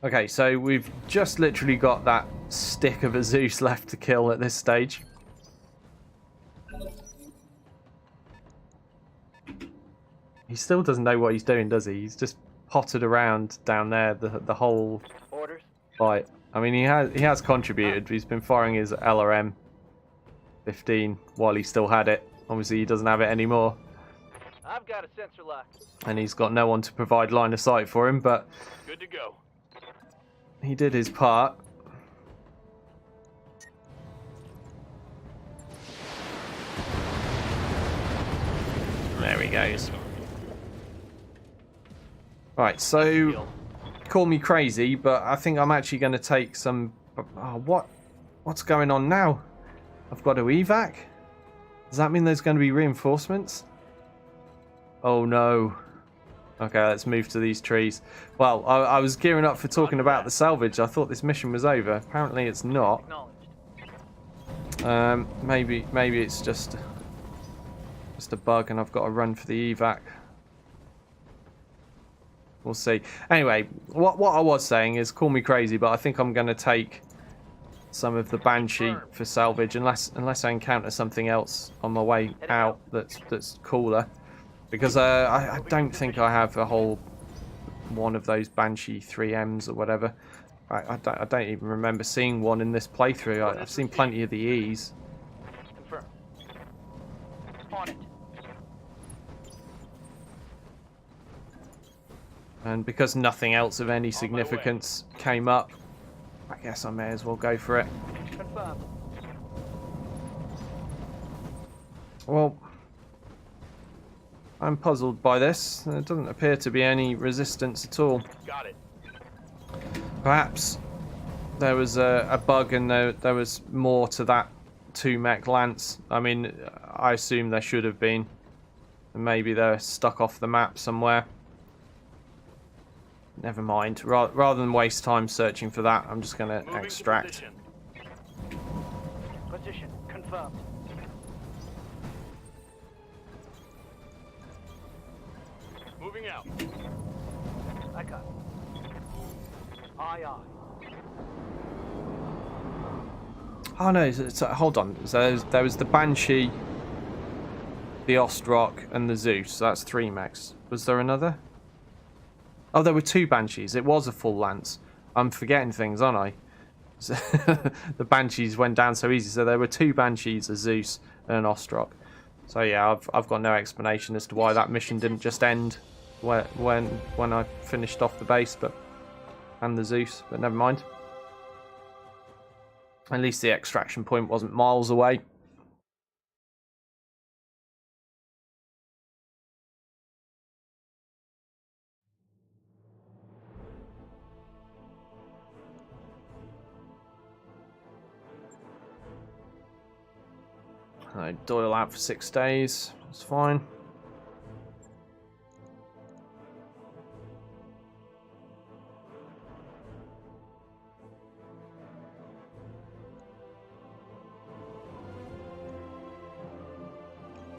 Okay, so we've just literally got that stick of a Zeus left to kill at this stage. He still doesn't know what he's doing, does he? He's just potted around down there the whole Orders. fight. I mean, he has contributed. He's been firing his LRM 15 while he still had it. Obviously, he doesn't have it anymore. I've got a sensor lock. And he's got no one to provide line of sight for him, but Good to go. he did his part. There he goes. Right, so call me crazy, but I think I'm actually going to take some... Oh, what's going on now? I've got to evac? Does that mean there's going to be reinforcements? Oh no. Okay, let's move to these trees. Well, I was gearing up for talking about the salvage. I thought this mission was over. Apparently it's not. Maybe it's just a bug and I've got to run for the evac. We'll see. Anyway, what I was saying is, call me crazy, but I think I'm going to take some of the Banshee for salvage, unless I encounter something else on my way out that's cooler. Because I don't think I have a whole one of those Banshee 3Ms or whatever. I don't even remember seeing one in this playthrough. I've seen plenty of the E's. Confirm. On it. And because nothing else of any significance came up, I guess I may as well go for it. Confirm. Well, I'm puzzled by this. There doesn't appear to be any resistance at all. Got it. Perhaps there was a bug and there was more to that 2-mech lance. I mean, I assume there should have been. Maybe they're stuck off the map somewhere. Never mind. Rather than waste time searching for that, I'm just going to extract. Position confirmed. Moving out. I got it. Aye, aye. Oh no, hold on. So there was the Banshee, the Ostrock, and the Zeus. So that's 3 mechs. Was there another? Oh, there were 2 Banshees. It was a full lance. I'm forgetting things, aren't I? So the Banshees went down so easy. So there were 2 Banshees, a Zeus, and an Ostrock. So yeah, I've got no explanation as to why that mission didn't just end when I finished off the base, and the Zeus. But never mind. At least the extraction point wasn't miles away. Doyle out for 6 days. That's fine.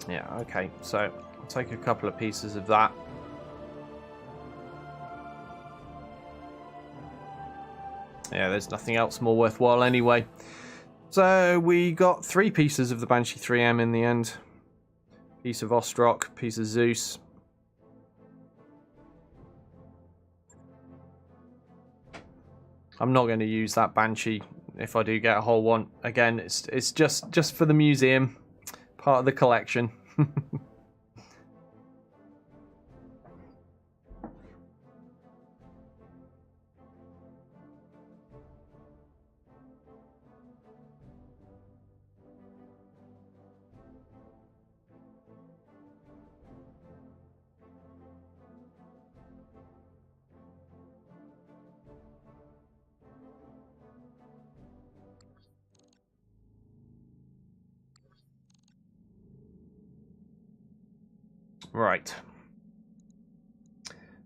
Yeah, okay. So I'll take a couple of pieces of that. Yeah, there's nothing else more worthwhile anyway. So we got 3 pieces of the Banshee 3M in the end. Piece of Ostrock, piece of Zeus. I'm not going to use that Banshee if I do get a whole one. Again, it's just for the museum, part of the collection. Right.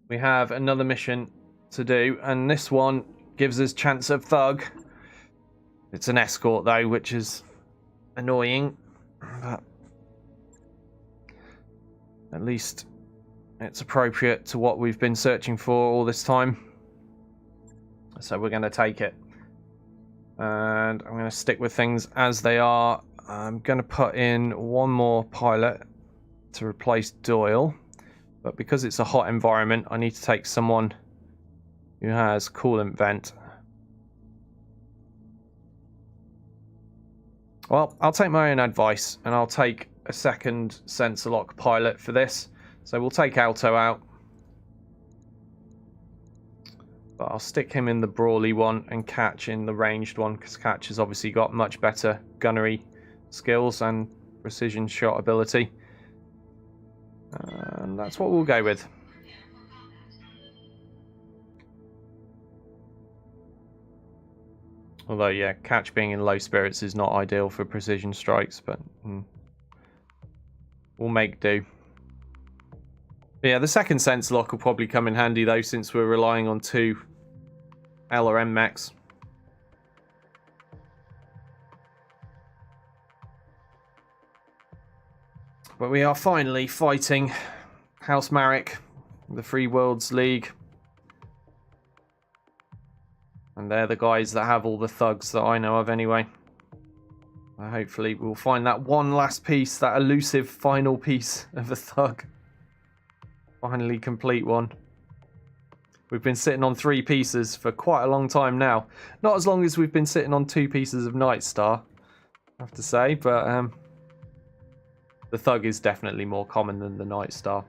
We have another mission to do, and this one gives us chance of thug. It's an escort though, which is annoying, but at least it's appropriate to what we've been searching for all this time. So we're going to take it. And I'm going to stick with things as they are. I'm going to put in one more pilot to replace Doyle, but because it's a hot environment, I need to take someone who has coolant vent. Well, I'll take my own advice, and I'll take a second sensor lock pilot for this. So we'll take Alto out, but I'll stick him in the brawly one and Catch in the ranged one, because Catch has obviously got much better gunnery skills and precision shot ability. And that's what we'll go with. Although, yeah, Catch being in low spirits is not ideal for precision strikes, but we'll make do. But yeah, the second sense lock will probably come in handy, though, since we're relying on 2 L or M mechs. But we are finally fighting House Marek, the Free Worlds League. And they're the guys that have all the thugs that I know of anyway. Hopefully we'll find that one last piece, that elusive final piece of a thug. Finally complete one. We've been sitting on 3 pieces for quite a long time now. Not as long as we've been sitting on 2 pieces of Night Star, I have to say, but the thug is definitely more common than the Night Star.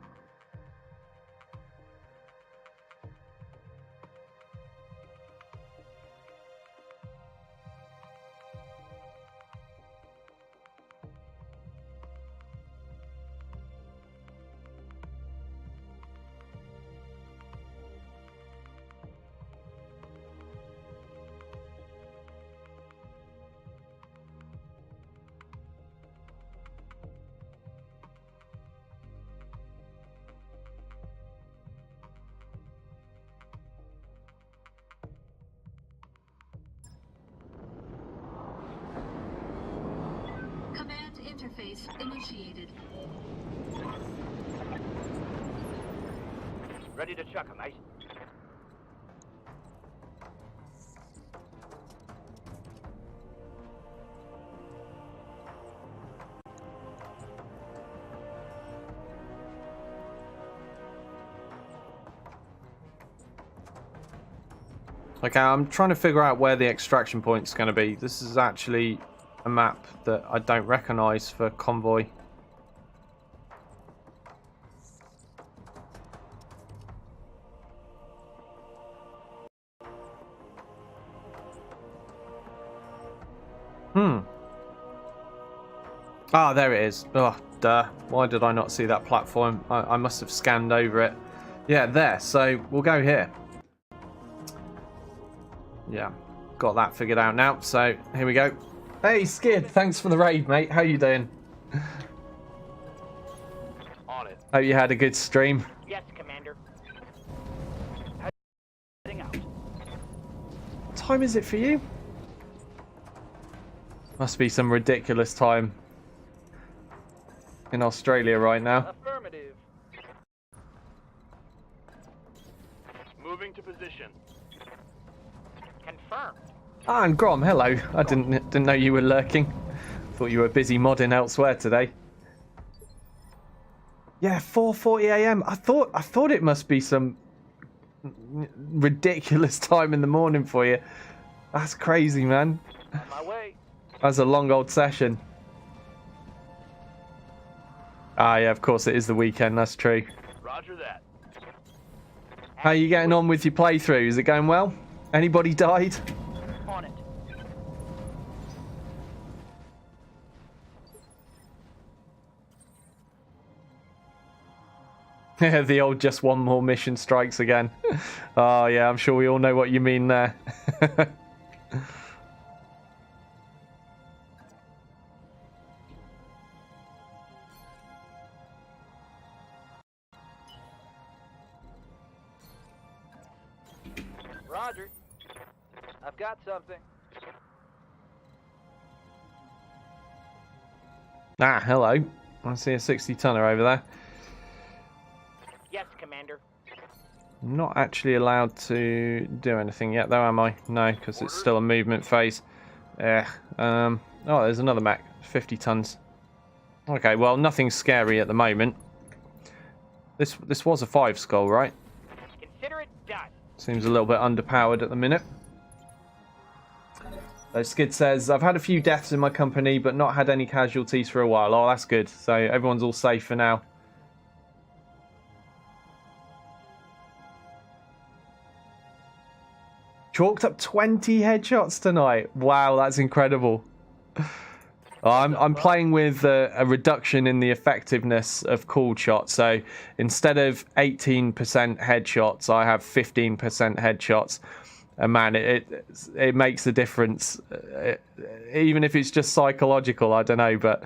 Command interface initiated. Ready to chuck 'em, mate. Okay, I'm trying to figure out where the extraction point's going to be. This is actually a map that I don't recognise for convoy. Ah, there it is. Oh, duh. Why did I not see that platform? I must have scanned over it. Yeah, there. So we'll go here. Yeah, got that figured out now. So here we go. Hey, Skid. Thanks for the raid, mate. How you doing? On it. Hope you had a good stream. Yes, Commander. Heading out. What time is it for you? Must be some ridiculous time in Australia right now. Affirmative. Moving to position. Confirmed. Ah, and Grom, hello. I didn't know you were lurking. Thought you were busy modding elsewhere today. Yeah, 4:40 a.m. I thought it must be some ridiculous time in the morning for you. That's crazy, man. My way. That's a long old session. Ah, yeah, of course it is the weekend. That's true. Roger that. How are you getting on with your playthrough? Is it going well? Anybody died? On it. Yeah, the old just one more mission strikes again. Oh, yeah, I'm sure we all know what you mean there. Roger. I've got something. Ah, hello. I see a 60-tonner over there. Yes, Commander. I'm not actually allowed to do anything yet, though, am I? No, because it's still a movement phase. Oh, there's another mech. 50 tons. Okay, well, nothing scary at the moment. This was a 5 skull, right? Consider it done. Seems a little bit underpowered at the minute. So Skid says, I've had a few deaths in my company, but not had any casualties for a while. Oh, that's good. So everyone's all safe for now. Chalked up 20 headshots tonight. Wow, that's incredible. I'm playing with a reduction in the effectiveness of cooled shots. So instead of 18% headshots, I have 15% headshots. And man, it makes a difference. Even if it's just psychological, I don't know, but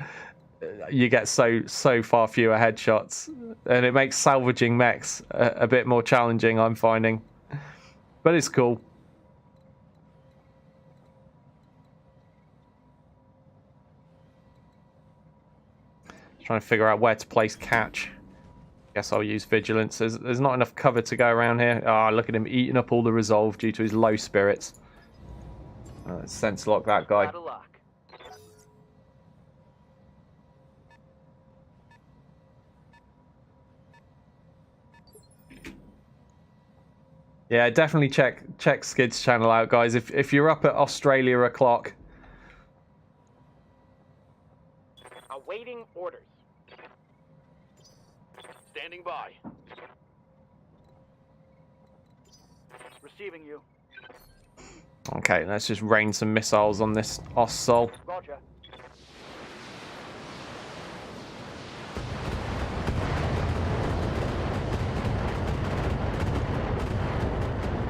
you get so far fewer headshots. And it makes salvaging mechs a bit more challenging, I'm finding. But it's cool. Trying to figure out where to place catch. Guess I'll use vigilance. There's not enough cover to go around here. Ah, look at him eating up all the resolve due to his low spirits. Sense lock that guy. Out of luck. Yeah, definitely check Skid's channel out, guys. If you're up at Australia o'clock. Awaiting orders. Standing by. Receiving you. Okay, let's just rain some missiles on this Oss-Sol. Roger.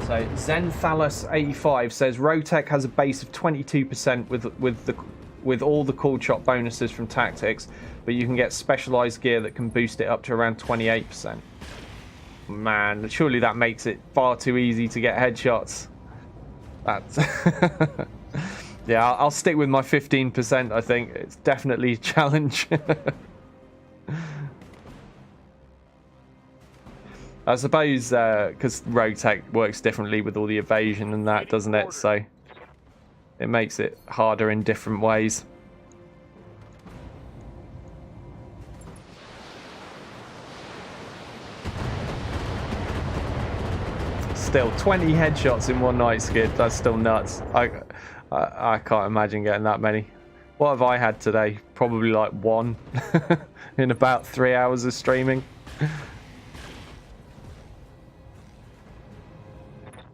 So Zenthalos85 says Rotech has a base of 22% with all the cool shot bonuses from tactics, but you can get specialized gear that can boost it up to around 28%. Man, surely that makes it far too easy to get headshots. That's yeah, I'll stick with my 15%. I think it's definitely a challenge. I suppose because Rotech works differently with all the evasion and that, doesn't it? So it makes it harder in different ways. Still 20 headshots in one night, Skid. That's still nuts. I can't imagine getting that many. What have I had today? Probably like one in about 3 hours of streaming.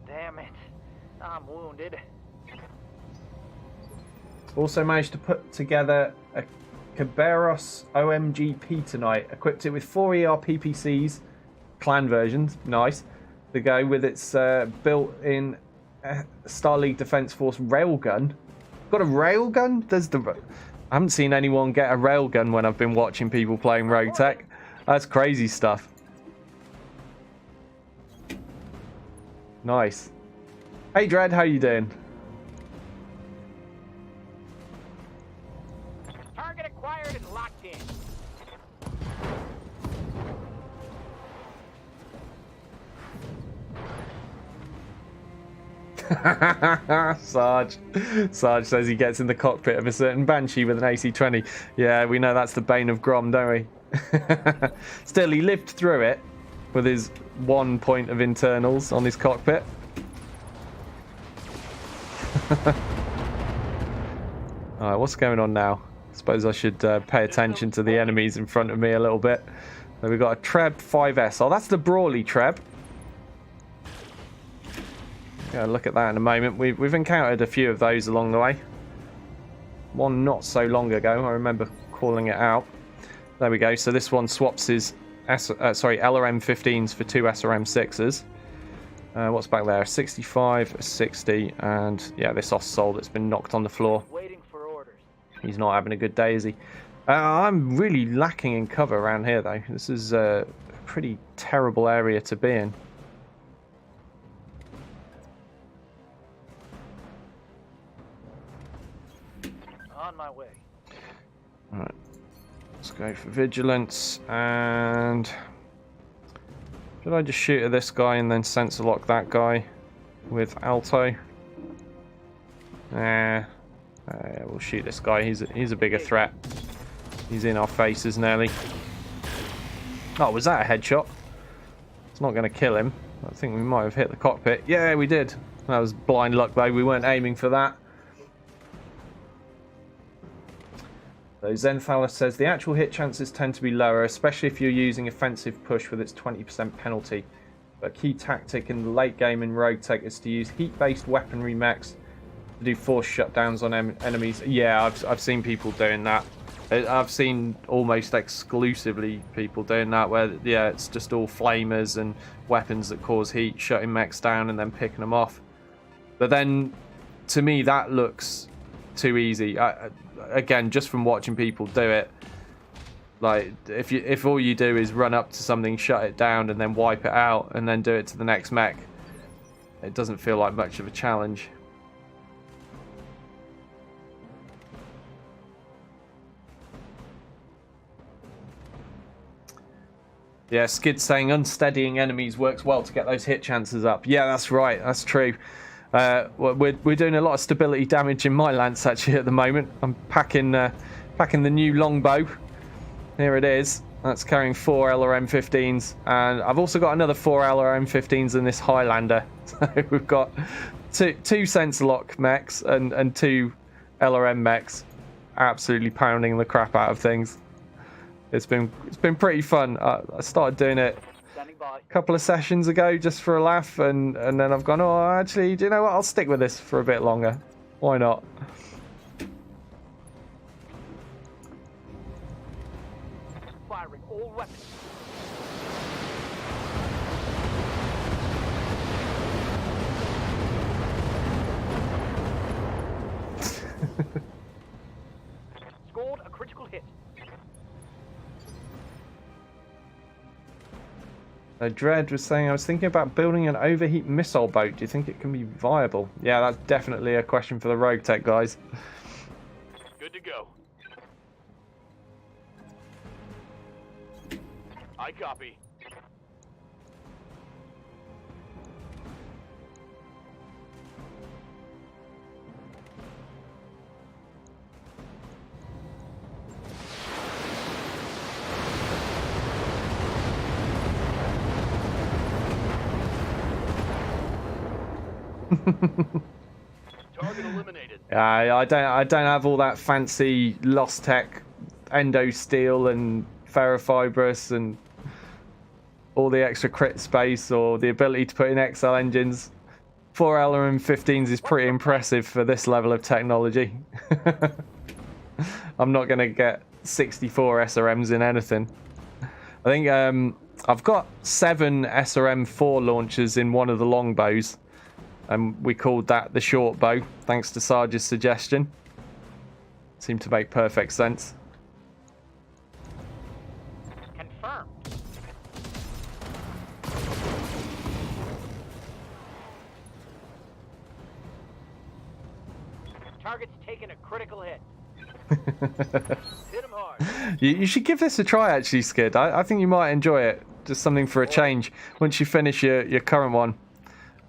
Damn it. I'm wounded. Also managed to put together a Kerberos OMGP tonight. Equipped it with 4 ERPPCs, clan versions, nice. To go with its built-in Star League Defense Force railgun. Got a railgun? I haven't seen anyone get a railgun when I've been watching people playing Rotech. That's crazy stuff. Nice. Hey Dread, how you doing? Target acquired and locked in. Sarge says he gets in the cockpit of a certain Banshee with an AC-20. Yeah, we know that's the bane of Grom, don't we? Still, he lived through it with his 1 point of internals on his cockpit. Alright, what's going on now? I suppose I should pay attention to the enemies in front of me a little bit. So we've got a Treb 5S. Oh, that's the Brawley Treb. Yeah, look at that in a moment. We've encountered a few of those along the way. One not so long ago, I remember calling it out. There we go. So this one swaps his LRM-15s for 2 SRM-6s. What's back there? 65, 60, and yeah, this Oss-Sol that's been knocked on the floor. Waiting for orders. He's not having a good day, is he? I'm really lacking in cover around here, though. This is a pretty terrible area to be in. On my way. Alright, let's go for vigilance, and should I just shoot at this guy and then sensor lock that guy with Alto? We'll shoot this guy. He's a bigger threat. He's in our faces nearly. Oh, was that a headshot? It's not going to kill him. I think we might have hit the cockpit. Yeah, we did. That was blind luck though. We weren't aiming for that. So Zenthalos says the actual hit chances tend to be lower, especially if you're using offensive push with its 20% penalty. But a key tactic in the late game in Rotech is to use heat-based weaponry mechs to do force shutdowns on enemies. Yeah, I've seen people doing that. I've seen almost exclusively people doing that, where yeah, it's just all flamers and weapons that cause heat, shutting mechs down and then picking them off. But then, to me, that looks too easy. Again, just from watching people do it, like if all you do is run up to something, shut it down, and then wipe it out, and then do it to the next mech, it doesn't feel like much of a challenge. Yeah, Skid saying unsteadying enemies works well to get those hit chances up. Yeah, that's right. That's true. We're doing a lot of stability damage in my lance actually at the moment. I'm packing the new longbow. Here it is. That's carrying 4 LRM-15s, and I've also got another 4 LRM-15s in this Highlander. So we've got two sensor lock mechs and 2 LRM mechs, absolutely pounding the crap out of things. It's been pretty fun. I started doing it Standing by. a couple of sessions ago just for a laugh, and then I've gone, oh, actually, do you know what? I'll stick with this for a bit longer. Why not? Firing all weapons. Scored a critical hit. Dread was saying, I was thinking about building an overheat missile boat. Do you think it can be viable? Yeah, that's definitely a question for the Rogue Tech guys. Good to go. I copy. Target eliminated. I don't have all that fancy Lost Tech endo steel and ferrofibrous and all the extra crit space or the ability to put in XL engines. 4 LRM-15s is pretty impressive for this level of technology. I'm not going to get 64 SRMs in anything. I think I've got 7 SRM-4 launchers in one of the longbows, and we called that the short bow, thanks to Sarge's suggestion. Seemed to make perfect sense. Confirmed. Target's taken a critical hit. Hit him hard. You should give this a try, actually, Skid. I think you might enjoy it. Just something for a change. Once you finish your current one.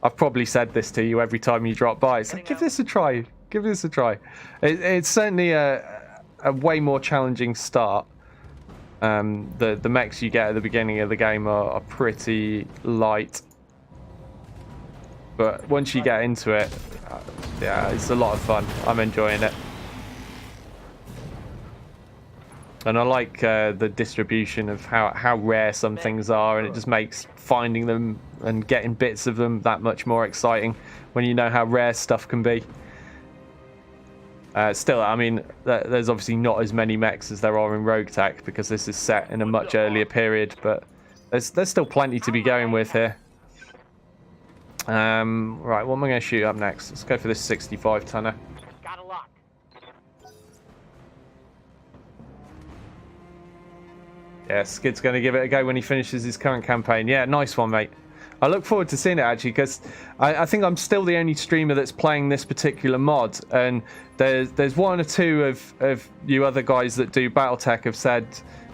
I've probably said this to you every time you drop by. So give this a try. Give this a try. It's certainly a way more challenging start. The mechs you get at the beginning of the game are pretty light. But once you get into it, yeah, it's a lot of fun. I'm enjoying it. And I like the distribution of how rare some things are, and it just makes finding them and getting bits of them that much more exciting when you know how rare stuff can be. Still, I mean, there's obviously not as many mechs as there are in Rogue Tech because this is set in a much earlier period, but there's still plenty to be going with here. Right, what am I going to shoot up next? Let's go for this 65 tonner. Got a lock. Yeah, Skid's going to give it a go when he finishes his current campaign. Yeah, nice one, mate. I look forward to seeing it, actually, because I think I'm still the only streamer that's playing this particular mod. And there's one or two of you other guys that do Battletech have said,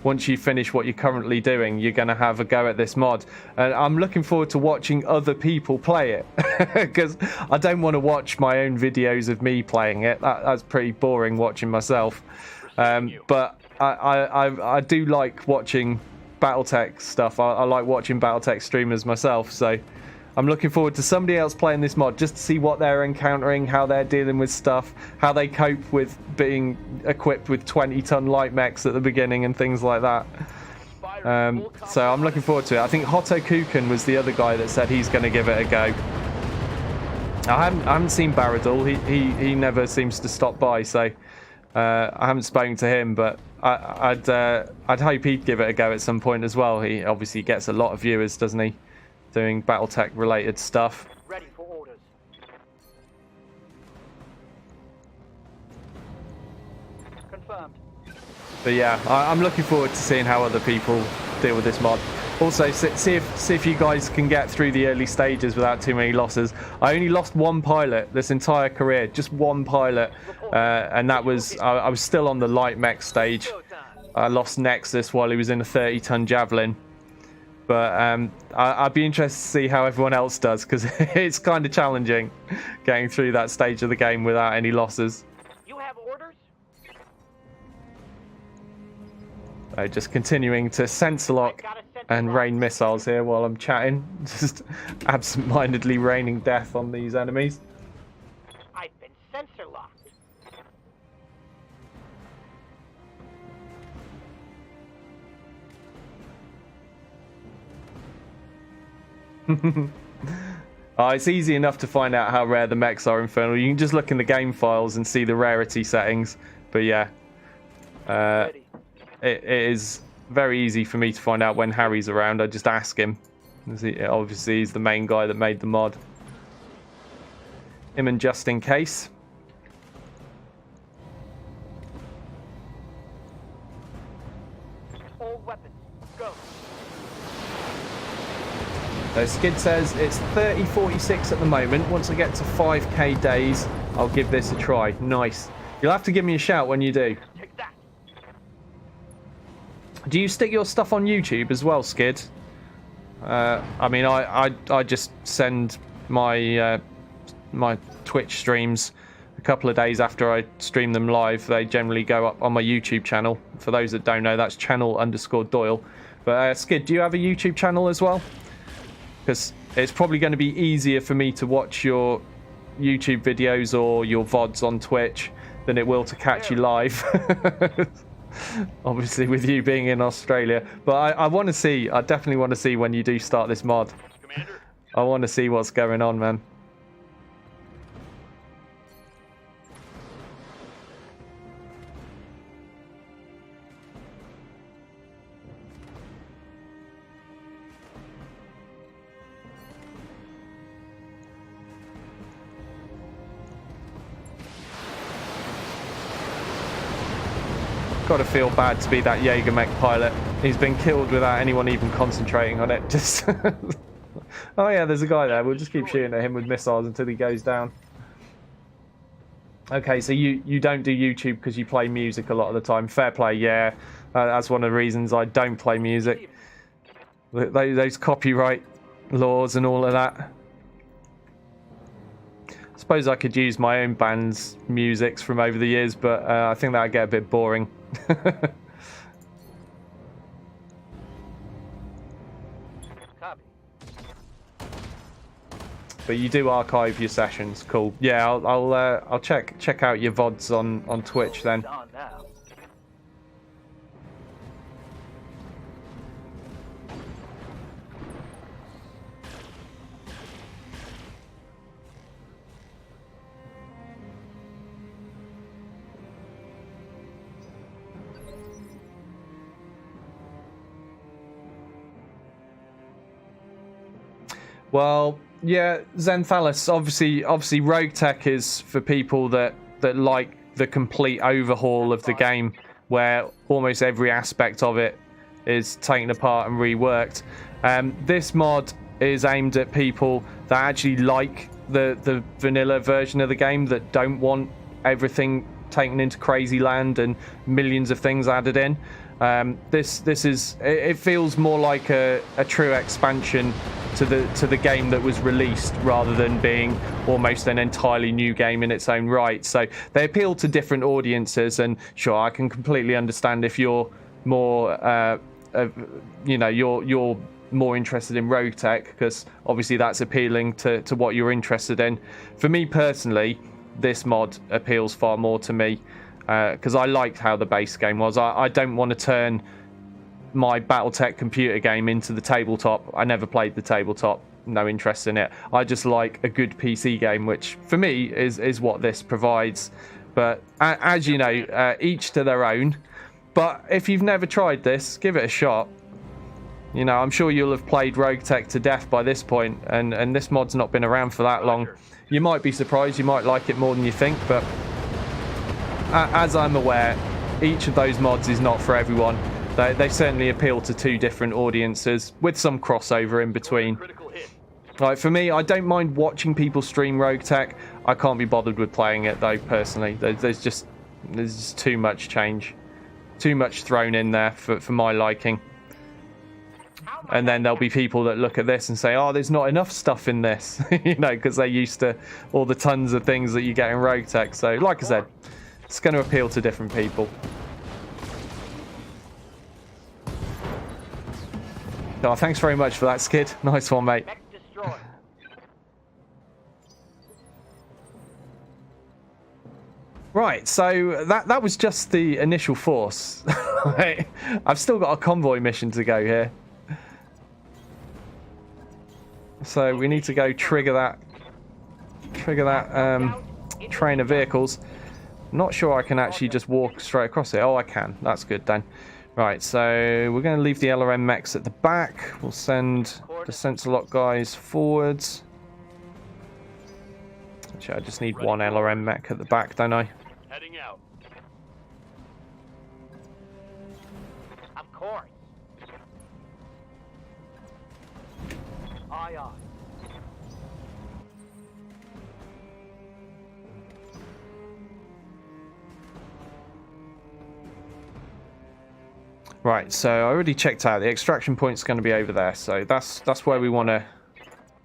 once you finish what you're currently doing, you're going to have a go at this mod. And I'm looking forward to watching other people play it. Because I don't want to watch my own videos of me playing it. That's pretty boring watching myself. But I do like watching Battletech stuff. I like watching Battletech streamers myself, so I'm looking forward to somebody else playing this mod just to see what they're encountering, how they're dealing with stuff, how they cope with being equipped with 20-ton light mechs at the beginning and things like that. So I'm looking forward to it. I think Hotto Kukan was the other guy that said he's going to give it a go. I haven't seen Baradul. He never seems to stop by, so I haven't spoken to him, but I'd hope he'd give it a go at some point as well. He obviously gets a lot of viewers, doesn't he, doing Battletech related stuff. Ready for orders. Confirmed. But yeah, I'm looking forward to seeing how other people deal with this mod. Also, see if you guys can get through the early stages without too many losses. I only lost one pilot this entire career, just one pilot, and that was I was still on the light mech stage. I lost Nexus while he was in a 30-ton Javelin, But I'd be interested to see how everyone else does, because it's kind of challenging getting through that stage of the game without any losses. You have orders? So just continuing to sensor lock and rain missiles here while I'm chatting. Just absent-mindedly raining death on these enemies. I've been sensor locked. Oh, it's easy enough to find out how rare the mechs are in Infernal. You can just look in the game files and see the rarity settings. But yeah, it is very easy for me to find out when Harry's around. I just ask him. Obviously, he's the main guy that made the mod. Him and just in case. All weapons, go. So Skid says it's 30.46 at the moment. Once I get to 5k days, I'll give this a try. Nice. You'll have to give me a shout when you do. Take that. Do you stick your stuff on YouTube as well, Skid? I mean, I just send my my Twitch streams a couple of days after I stream them live. They generally go up on my YouTube channel. For those that don't know, that's channel_Doyle. But Skid, do you have a YouTube channel as well? Because it's probably going to be easier for me to watch your YouTube videos or your VODs on Twitch than it will to catch you live. Obviously, with you being in Australia. But I want to see, I definitely want to see when you do start this mod. Commander. I want to see what's going on, man. Gotta feel bad to be that Jaeger mech pilot. He's been killed without anyone even concentrating on it. Just oh yeah, there's a guy there. We'll just keep shooting at him with missiles until he goes down. Okay, so you don't do YouTube because you play music a lot of the time. Fair play, yeah. That's one of the reasons I don't play music. Those copyright laws and all of that. Suppose I could use my own band's musics from over the years, but I think that'd get a bit boring. Copy. But you do archive your sessions, cool. Yeah, I'll check out your VODs on Twitch then. It's on now. Well, yeah, Zenthalis, obviously Rogue Tech is for people that like the complete overhaul of the game, where almost every aspect of it is taken apart and reworked. This mod is aimed at people that actually like the vanilla version of the game, that don't want everything taken into crazy land and millions of things added in. This is, it feels more like a true expansion to the game that was released, rather than being almost an entirely new game in its own right. So they appeal to different audiences, and sure, I can completely understand if you're more you're more interested in Rogue Tech, because obviously that's appealing to what you're interested in. For me personally, this mod appeals far more to me, because I liked how the base game was. I don't want to turn my Battletech computer game into the tabletop. I never played the tabletop, no interest in it. I just like a good PC game, which for me is what this provides. But as you know, each to their own. But if you've never tried this, give it a shot. You know, I'm sure you'll have played Rogue Tech to death by this point, and this mod's not been around for that long. You might be surprised, you might like it more than you think, but as I'm aware, each of those mods is not for everyone. They certainly appeal to two different audiences, with some crossover in between. Like for me, I don't mind watching people stream Rogue Tech. I can't be bothered with playing it though, personally. There's just too much change, too much thrown in there for my liking. And then there'll be people that look at this and say, oh, there's not enough stuff in this, you know, because they're used to all the tons of things that you get in Rogue Tech. So, like I said, it's going to appeal to different people. Oh, thanks very much for that, Skid. Nice one, mate. Mech destroyed. Right, so that was just the initial force. I've still got a convoy mission to go here. So we need to go trigger that train of vehicles. Not sure I can actually just walk straight across it. Oh, I can. That's good then. Right, so we're going to leave the LRM mechs at the back. We'll send the sensor lock guys forwards. Actually, I just need one LRM mech at the back, don't I? Heading out. Of course. Aye, aye. Right, so I already checked out. The extraction point's going to be over there, so that's where we want to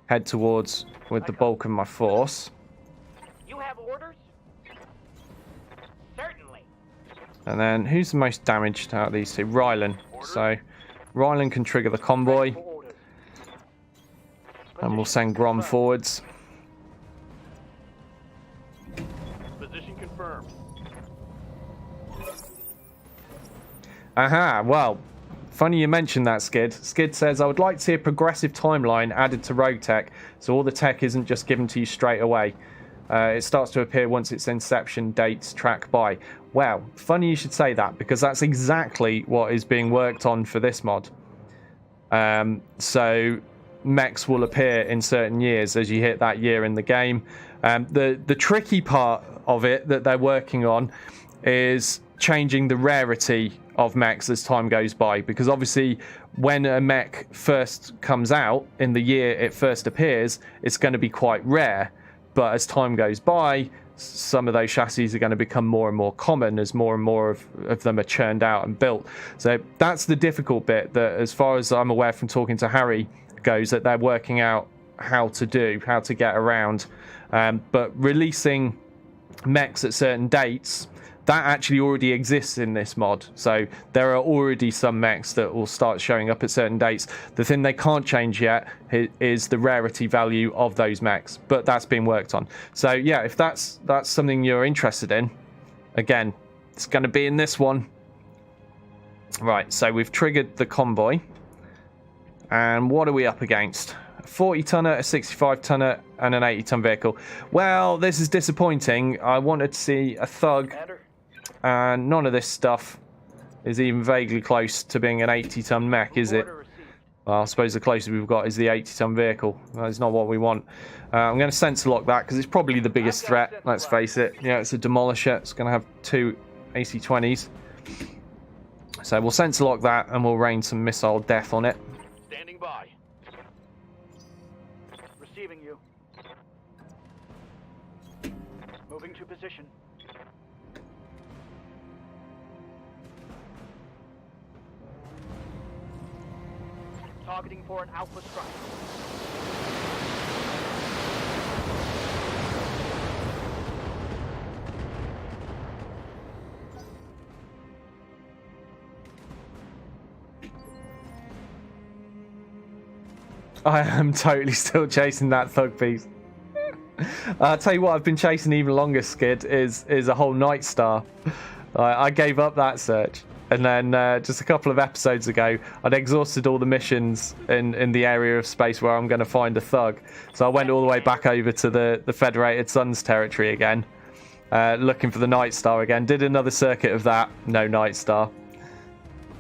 head towards with the bulk of my force. You have orders? Certainly. And then who's the most damaged out of these two? Rylan. So Rylan can trigger the convoy, and we'll send Grom forwards. Position confirmed. Aha, well, funny you mentioned that, Skid. Skid says, I would like to see a progressive timeline added to Rogue Tech, so all the tech isn't just given to you straight away. It starts to appear once its inception dates track by. Well, funny you should say that, because that's exactly what is being worked on for this mod. So mechs will appear in certain years as you hit that year in the game. The tricky part of it that they're working on is changing the rarity of mechs as time goes by, because obviously when a mech first comes out in the year it first appears, it's going to be quite rare, but as time goes by, some of those chassis are going to become more and more common as more and more of them are churned out and built. So that's the difficult bit that, as far as I'm aware from talking to Harry, goes, that they're working out how to get around. But releasing mechs at certain dates, that actually already exists in this mod. So there are already some mechs that will start showing up at certain dates. The thing they can't change yet is the rarity value of those mechs, but that's being worked on. So yeah, if that's something you're interested in, again, it's going to be in this one. Right, so we've triggered the convoy. And what are we up against? A 40-tonner, a 65-tonner, and an 80-ton vehicle. Well, this is disappointing. I wanted to see a thug, and none of this stuff is even vaguely close to being an 80-ton mech, is it? Well, I suppose the closest we've got is the 80-ton vehicle. That's not what we want. I'm going to sensor lock that, because it's probably the biggest threat, let's face it. Yeah, it's a demolisher. It's going to have 2 AC-20s. So we'll sensor lock that, and we'll rain some missile death on it. Standing by. Receiving you. Moving to position. Targeting for an alpha strike. I am totally still chasing that thug piece. I'll tell you what, I've been chasing even longer, Skid, is a whole Night Star. I gave up that search. And then just a couple of episodes ago, I'd exhausted all the missions in the area of space where I'm going to find a thug. So I went all the way back over to the Federated Suns territory again, looking for the Night Star again. Did another circuit of that, no Night Star.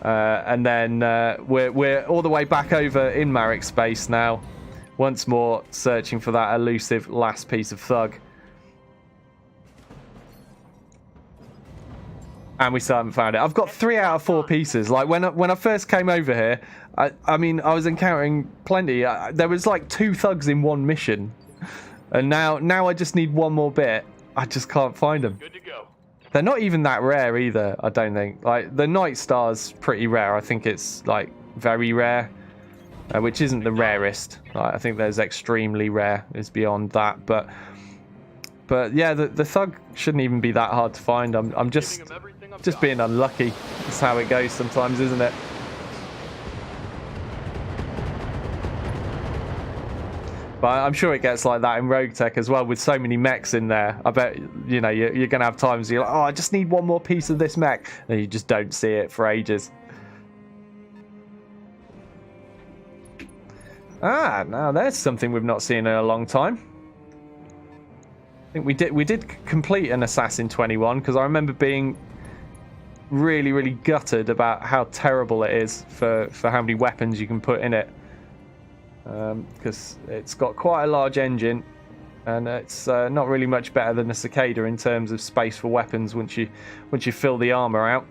And then we're all the way back over in Marek space now, once more searching for that elusive last piece of thug. And we still haven't found it. I've got 3 out of 4 pieces. Like when I first came over here, I mean, I was encountering plenty. There was like 2 thugs in one mission, and now I just need one more bit. I just can't find them. Good to go. They're not even that rare either, I don't think. Like the Night Star's pretty rare. I think it's like very rare. which isn't the rarest. I think there's extremely rare is beyond that, but yeah, the thug shouldn't even be that hard to find. I'm just being unlucky. That's how it goes sometimes, isn't it? But I'm sure it gets like that in Rogue Tech as well, with so many mechs in there. I bet, you know, you're going to have times you're like, oh, I just need one more piece of this mech. And you just don't see it for ages. Ah, now there's something we've not seen in a long time. I think we did complete an Assassin 21, because I remember being really gutted about how terrible it is for how many weapons you can put in it. Because it's got quite a large engine, and it's not really much better than a Cicada in terms of space for weapons once you fill the armor out.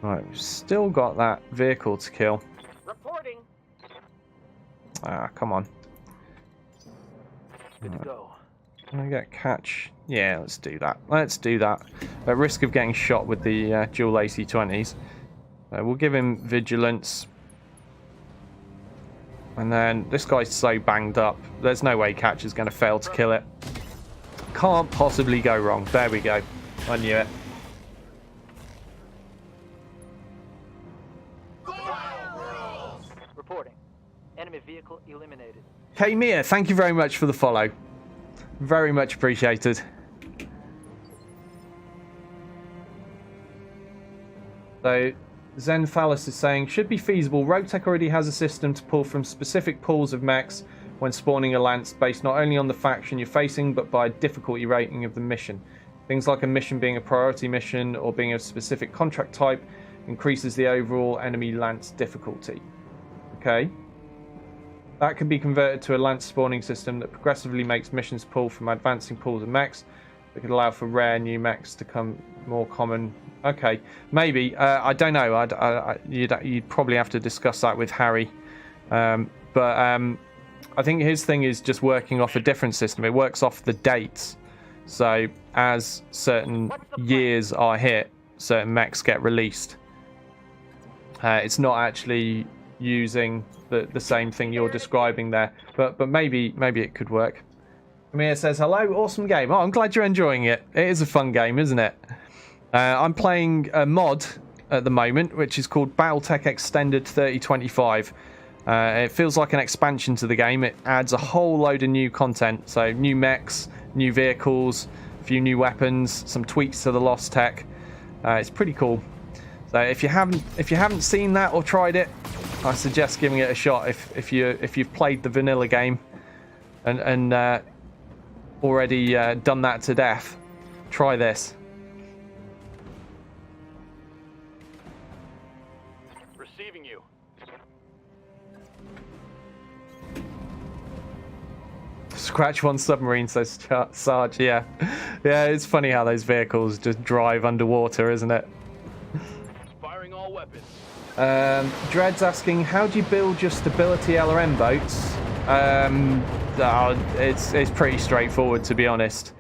Right, we've still got that vehicle to kill. Reporting. Ah, come on. Good to go. Can I get catch? Yeah, let's do that. Let's do that. At risk of getting shot with the dual AC-20s, we'll give him vigilance. And then this guy's so banged up, there's no way Catch is going to fail to kill it. Can't possibly go wrong. There we go. I knew it. Reporting. Enemy vehicle eliminated. K-Mia, thank you very much for the follow. Very much appreciated. So, Zen Phallus is saying, should be feasible. Rogue Tech already has a system to pull from specific pools of mechs when spawning a lance, based not only on the faction you're facing, but by a difficulty rating of the mission. Things like a mission being a priority mission or being a specific contract type increases the overall enemy lance difficulty. Okay. That can be converted to a lance spawning system that progressively makes missions pull from advancing pools of mechs. That could allow for rare new mechs to come more common. Okay, maybe. I don't know. You'd probably have to discuss that with Harry. But I think his thing is just working off a different system. It works off the dates. So as certain years are hit, certain mechs get released. It's not actually using the same thing you're describing there. But maybe it could work. Amir says, hello, awesome game. Oh, I'm glad you're enjoying it. It is a fun game, isn't it? I'm playing a mod at the moment, which is called Battletech Extended 3025. It feels like an expansion to the game. It adds a whole load of new content. So new mechs, new vehicles, a few new weapons, some tweaks to the Lost Tech. It's pretty cool. So if you haven't seen that or tried it, I suggest giving it a shot. If you've played the vanilla game and already done that to death, try this. Receiving you. Scratch one submarine, says Sarge. Yeah, it's funny how those vehicles just drive underwater, isn't it? Firing all weapons. Dread's asking, how do you build your stability LRM boats? It's pretty straightforward, to be honest.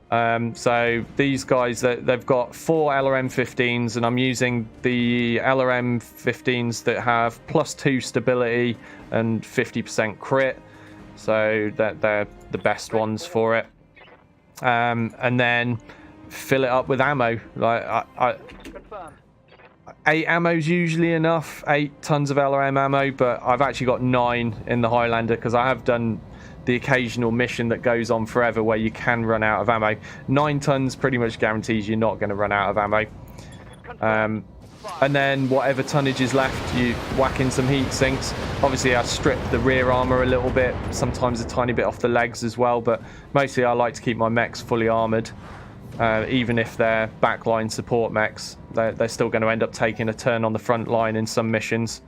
So these guys, they've got 4 LRM-15s, and I'm using the LRM-15s that have +2 stability and 50% crit. So they're the best ones for it. And then fill it up with ammo. Like Confirmed. 8 ammo's usually enough, 8 tons of LRM ammo, but I've actually got 9 in the Highlander because I have done the occasional mission that goes on forever where you can run out of ammo. 9 tons pretty much guarantees you're not going to run out of ammo. And then whatever tonnage is left, you whack in some heat sinks. Obviously I strip the rear armor a little bit, sometimes a tiny bit off the legs as well, but mostly I like to keep my mechs fully armored. Even if they're backline support mechs, they're still going to end up taking a turn on the front line in some missions.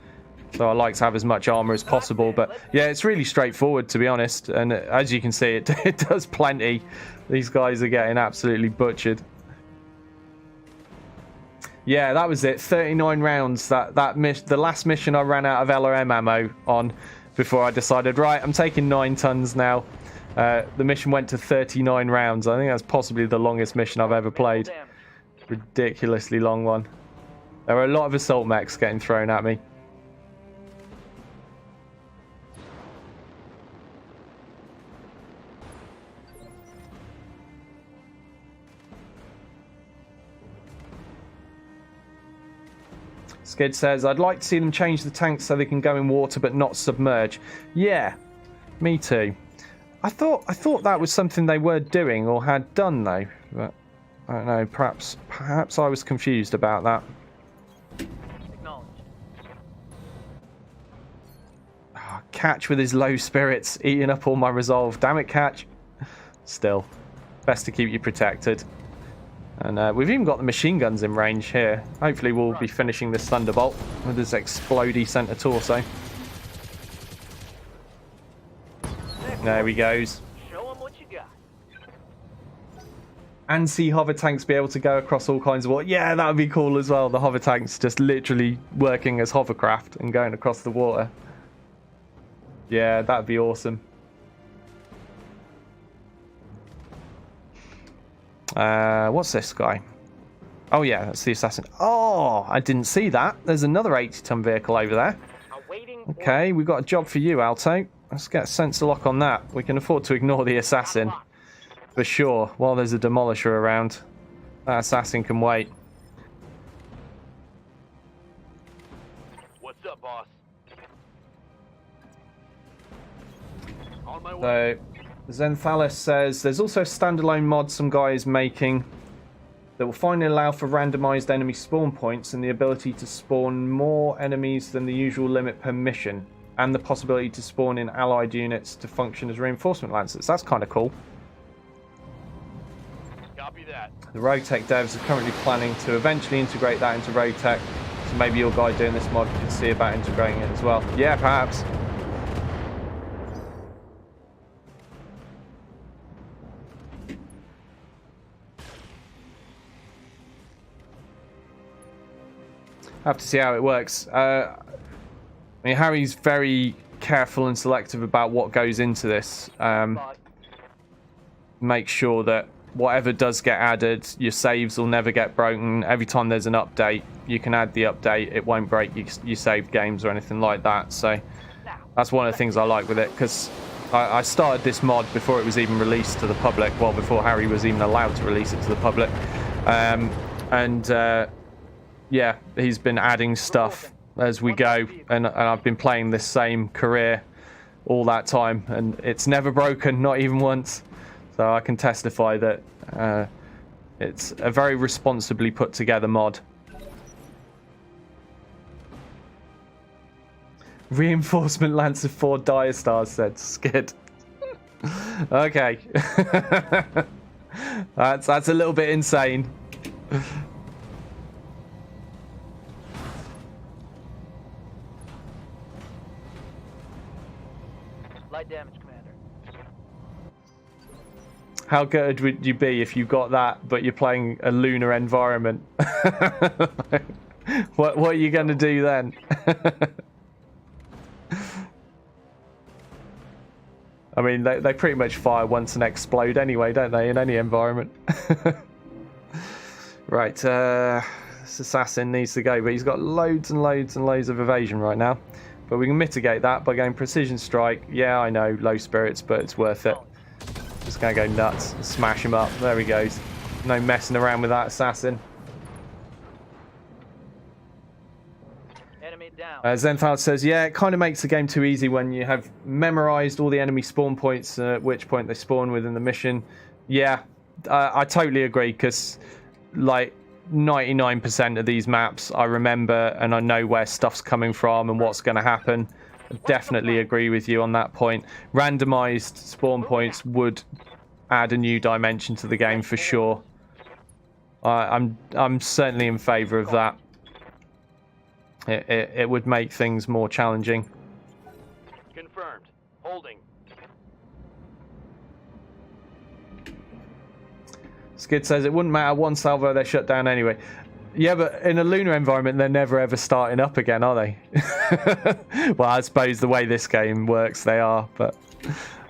So I like to have as much armor as possible. But yeah, it's really straightforward, to be honest. And as you can see, it does plenty. These guys are getting absolutely butchered. Yeah, that was it. 39 rounds. The last mission I ran out of LRM ammo on before I decided, right, I'm taking 9 tons now. The mission went to 39 rounds. I think that's possibly the longest mission I've ever played. Ridiculously long one. There were a lot of assault mechs getting thrown at me. Skid says, I'd like to see them change the tanks so they can go in water but not submerge. Yeah, me too. I thought that was something they were doing or had done though. But I don't know, perhaps I was confused about that. Acknowledged. Oh, Catch with his low spirits, eating up all my resolve. Damn it, Catch. Still, best to keep you protected. And we've even got the machine guns in range here. Hopefully we'll be finishing this Thunderbolt with this explodey center torso. There he goes. Show 'em what you got. And see hover tanks be able to go across all kinds of water. Yeah, that would be cool as well. The hover tanks just literally working as hovercraft and going across the water. Yeah, that would be awesome. What's this guy? Oh yeah, that's the assassin. Oh, I didn't see that. There's another 80-ton vehicle over there. Okay, we've got a job for you, Alto. Let's get a sensor lock on that. We can afford to ignore the assassin. For sure, while there's a demolisher around. That assassin can wait. What's up, boss? On my way. So, Zenthalis says, there's also a standalone mod some guy is making that will finally allow for randomized enemy spawn points and the ability to spawn more enemies than the usual limit per mission, and the possibility to spawn in allied units to function as reinforcement lancers. That's kind of cool. Copy that. The Roguetech devs are currently planning to eventually integrate that into Roguetech, so maybe your guy doing this mod could see about integrating it as well. Yeah, perhaps. Have to see how it works. I mean, Harry's very careful and selective about what goes into this. Make sure that whatever does get added, your saves will never get broken. Every time there's an update, you can add the update. It won't break your saved games or anything like that. So that's one of the things I like with it, because I started this mod before it was even released to the public. Well, before Harry was even allowed to release it to the public. Yeah, he's been adding stuff as we go, and I've been playing this same career all that time, and it's never broken, not even once. So I can testify that it's a very responsibly put together mod. Reinforcement Lancer 4 Dire Stars, said Skid. Okay. That's a little bit insane. Light damage, Commander. How good would you be if you got that, but you're playing a lunar environment? What are you going to do then? I mean, they pretty much fire once and explode anyway, don't they, in any environment? Right, this assassin needs to go, but he's got loads and loads and loads of evasion right now. But we can mitigate that by going precision strike. Yeah, I know, low spirits, but it's worth it. Just going to go nuts, smash him up. There he goes. No messing around with that assassin. Enemy down. Zenthal says, yeah, it kind of makes the game too easy when you have memorized all the enemy spawn points, at which point they spawn within the mission. Yeah, I totally agree, because like 99% of these maps I remember and I know where stuff's coming from and what's going to happen. I definitely agree with you on that point. Randomized spawn points would add a new dimension to the game for sure. I'm certainly in favor of that. It would make things more challenging. Confirmed. Holding. Skid says it wouldn't matter one salvo, they're shut down anyway. Yeah, but in a lunar environment, they're never ever starting up again, are they? Well, I suppose the way this game works, they are. But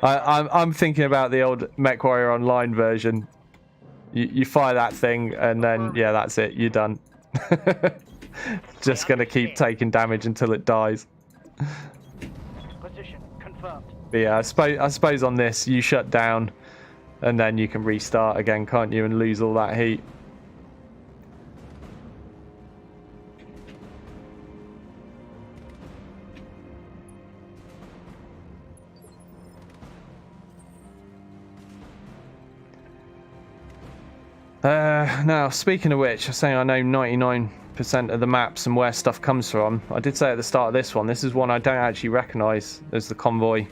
I'm thinking about the old MechWarrior Online version. You fire that thing, and then yeah, that's it. You're done. Just gonna keep taking damage until it dies. Position confirmed. But yeah, I suppose on this you shut down, and then you can restart again, can't you, and lose all that heat. Now, speaking of which, I say I know 99% of the maps and where stuff comes from. I did say at the start of this one, this is one I don't actually recognise as the convoy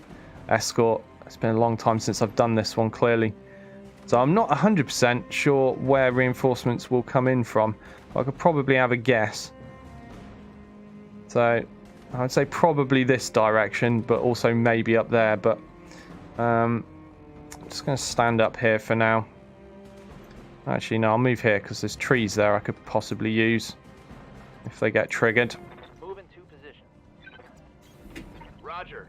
escort. It's been a long time since I've done this one, clearly. So I'm not 100% sure where reinforcements will come in from. I could probably have a guess. So I would say probably this direction, but also maybe up there. But I'm just going to stand up here for now. Actually, no, I'll move here because there's trees there I could possibly use if they get triggered. Move into position. Roger.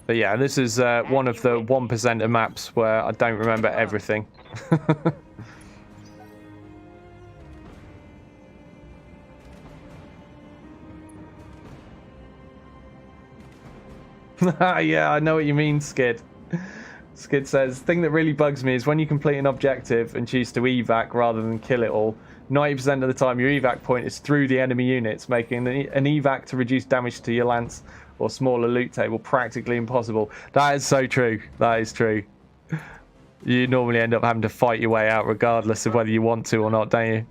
But yeah, this is one of the 1% of maps where I don't remember everything. Yeah, I know what you mean, Skid. Skid says, thing that really bugs me is when you complete an objective and choose to evac rather than kill it all, 90% of the time your evac point is through the enemy units, making an evac to reduce damage to your lance or smaller loot table practically impossible. That is so true. That is true. You normally end up having to fight your way out regardless of whether you want to or not, don't you?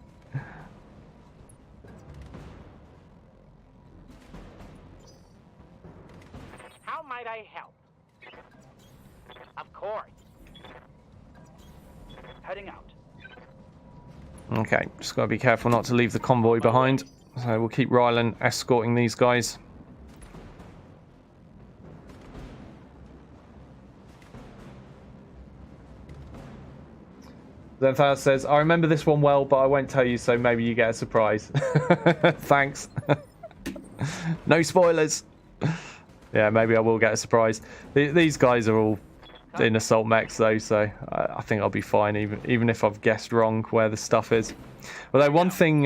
How might I help? Of course. Heading out. Okay, just got to be careful not to leave the convoy behind. So we'll keep Rylan escorting these guys. Zenthar says, I remember this one well, but I won't tell you, so maybe you get a surprise. Thanks. No spoilers. Yeah, maybe I will get a surprise. These guys are all in assault mechs though, so I think I'll be fine even if I've guessed wrong where the stuff is. Although one thing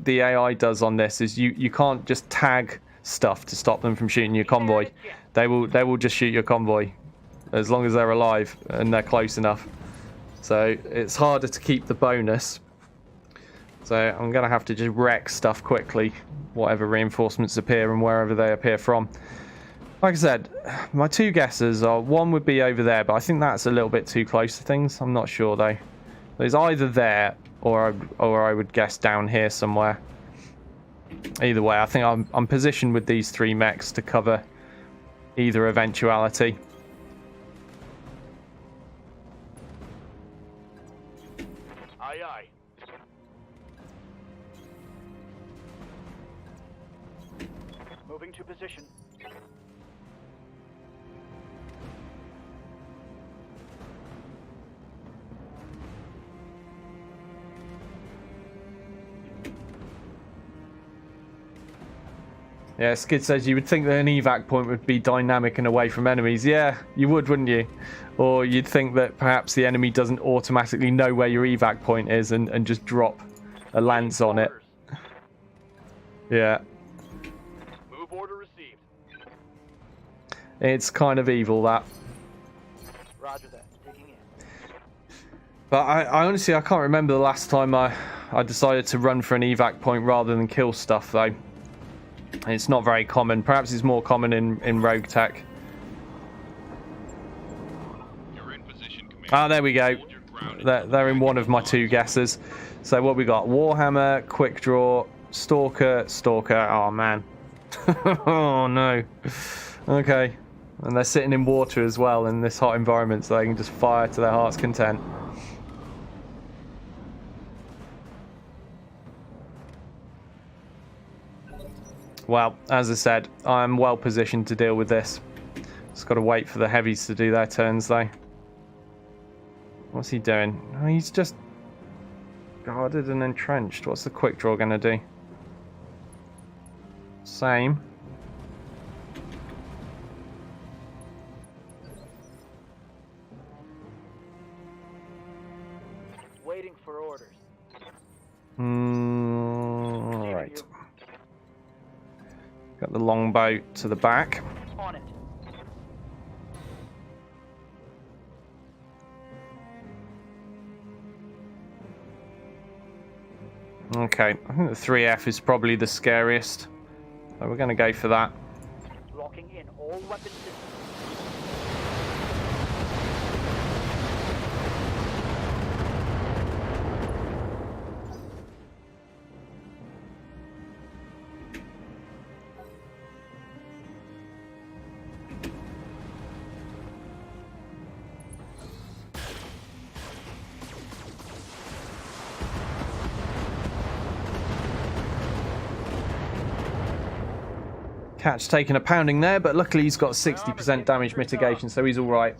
the AI does on this is you can't just tag stuff to stop them from shooting your convoy. They will just shoot your convoy as long as they're alive and they're close enough. So it's harder to keep the bonus. So I'm gonna have to just wreck stuff quickly, whatever reinforcements appear and wherever they appear from. Like I said, my two guesses are one would be over there, but I think that's a little bit too close to things. I'm not sure though. It's either there or I would guess down here somewhere. Either way, I think I'm positioned with these three mechs to cover either eventuality. Aye, aye. Moving to position. Yeah, Skid says you would think that an evac point would be dynamic and away from enemies. Yeah, you would, wouldn't you? Or you'd think that perhaps the enemy doesn't automatically know where your evac point is and just drop a lance on it. Yeah. Move order received. It's kind of evil, that. Roger that. Digging in. But I honestly, I can't remember the last time I decided to run for an evac point rather than kill stuff, though. It's not very common. Perhaps it's more common in Rogue Tech. You're in position, Commander. Ah, there we go. Hold your ground. They're in one of my two guesses. So what we got? Warhammer, Quick Draw, Stalker, Stalker. Oh, man. Oh, no. Okay. And they're sitting in water as well in this hot environment, so they can just fire to their heart's content. Well, as I said, I'm well positioned to deal with this. Just got to wait for the heavies to do their turns, though. What's he doing? Oh, he's just guarded and entrenched. What's the Quick Draw going to do? Same. Waiting for orders. Right. Got the longbow to the back. On it. Okay, I think the 3F is probably the scariest. So we're going to go for that. Locking in all weapon systems. Cat's taking a pounding there, but luckily he's got 60% damage mitigation, so he's all right.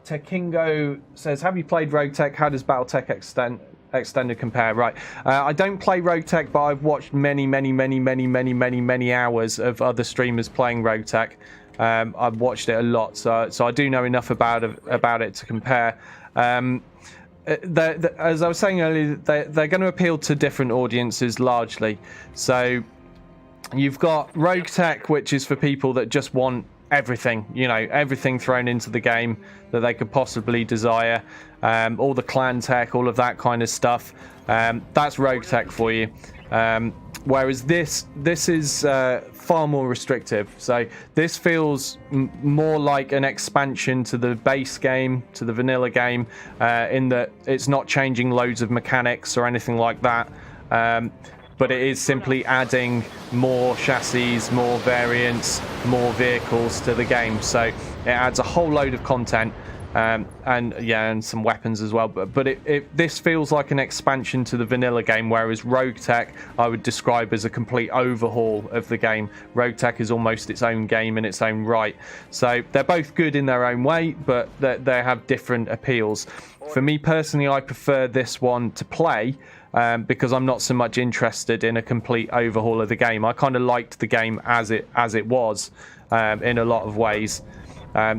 Tekingo says, have you played Rogue Tech? How does Battletech Extended compare? Right. I don't play Rogue Tech, but I've watched many hours of other streamers playing Rogue Tech. I've watched it a lot, so I do know enough about it to compare. As I was saying earlier, they're going to appeal to different audiences largely. So you've got Rogue Tech, which is for people that just want everything, everything thrown into the game that they could possibly desire. All the clan tech, all of that kind of stuff. That's Rogue Tech for you. Whereas this is far more restrictive. So this feels more like an expansion to the base game, to the vanilla game, in that it's not changing loads of mechanics or anything like that. But it is simply adding more chassis, more variants, more vehicles to the game. So it adds a whole load of content, and some weapons as well. But this feels like an expansion to the vanilla game, whereas Rogue Tech I would describe as a complete overhaul of the game. Rogue Tech is almost its own game in its own right. So they're both good in their own way, but they have different appeals. For me personally, I prefer this one to play. Because I'm not so much interested in a complete overhaul of the game. I kind of liked the game as it was in a lot of ways.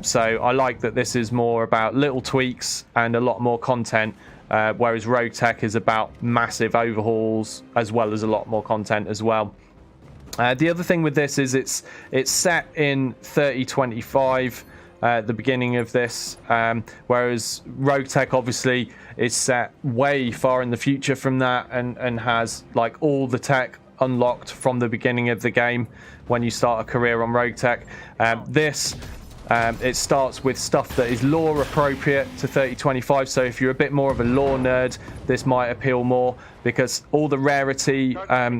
So I like that this is more about little tweaks and a lot more content, whereas Rogue Tech is about massive overhauls as well as a lot more content as well. The other thing with this is it's set in 3025. The beginning of this, whereas Rogue Tech obviously is set way far in the future from that, and has like all the tech unlocked from the beginning of the game when you start a career on Rogue Tech. It starts with stuff that is lore appropriate to 3025, so if you're a bit more of a lore nerd, this might appeal more, because all the rarity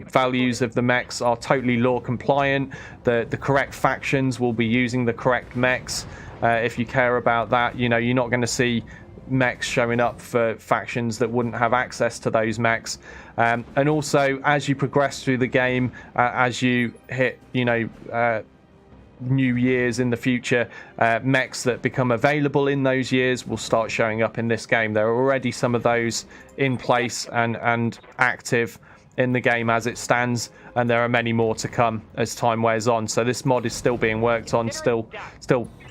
values of the mechs are totally lore compliant. The correct factions will be using the correct mechs. If you care about that, you're not going to see mechs showing up for factions that wouldn't have access to those mechs. And also, as you progress through the game, as you hit, new years in the future, mechs that become available in those years will start showing up in this game. There are already some of those in place and active in the game as it stands, and there are many more to come as time wears on. So this mod is still being worked on, still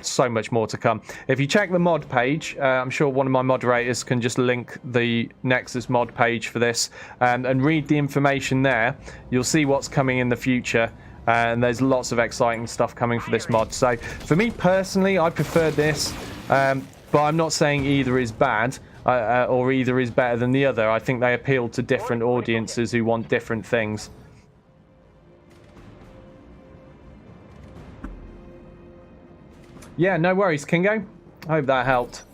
so much more to come. If you check the mod page, I'm sure one of my moderators can just link the Nexus mod page for this, and read the information there. You'll see what's coming in the future, and there's lots of exciting stuff coming for this mod. So for me personally, I prefer this, but I'm not saying either is bad. Or either is better than the other. I think they appeal to different audiences who want different things. Yeah, no worries, Kingo. I hope that helped.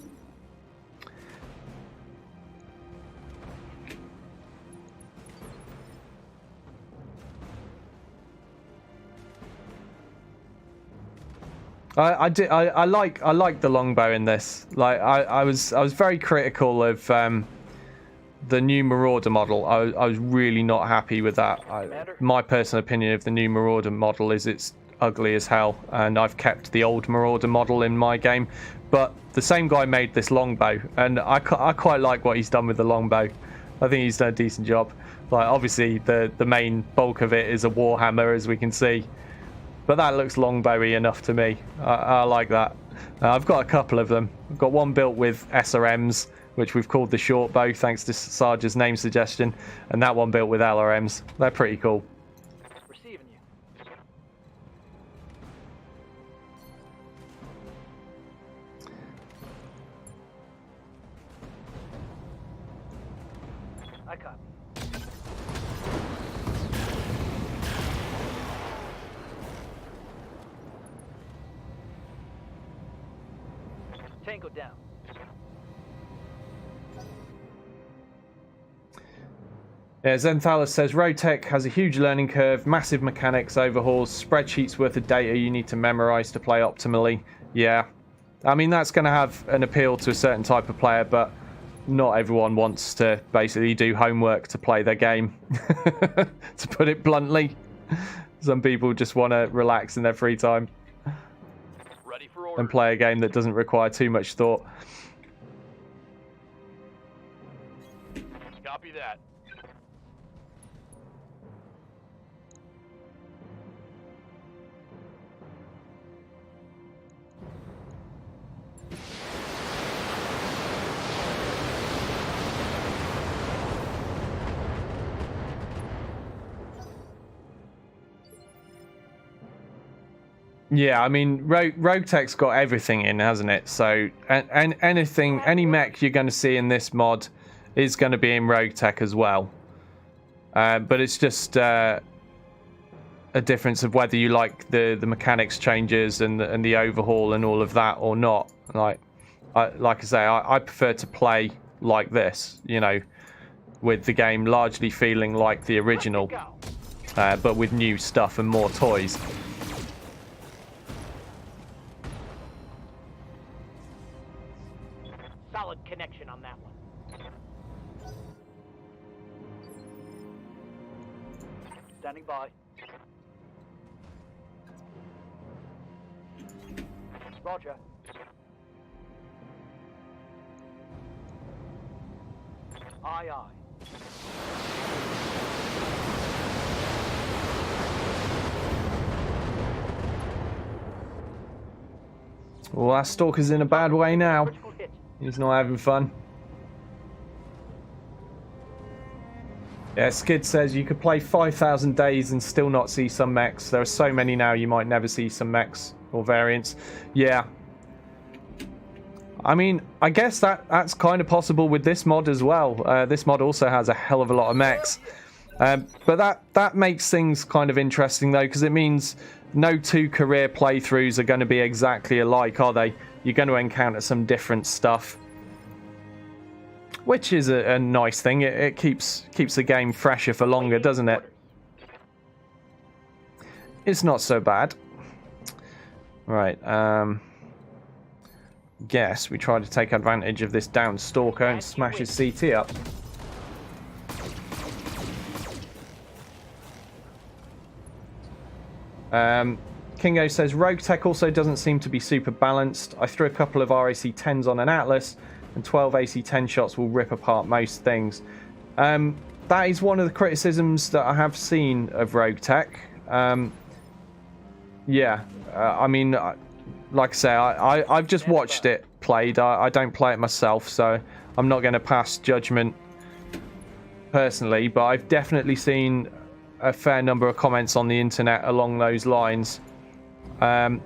I like the longbow in this. Like I was very critical of the new Marauder model. I was really not happy with that. My personal opinion of the new Marauder model is it's ugly as hell, and I've kept the old Marauder model in my game. But the same guy made this longbow, and I quite like what he's done with the longbow. I think he's done a decent job. Like obviously the main bulk of it is a warhammer, as we can see. But that looks longbowy enough to me. I like that. I've got a couple of them. I've got one built with SRMs, which we've called the short bow, thanks to Sarge's name suggestion, and that one built with LRMs. They're pretty cool. Receiving you. I copy. Tango down. Yeah, Zenthalis says, Rogue Tech has a huge learning curve, massive mechanics, overhauls, spreadsheets worth of data you need to memorize to play optimally. Yeah, I mean, that's going to have an appeal to a certain type of player, but not everyone wants to basically do homework to play their game, to put it bluntly. Some people just want to relax in their free time Ready for order. and play a game that doesn't require too much thought. Copy that. Yeah, I mean, Rogue Tech's got everything in, hasn't it? So, and anything, any mech you're going to see in this mod is going to be in Rogue Tech as well. But it's just a difference of whether you like the mechanics changes and the overhaul and all of that or not. Like I say, I prefer to play like this, you know, with the game largely feeling like the original, but with new stuff and more toys. Solid connection on that one. Standing by. Roger. Aye, aye. Well, that Stalker's in a bad way now. Critical hit. He's not having fun. Yeah, Skid says you could play 5,000 days and still not see some mechs. There are so many now you might never see some mechs or variants. Yeah. I mean, I guess that's kind of possible with this mod as well. This mod also has a hell of a lot of mechs. But that makes things kind of interesting though, because it means no two career playthroughs are going to be exactly alike, are they? You're going to encounter some different stuff, which is a nice thing. It keeps the game fresher for longer, doesn't it? It's not so bad. Right. Guess we try to take advantage of this down Stalker and smash his CT up. Kingo says Rogue Tech also doesn't seem to be super balanced. I threw a couple of RAC 10s on an Atlas and 12 AC 10 shots will rip apart most things. That is one of the criticisms that I have seen of Rogue Tech. Yeah, I mean, like I say, I've just watched it played. I don't play it myself, so I'm not going to pass judgment personally, but I've definitely seen a fair number of comments on the internet along those lines. I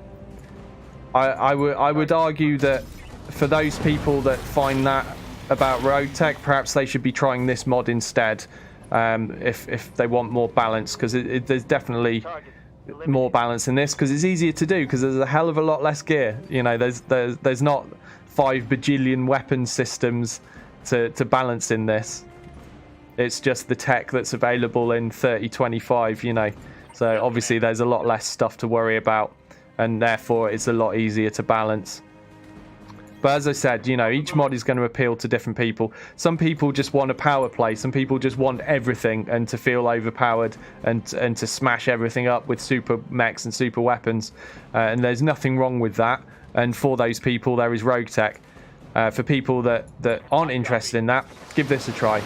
would argue that for those people that find that about Rogue Tech, perhaps they should be trying this mod instead, if they want more balance, because there's definitely more balance in this, because it's easier to do, because there's a hell of a lot less gear. You know, there's not 5 bajillion weapon systems to balance in this. It's just the tech that's available in 3025, you know. So obviously there's a lot less stuff to worry about, and therefore it's a lot easier to balance. But as I said, you know, each mod is going to appeal to different people. Some people just want a power play. Some people just want everything and to feel overpowered and to smash everything up with super mechs and super weapons. And there's nothing wrong with that. And for those people, there is Rogue Tech. For people that aren't interested in that, give this a try.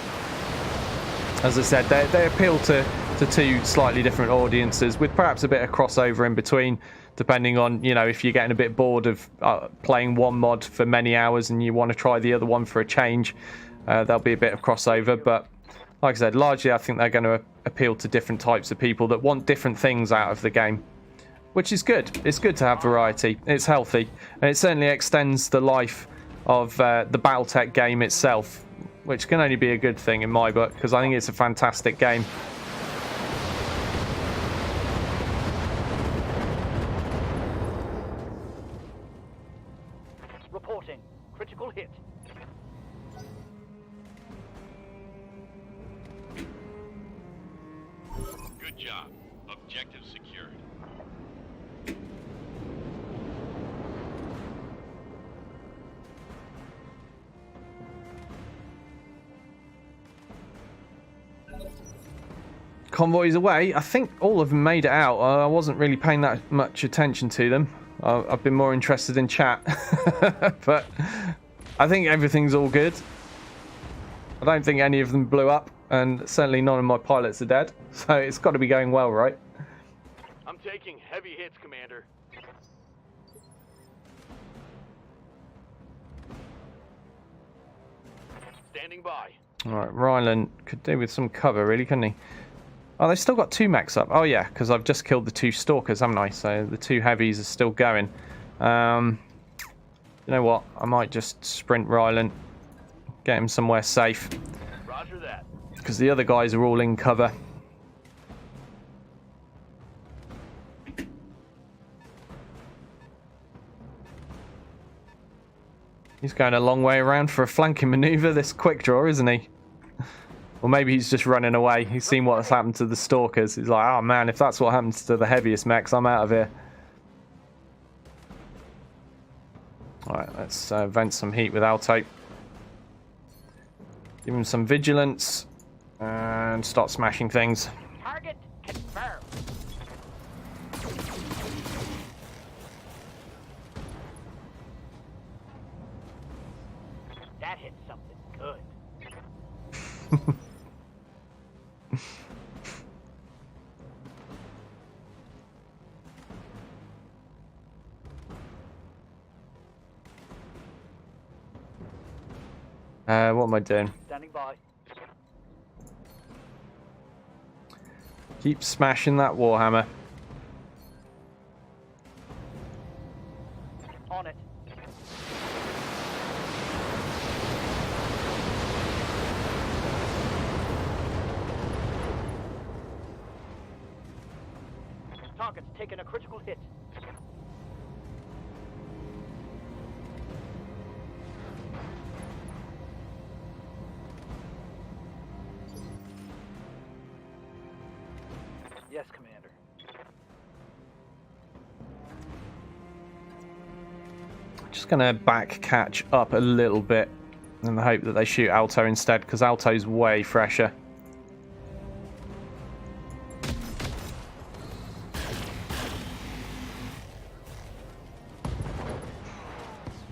As I said, they appeal to two slightly different audiences with perhaps a bit of crossover in between, depending on, you know, if you're getting a bit bored of playing one mod for many hours and you want to try the other one for a change, there'll be a bit of crossover. But like I said, largely I think they're going to appeal to different types of people that want different things out of the game, which is good. It's good to have variety. It's healthy, and it certainly extends the life of the Battletech game itself, which can only be a good thing in my book, because I think it's a fantastic game. Reporting. Critical hit. Good job. Objective secured. convoys away. I think all of them made it out. I wasn't really paying that much attention to them. I've been more interested in chat. But I think everything's all good. I don't think any of them blew up, and certainly none of my pilots are dead. So it's got to be going well, right? I'm taking heavy hits, Commander. Standing by. Alright, Rylan could do with some cover, really, couldn't he? Oh, they've still got 2 mechs up. Oh, yeah, because I've just killed the 2 stalkers, haven't I? So the 2 heavies are still going. You know what? I might just sprint Rylan. Get him somewhere safe. Roger that. Because the other guys are all in cover. He's going a long way around for a flanking maneuver, this quick draw, isn't he? Or maybe he's just running away. He's seen what's happened to the stalkers. He's like, oh man, if that's what happens to the heaviest mechs, I'm out of here. Alright, let's vent some heat with Alto. Give him some vigilance. And start smashing things. Target confirmed. That hit something good. What am I doing? Standing by. Keep smashing that Warhammer. On it. Target's taken a critical hit. Yes, Commander. Just going to back catch up a little bit in the hope that they shoot Alto instead, because Alto's way fresher.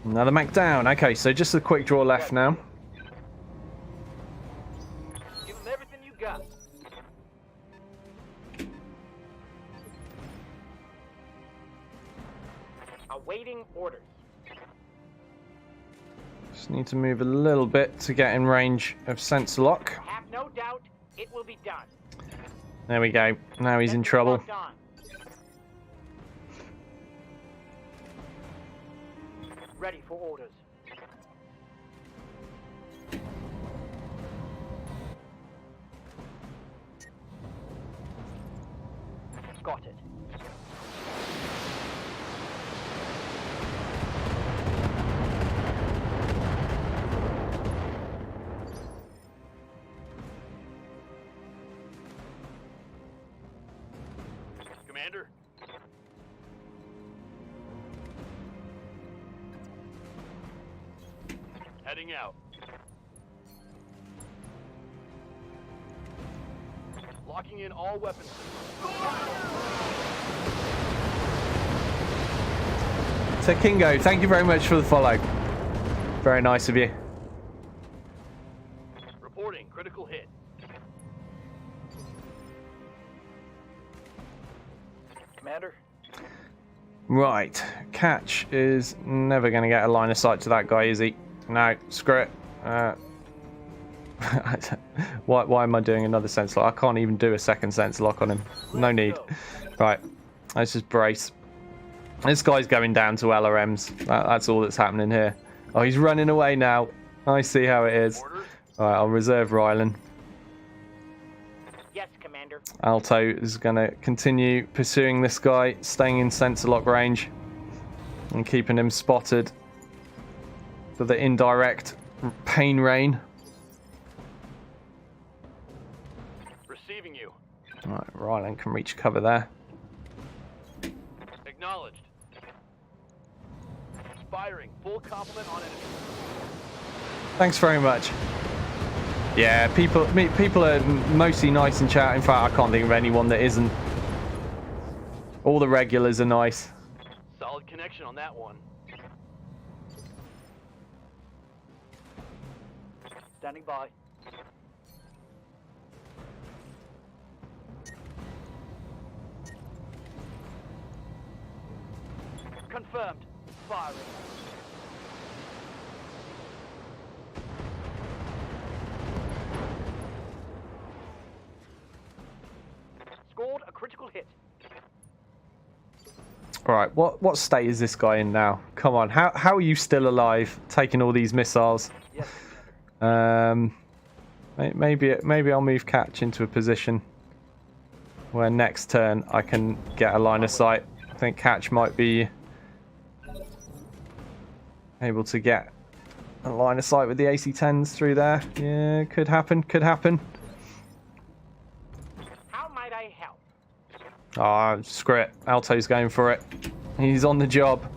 Another mech down. Okay, so just a quick draw left now. Give them everything you got. Awaiting orders. Just need to move a little bit to get in range of sensor lock. Have no doubt it will be done. There we go. Now he's in trouble. Locked on. Ready for orders. Got it. Commander? Heading out. Locking in all weapons. So Kingo, thank you very much for the follow. Very nice of you. Reporting critical hit. Commander? Right, Catch is never going to get a line of sight to that guy, is he? No, screw it. Why am I doing another sense lock? I can't even do a second sense lock on him. No need. Right, let's just brace. This guy's going down to LRMs. That's all that's happening here. Oh, he's running away now. I see how it is. Alright, I'll reserve Rylan. Yes, Commander. Alto is going to continue pursuing this guy, staying in sensor lock range and keeping him spotted for the indirect pain rain. Receiving you. Alright, Rylan can reach cover there. Acknowledged. Firing full complement on enemy. Thanks very much. Yeah, people are mostly nice in chat. In fact, I can't think of anyone that isn't. All the regulars are nice. Solid connection on that one. Standing by. Confirmed. Firing. Scored a critical hit. All right, what state is this guy in now? Come on, how are you still alive, taking all these missiles? Yes, Commander. Maybe I'll move Catch into a position where next turn I can get a line of sight. I think Catch might be able to get a line of sight with the AC-10s through there. Yeah, could happen, could happen. How might I help? Ah, screw it. Alto's going for it. He's on the job.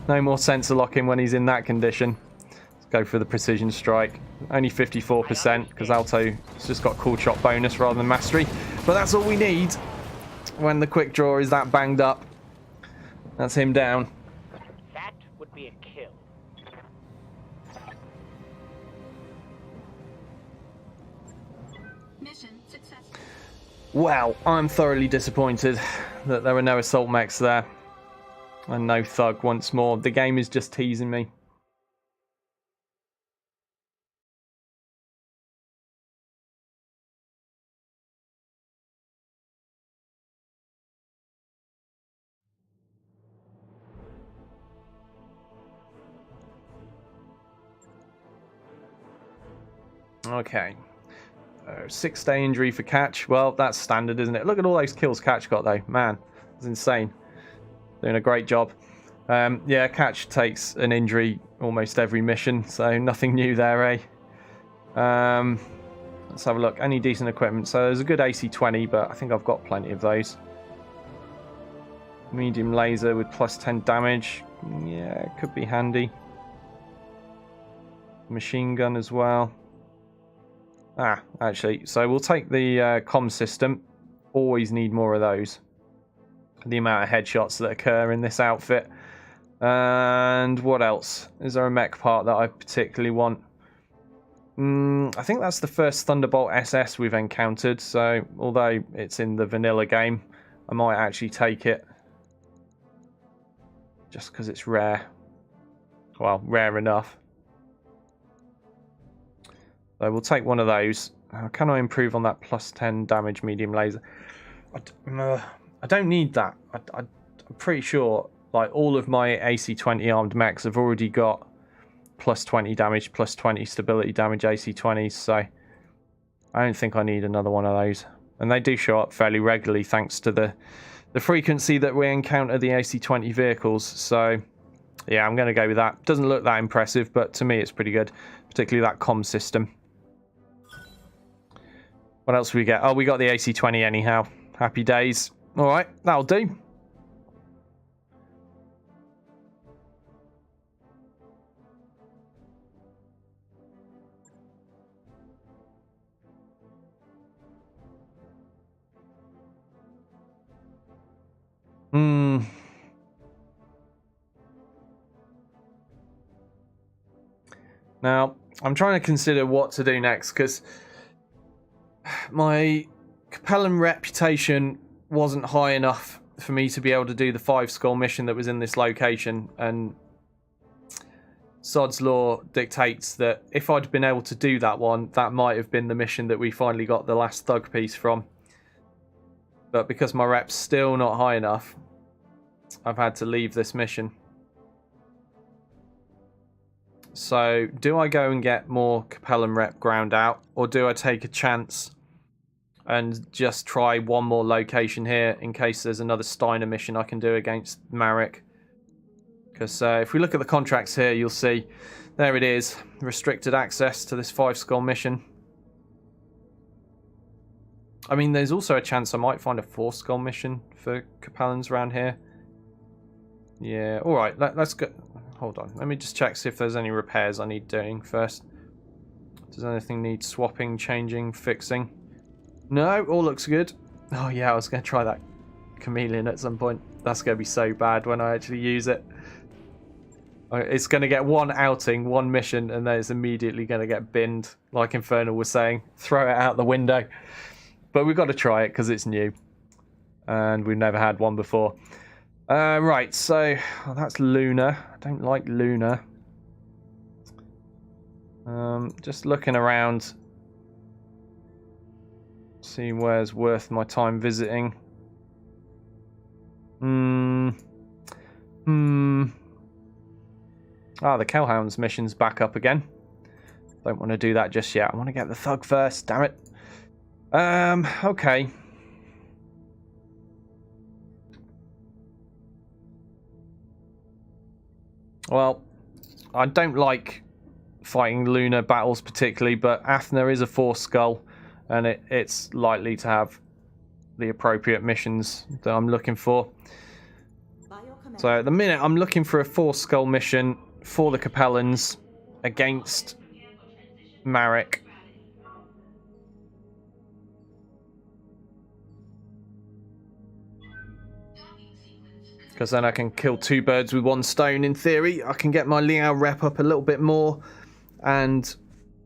No more sensor locking when he's in that condition. Let's go for the precision strike. Only 54% because Alto's just got cool shot bonus rather than mastery. But that's all we need when the quick draw is that banged up. That's him down. That would be a kill. Mission successful. Well, I'm thoroughly disappointed that there were no assault mechs there. And no thug once more. The game is just teasing me. Okay. 6-day injury for Catch. Well, that's standard, isn't it? Look at all those kills Catch got, though. Man, it's insane. Doing a great job. Yeah, Catch takes an injury almost every mission, so nothing new there, eh? Let's have a look. Any decent equipment? So there's a good AC-20, but I think I've got plenty of those. Medium laser with plus 10 damage. Yeah, could be handy. Machine gun as well. Ah, actually, so we'll take the comm system. Always need more of those. The amount of headshots that occur in this outfit. And what else? Is there a mech part that I particularly want? I think that's the first Thunderbolt SS we've encountered. So, although it's in the vanilla game, I might actually take it. Just because it's rare. Well, rare enough. So we'll take one of those. Can I improve on that plus 10 damage medium laser? I don't need that. I'm pretty sure like all of my AC-20 armed mechs have already got plus 20 damage, plus 20 stability damage AC-20s. So I don't think I need another one of those. And they do show up fairly regularly thanks to the frequency that we encounter the AC-20 vehicles. So yeah, I'm going to go with that. Doesn't look that impressive, but to me it's pretty good. Particularly that comm system. What else do we get? Oh, we got the AC-20 anyhow. Happy days. Alright, that'll do. Now, I'm trying to consider what to do next, because my Capellan reputation wasn't high enough for me to be able to do the 5-skull mission that was in this location, and Sod's Law dictates that if I'd been able to do that one, that might have been the mission that we finally got the last thug piece from. But because my rep's still not high enough, I've had to leave this mission. So, do I go and get more Capellan rep ground out, or do I take a chance and just try one more location here in case there's another Steiner mission I can do against Marek? Because if we look at the contracts here, you'll see there it is, restricted access to this 5-skull mission. I mean, there's also a chance I might find a 4-skull mission for Capellans around here. Yeah, alright, let's go. Hold on, let me just check, see if there's any repairs I need doing first. Does anything need swapping, changing, fixing? No, all looks good. Oh yeah, I was going to try that chameleon at some point. That's going to be so bad when I actually use it. It's going to get one outing, one mission, and then it's immediately going to get binned, like Infernal was saying. Throw it out the window. But we've got to try it because it's new. And we've never had one before. Right, so that's Luna. I don't like Luna. Just looking around. See where's worth my time visiting. Ah, the Kellhounds mission's back up again. Don't want to do that just yet. I want to get the thug first, damn it. Okay. Well, I don't like fighting Luna battles particularly, but Athna is a Force Skull, and it's likely to have the appropriate missions that I'm looking for. So at the minute, I'm looking for a Force Skull mission for the Capellans against Marek. Because then I can kill two birds with one stone in theory. I can get my Liao rep up a little bit more and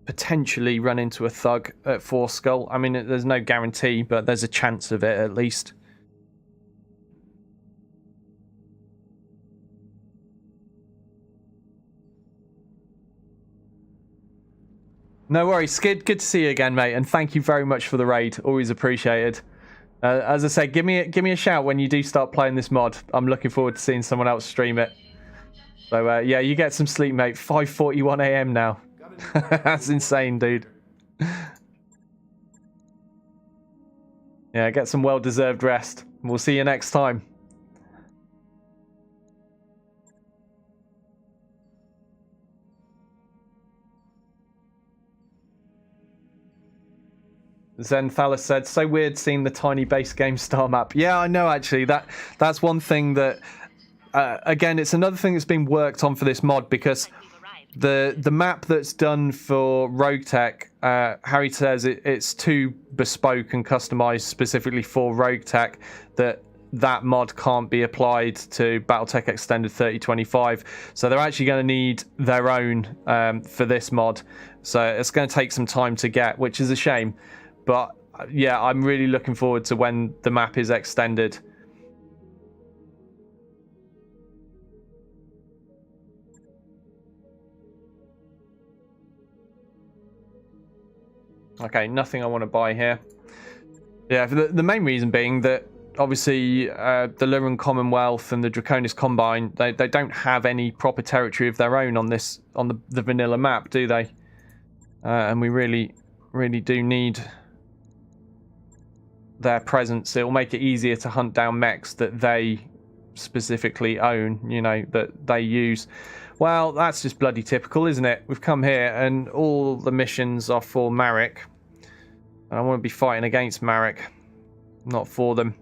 potentially run into a thug at Force Skull. I mean, there's no guarantee, but there's a chance of it at least. No worries, Skid. Good to see you again, mate, and thank you very much for the raid. Always appreciated. As I said, give me a shout when you do start playing this mod. I'm looking forward to seeing someone else stream it. So yeah, you get some sleep, mate. 5:41 AM now. That's insane, dude. Yeah, get some well-deserved rest. We'll see you next time. Zen Thalos said, so weird seeing the tiny base game star map. Yeah, I know, actually. That's one thing that... again, it's another thing that's been worked on for this mod, because the map that's done for Rogue Tech, Harry says it's too bespoke and customized specifically for Rogue Tech that mod can't be applied to Battletech Extended 3025. So they're actually going to need their own for this mod. So it's going to take some time to get, which is a shame. But yeah, I'm really looking forward to when the map is extended. Okay, nothing I want to buy here. Yeah, the main reason being that obviously the Luran Commonwealth and the Draconis Combine, they don't have any proper territory of their own on the vanilla map, do they? And we really do need their presence. It will make it easier to hunt down mechs that they specifically own, you know, that they use. Well, that's just bloody typical, isn't it? We've come here and all the missions are for Marek. And I want to be fighting against Marek, not for them.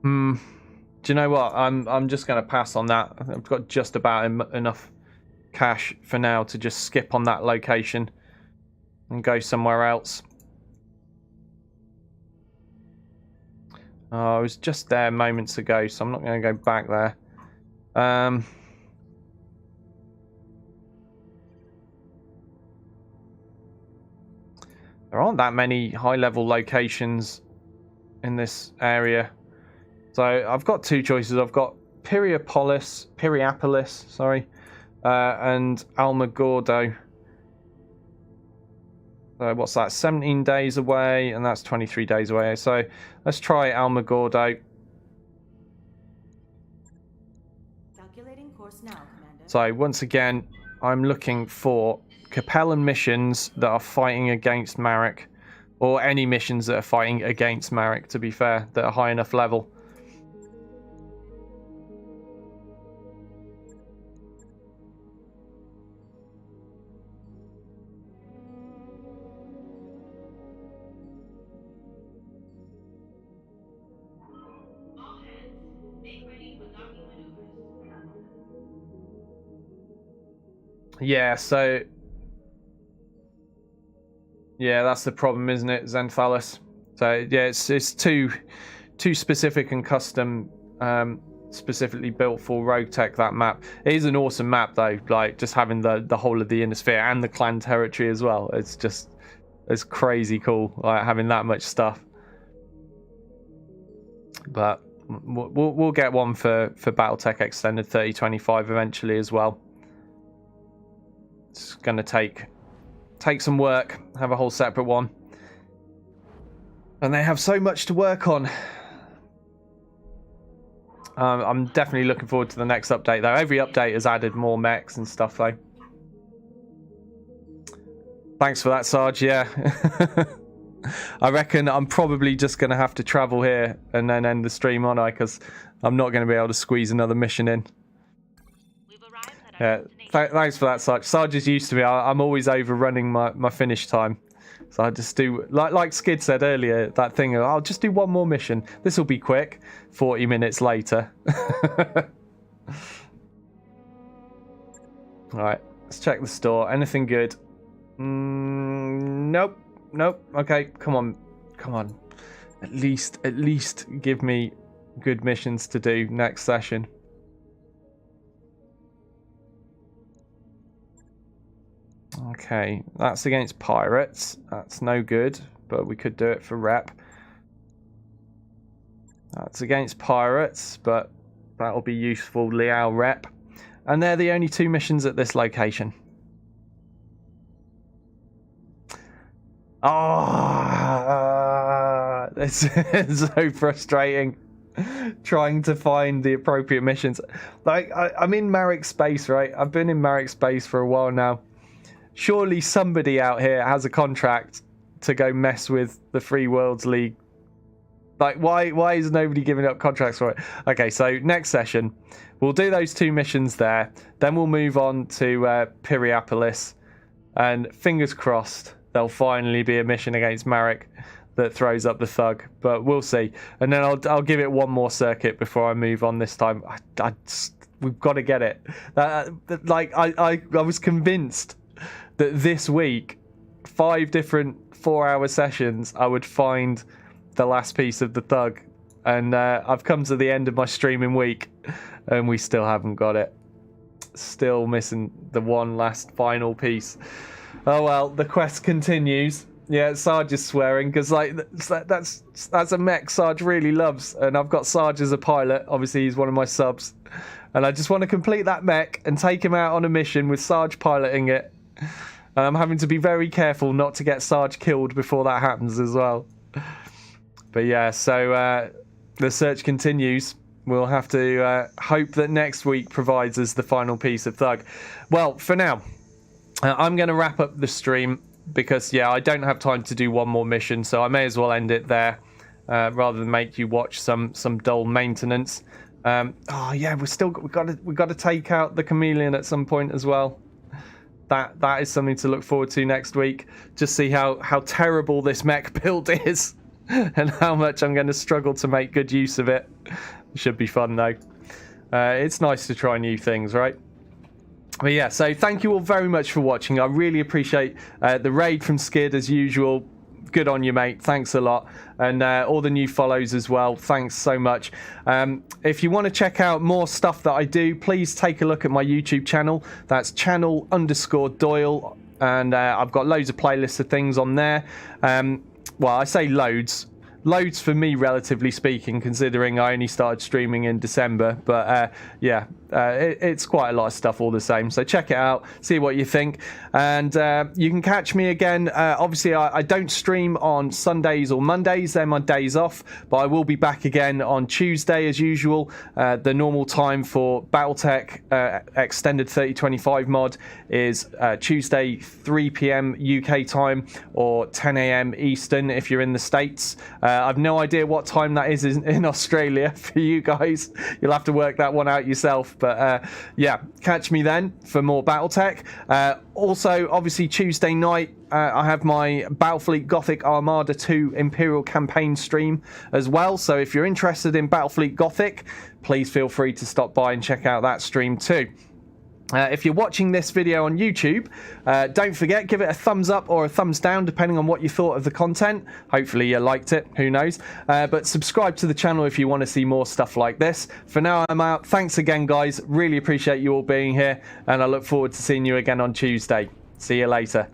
Do you know what? I'm just going to pass on that. I've got just about enough cash for now to just skip on that location and go somewhere else. I was just there moments ago, so I'm not going to go back there. There aren't that many high-level locations in this area. So I've got two choices. I've got Piriapolis, and Alamogordo. So what's that? 17 days away, and that's 23 days away. So let's try Alamogordo. Calculating course now, Commander. So once again, I'm looking for Capellan missions that are fighting against Marek, or any missions that are fighting against Marek, to be fair, that are high enough level. Yeah, so yeah, that's the problem, isn't it, Xenthalis? So yeah, it's too specific and custom, specifically built for Rogue Tech, that map. It is an awesome map though, like just having the whole of the inner sphere and the clan territory as well. It's crazy cool, like having that much stuff. But we'll get one for Battletech Extended 3025 eventually as well. It's gonna take some work, have a whole separate one. And they have so much to work on. I'm definitely looking forward to the next update though. Every update has added more mechs and stuff though. Thanks for that, Sarge, yeah. I reckon I'm probably just going to have to travel here and then end the stream, aren't I? Because I'm not going to be able to squeeze another mission in. Yeah, thanks for that, Sarge. Sarge is used to me. I'm always overrunning my finish time. So I just do, like Skid said earlier, that thing, I'll just do one more mission. This will be quick. 40 minutes later. Alright, let's check the store. Anything good? Nope. Okay, come on. At least give me good missions to do next session. Okay, that's against pirates. That's no good, but we could do it for rep. That's against pirates, but that'll be useful. Liao rep. And they're the only two missions at this location. Oh, it's so frustrating trying to find the appropriate missions. Like, I'm in Marek space, right? I've been in Marek space for a while now. Surely somebody out here has a contract to go mess with the Free Worlds League. Like, why is nobody giving up contracts for it? Okay, so next session, we'll do those two missions there. Then we'll move on to Piriapolis. And fingers crossed, there'll finally be a mission against Marek that throws up the thug. But we'll see. And then I'll give it one more circuit before I move on this time. We've got to get it. I was convinced that this week, 5 different 4-hour sessions, I would find the last piece of the thug. And I've come to the end of my streaming week and we still haven't got it. Still missing the one last final piece. Oh well, the quest continues. Yeah, Sarge is swearing because like that's a mech Sarge really loves, and I've got Sarge as a pilot. Obviously, he's one of my subs, and I just want to complete that mech and take him out on a mission with Sarge piloting it. And I'm having to be very careful not to get Sarge killed before that happens as well. But yeah, so the search continues. We'll have to hope that next week provides us the final piece of thug. Well, for now, I'm going to wrap up the stream because, yeah, I don't have time to do one more mission, so I may as well end it there rather than make you watch some dull maintenance. Oh yeah, we've got to take out the chameleon at some point as well. That is something to look forward to next week. Just see how terrible this mech build is and how much I'm going to struggle to make good use of it. It should be fun though. It's nice to try new things, right? But yeah, so thank you all very much for watching. I really appreciate the raid from Skid as usual. Good on you, mate. Thanks a lot. And all the new follows as well. Thanks so much. If you want to check out more stuff that I do, please take a look at my YouTube channel. That's channel_Doyle. And I've got loads of playlists of things on there. Well, I say loads. Loads for me, relatively speaking, considering I only started streaming in December. But yeah, it's quite a lot of stuff all the same. So check it out, see what you think. And you can catch me again. Obviously, I don't stream on Sundays or Mondays. They're my days off. But I will be back again on Tuesday as usual. The normal time for Battletech Extended 3025 mod is Tuesday 3 p.m. UK time or 10 a.m. Eastern if you're in the States. I've no idea what time that is in Australia for you guys. You'll have to work that one out yourself. But yeah, catch me then for more Battletech. Also, obviously, Tuesday night, I have my Battlefleet Gothic Armada 2 Imperial Campaign stream as well. So if you're interested in Battlefleet Gothic, please feel free to stop by and check out that stream too. If you're watching this video on YouTube, don't forget, give it a thumbs up or a thumbs down, depending on what you thought of the content. Hopefully you liked it, who knows. But subscribe to the channel if you want to see more stuff like this. For now, I'm out. Thanks again, guys. Really appreciate you all being here, and I look forward to seeing you again on Tuesday. See you later.